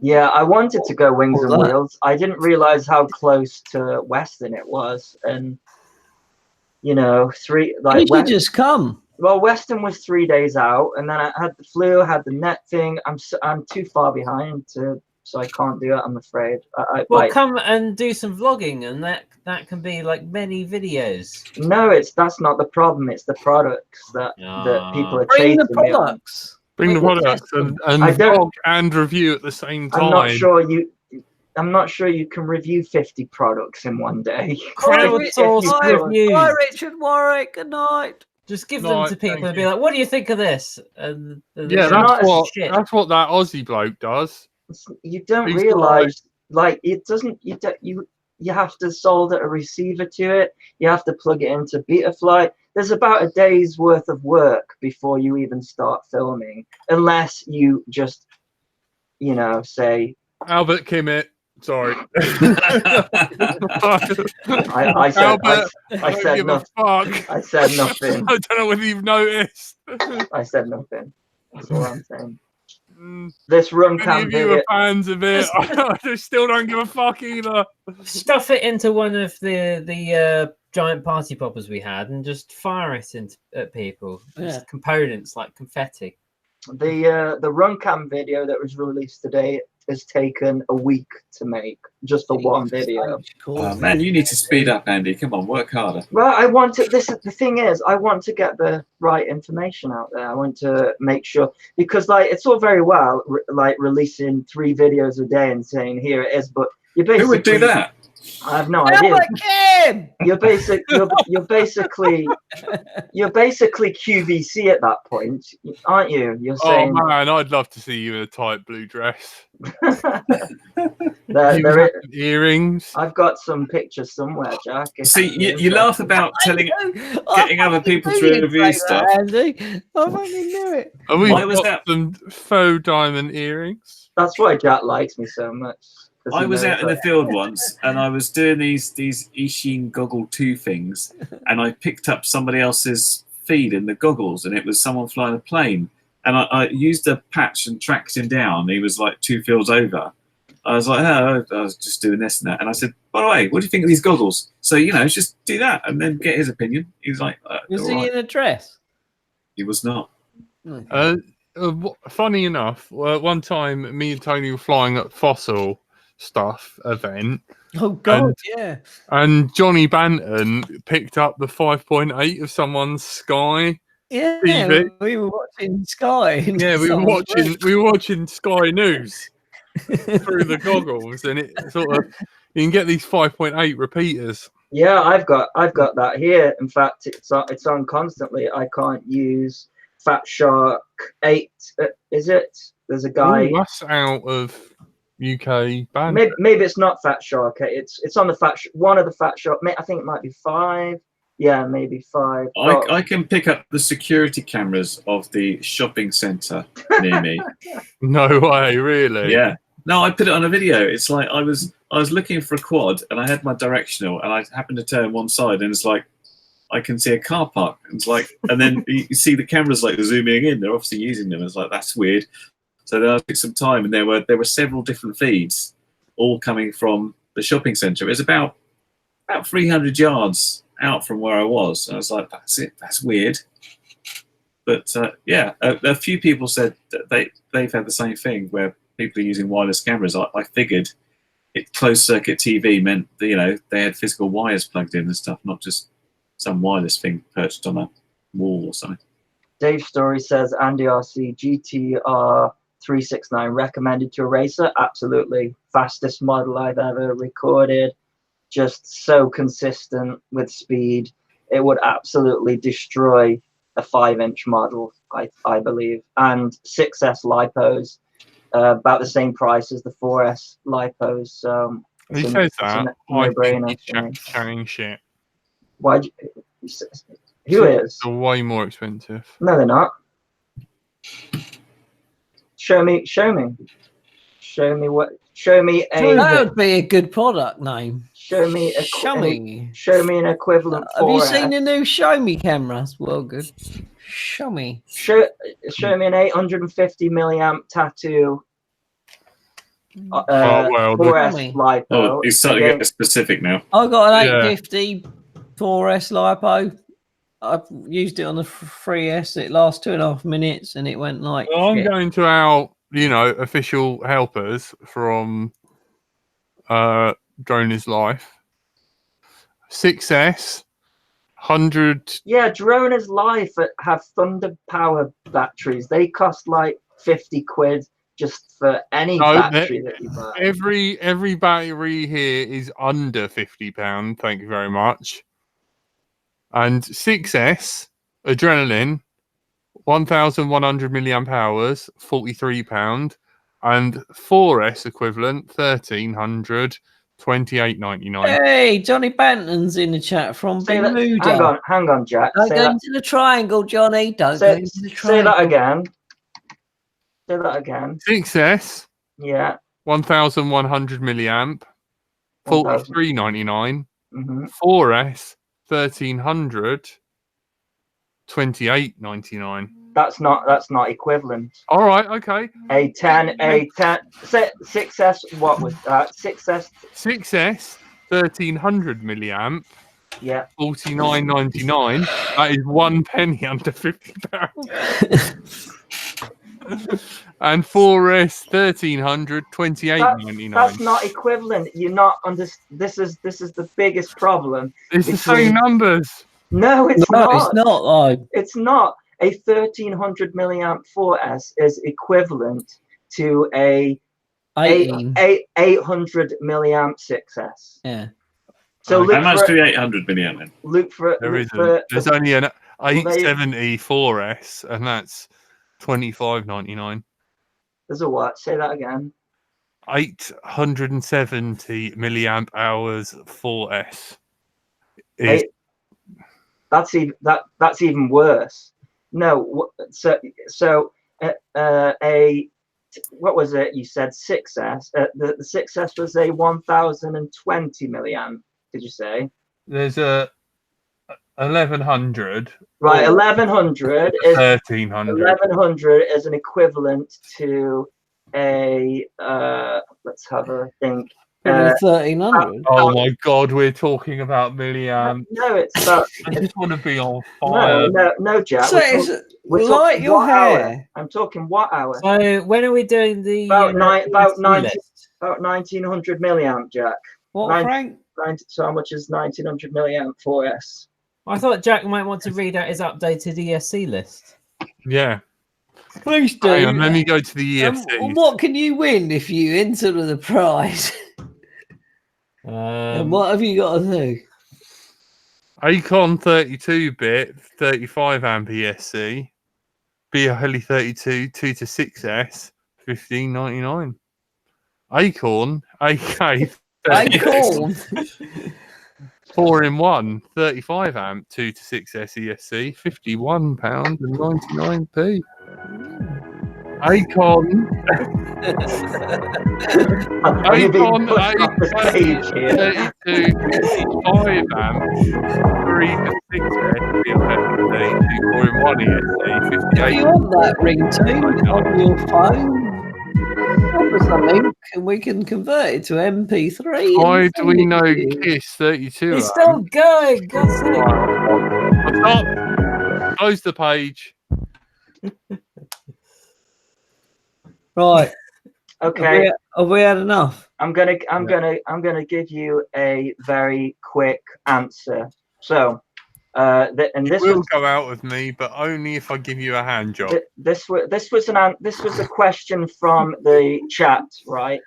Yeah, I wanted to go Wings What's and that? Wheels. I didn't realize how close to Weston it was, and you know, You should just come. well, Weston was 3 days out, and then I had the flu, had the net thing. I'm too far behind so I can't do it. I'm afraid. Well, come and do some vlogging, and that can be like many videos. No, that's not the problem. It's the products that people are Bring chasing the me on. products. Bring the Make it products test and I don't- vlog and review at the same time. I'm not sure you can review 50 products in one day. Crowdsourced Bye, reviews. bye, Richard Warwick. Good night. Just give No, them to thank people and be you. like, "What do you think of this?" And Yeah, not that's as what shit. that's what that Aussie bloke does. You don't He's realize, like, it doesn't. You have to solder a receiver to it. You have to plug it into Betaflight. There's about a day's worth of work before you even start filming, unless you just, say, Albert Kimmett, Sorry. I said give a nothing. fuck. I said nothing. I don't know whether you've noticed. I said nothing. That's all I'm saying. Mm, This run Any cam of you video. are fans of it? I just still don't give a fuck either. Stuff it into one of the giant party poppers we had and just fire it at people. Just components like confetti. The run cam video that was released today has taken a week to make, just for one video. Oh, man, you need to speed up, Andy. Come on, work harder. Well, I want to. This is the thing is, I want to get the right information out there. I want to make sure, because like it's all very well like releasing 3 videos a day and saying here it is, but you basically Who would do that? I have no idea. You're basically QVC at that point, aren't you? You're saying, oh man, I'd love to see you in a tight blue dress. Earrings. I've got some pictures somewhere, Jack. See, you laugh about getting other people to review stuff. Andy. I fucking knew it. And we've Why was got some faux diamond earrings. That's why Jack likes me so much. I was out in the field once, and I was doing these Ishin Goggle 2 things, and I picked up somebody else's feed in the goggles, and it was someone flying a plane. And I used a patch and tracked him down. He was like 2 fields over. I was like, oh, I was just doing this and that. And I said, by the way, what do you think of these goggles? So, just do that and then get his opinion. He was like, was he in a dress? He was not. Funny enough, one time me and Tony were flying at Fossil stuff event. Oh God, yeah. And Johnny Banton picked up the 5.8 of someone's Sky. Yeah, TV. we were watching Sky. Yeah, we were watching Sky News through the goggles, and it sort of you can get these 5.8 repeaters. Yeah, I've got that here. In fact, it's on constantly. I can't use Fat Shark 8. Is it? There's a guy. Ooh, that's out of UK band. Maybe it's not Fat Shark. It's on the one of the Fat Shark. I think it might be 5. Yeah, maybe 5. I can pick up the security cameras of the shopping centre near me. No way, really? Yeah. No, I put it on a video. It's like I was looking for a quad, and I had my directional, and I happened to turn one side, and it's like I can see a car park. It's like, and then you see the cameras like zooming in. They're obviously using them. It's like, that's weird. So then I took some time, and there were several different feeds, all coming from the shopping centre. It was about 300 yards out from where I was. And I was like, that's it. That's weird. But a few people said that they've had the same thing where people are using wireless cameras. I figured closed circuit TV meant that, they had physical wires plugged in and stuff, not just some wireless thing perched on a wall or something. Dave Story says Andy RC GTR 369 recommended to a racer. Absolutely. Fastest model I've ever recorded. Just so consistent with speed. It would absolutely destroy a 5-inch model, I believe. And 6S lipos, about the same price as the 4S lipos. So he says that. I think he's carrying shit. Who is? They're way more expensive. No, they're not. Show me a. That would be a good product name. Show me an equivalent. Have you seen the new Show Me cameras? Well, good. Show me an 850 milliamp tattoo. 4S lipo. Oh, he's starting to get specific now. I got an 850 4S lipo. I've used it on the 3S. It lasts 2.5 minutes, and it went like. Well, I'm going to our, official helpers from Drone is Life. 6S, 100. Yeah, Drone is Life have Thunder Power batteries. They cost like 50 quid just for any battery that you buy. Every battery here is under £50. Thank you very much. And 6S Adrenaline, 1,100 milliamp hours, £43, and 4S equivalent, 1,300, £28.99. Hey, Johnny Banton's in the chat from Bermuda. Hang on, Jack. Don't go into the triangle, Johnny. Don't go into the triangle. Say that again. 6S. Yeah. 1,100 milliamp, 43.99. Mm-hmm. 4S 1300, 28.99. That's not equivalent. All right, okay. A 6S. What was that? 6S. 6S 1300 milliamp, Yeah. 49.99. That is 1 penny under £50. And 4S 1300, 28.99. That's not equivalent. You're not under. This is the biggest problem. It's the same numbers. No, it's No, not. it's not though. It's not. A 1300 milliamp 4S is equivalent to a 800 milliamp 6S. Yeah. So How much do 800 milliamp then? Look for. There's only an 870 4S, and that's 25.99. There's a what? Say that again. 870 milliamp hours 4S. That's even worse. No, so what was it? You said 6S. The 6S was a 1020 milliamp. Did you say? There's a 1100. Right, 1100 is 1300. 1100 is an equivalent to a let's have a think. 1300. Oh my God, we're talking about milliamp. No, it's about. I just want to be on fire. No, Jack. So we're light talking your watt hair. hour. I'm talking watt hour. So when are we doing the About 1900 milliamp, Jack. What, Frank? So how much is 1900 milliamp 4S? I thought Jack might want to read out his updated ESC list. Yeah. Please do. Hang on, let me go to the ESC. And what can you win if you enter the prize? And what have you got to do? Acon 32-bit, 35 amp ESC. BLE 32, 2 to 6S, 15.99. Acorn, AK. Acorn. 4-in-1, 35 amp, 2 to 6S ESC, £51.99. Acon. Acon 32, 55 amp, 3 to 6S BLE 4-in-1 ESC, If you want that ringtone on your phone, drop us a link and we can convert it to MP3. Why do we know Kiss 32? It's still going. God's sake. Stop. Close the page. Right. Okay. Have we had enough? I'm gonna give you a very quick answer. So, and this will go out with me, but only if I give you a hand job. This was a question from the chat, right?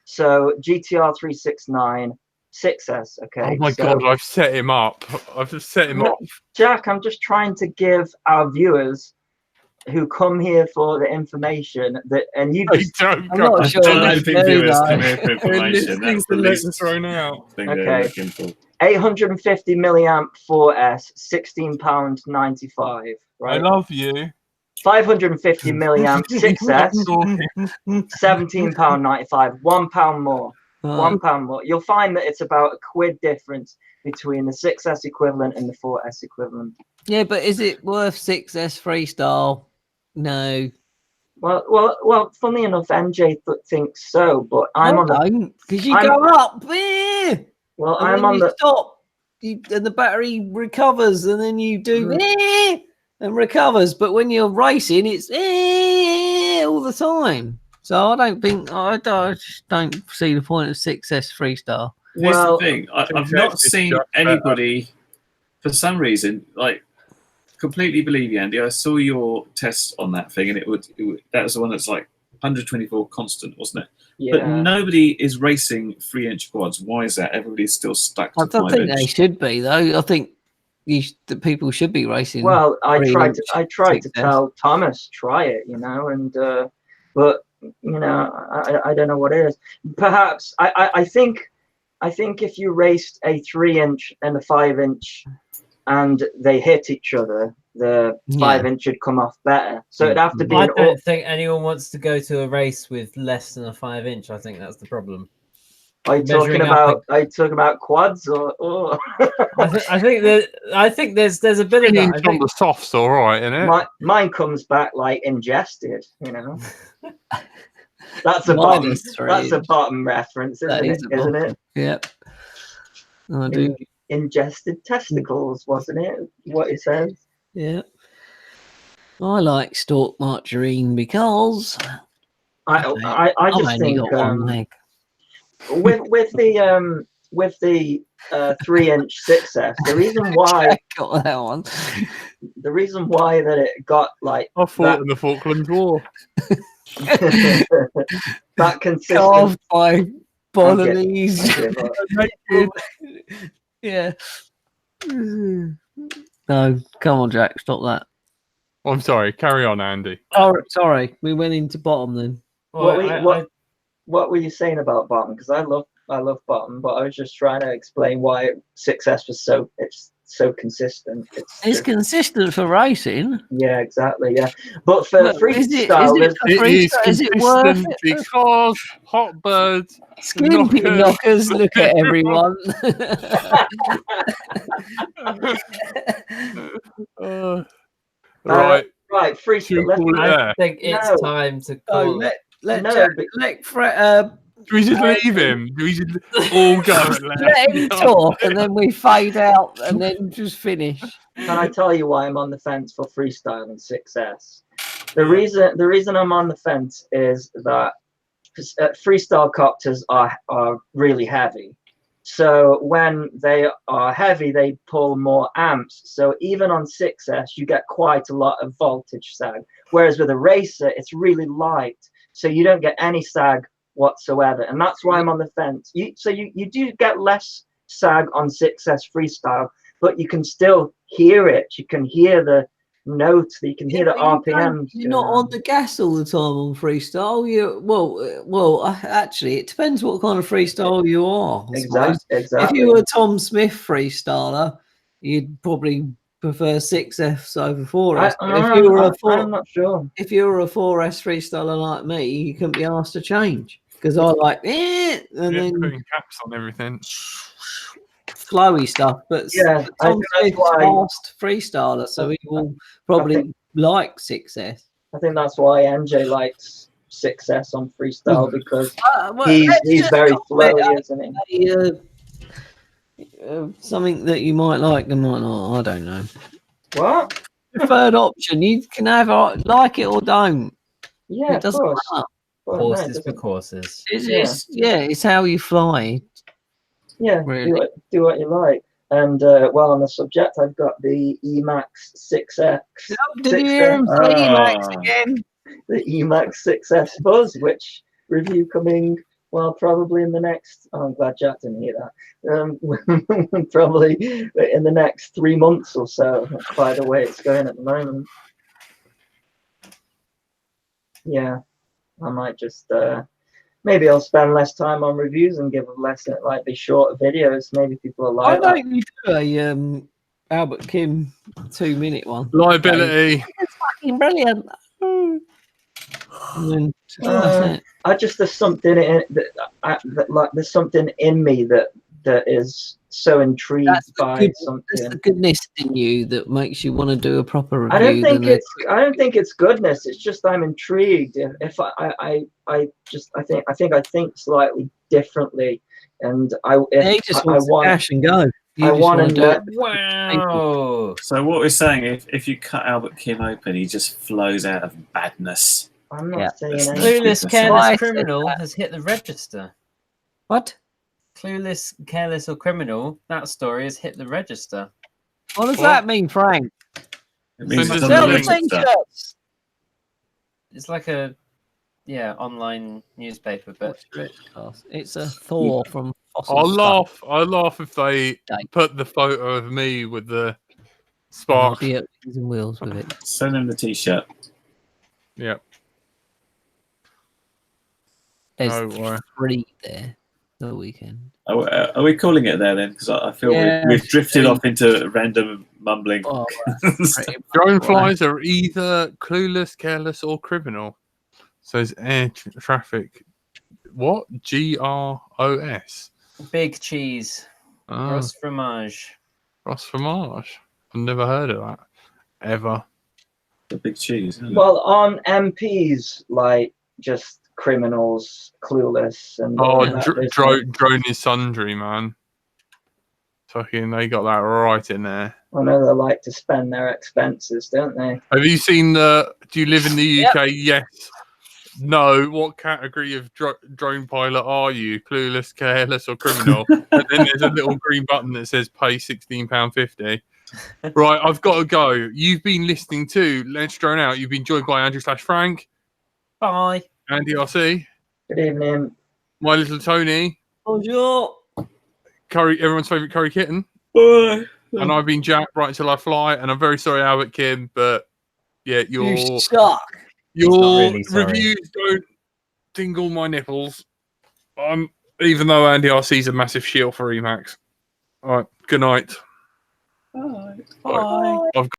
So GTR 369 6S. Okay. Oh my God! I've set him up. I've just set him up. Jack, I'm just trying to give our viewers who come here for the information that, and you just. I'm not sure. I don't think viewers come here for information. That's the least thrown out. thing they're looking for. 850 milliamp 4S, £16.95. Right. I love you. 550 milliamp 6S, £17.95. £1 more. £1 more. You'll find that it's about a quid difference between the 6S equivalent and the 4S equivalent. Yeah, but is it worth 6S freestyle? No. Well. Funnily enough, MJ thinks so, but I'm on the because you go up. Well, and I'm on the stop, and the battery recovers, and then you do and recovers. But when you're racing, it's all the time. So I just don't see the point of 6S freestyle. Here's the thing: I've not seen anybody, for some reason, like completely believe you, Andy. I saw your test on that thing, and that was the one that's like 124 constant, wasn't it? Yeah. But nobody is racing 3-inch quads. Why is that? Everybody's still stuck to 5-inch. I don't think they should be, though. I think that people should be racing. Well, I tried to tell Thomas, try it, and but I don't know what it is. Perhaps I think if you raced a 3-inch and a 5-inch and they hit each other, the Yeah. 5-inch would come off better. So it'd have to be I an don't think anyone wants to go to a race with less than a 5-inch. I think that's the problem. Are you talking about quads or? I think there's a bit of that. I on think the softs, all right, isn't it? Mine comes back like ingested, you know. That's a Mine bottom. is 3 That's a inch. bottom reference, That isn't it? is a Isn't bottom. it? Yep. I do. Ingested testicles, wasn't it? What it says. Yeah. I like stalk margarine because I I've just only think got one leg. with the 3-inch 6S, the reason why Got that one. the reason why that it got like I fought in the Falklands War. that consistent. Carved by I'll Baloney's. give up. Yeah. No, come on, Jack, stop that. I'm sorry. Carry on, Andy. Oh, sorry, we went into bottom then. What were you saying about bottom? Because I love bottom, but I was just trying to explain why 6S was so consistent. It's consistent for racing. Yeah, exactly. Yeah, but for Look, freestyle, is it worth consistent it? because hot birds, Skimpy knockers, look at everyone. Right. Right, freestyle. I think it's time to call it. Let Do we just leave him? Do we just all go? let him talk, and then we fade out, and then just finish. Can I tell you why I'm on the fence for freestyle and 6S? The reason I'm on the fence is that freestyle copters are really heavy. So when they are heavy, they pull more amps. So even on 6S, you get quite a lot of voltage sag. Whereas with a racer, it's really light. So you don't get any sag whatsoever. And that's why I'm on the fence. You do get less sag on 6S freestyle, but you can still hear it. You can hear the notes, you can hear the RPM. You're not on the gas all the time on freestyle. Actually, it depends what kind of freestyle you are. Exactly. If you were a Tom Smith freestyler, you'd probably prefer 6S over 4S. I'm not sure. If you were a 4S freestyler like me, you couldn't be asked to change because I like and then putting caps on everything. flowy stuff, but Tom Smith's fast freestyler, so he will probably like 6S. I think that's why NJ likes 6S on freestyle because he's very flowy, isn't he? Something that you might like and might not. I don't know. What? Preferred option. You can have like it or don't. Yeah, it doesn't matter. Horses for courses. It's how you fly. Yeah, really. Do what you like. And while on the subject, I've got the Emax 6X. Did you hear him say Emax again? The Emax 6S Buzz, which review coming, well, probably in the next. Oh, I'm glad Jack didn't hear that. Probably in the next 3 months or so. By the way, it's going at the moment. Yeah, I might just. Maybe I'll spend less time on reviews and give less like the shorter videos. Maybe people are like. Why don't you do a Albert Kim 2-minute one? Liability. It's fucking brilliant. And then, I just there's something in there's something in me that is so intrigued by something. That's the goodness in you that makes you want to do a proper review. I don't think it's goodness. It's just I'm intrigued. If I think slightly differently, and I just want to dash and go. I want to know. Wow. So what we're saying, if you cut Albert Kim open, he just flows out of badness. I'm not saying anything. Clueless Careless Criminal has hit the register. What? Clueless Careless or Criminal, that story has hit the register. What does that mean, Frank? It means it's Sell on the the register. t-shirts. It's like a online newspaper, but it's a Thor from Fossil I laugh if they put the photo of me with the spark. and wheels with it. Send him the t-shirt. Yeah. There's 3 there. the weekend. Are we calling it there then? Because I feel Yeah, we've drifted I off into random mumbling. Oh, Drone flies are either clueless, careless, or criminal. Says air traffic. What? GROS. Big cheese. Gros fromage. Gros fromage. I've never heard of that. Ever. The big cheese. Isn't it? Well, aren't MPs like just criminals, clueless, and all that business? Drone is sundry, man. Fucking, they got that right in there. I know they like to spend their expenses, don't they? Have you seen the? Do you live in the UK? Yes. No. What category of drone pilot are you? Clueless, careless, or criminal? And then there's a little green button that says pay £16.50. Right, I've got to go. You've been listening to Let's Drone Out. You've been joined by Andrew/Frank. Bye. Andy RC. Good evening. My little Tony. Bonjour. Curry, everyone's favourite curry kitten. Bye. And I've been Jack right until I fly. And I'm very sorry, Albert Kim, but yeah, You suck. Your really sorry. reviews don't tingle my nipples. Even though Andy RC's a massive shield for Emacs. All right, good night. Bye. Bye. I've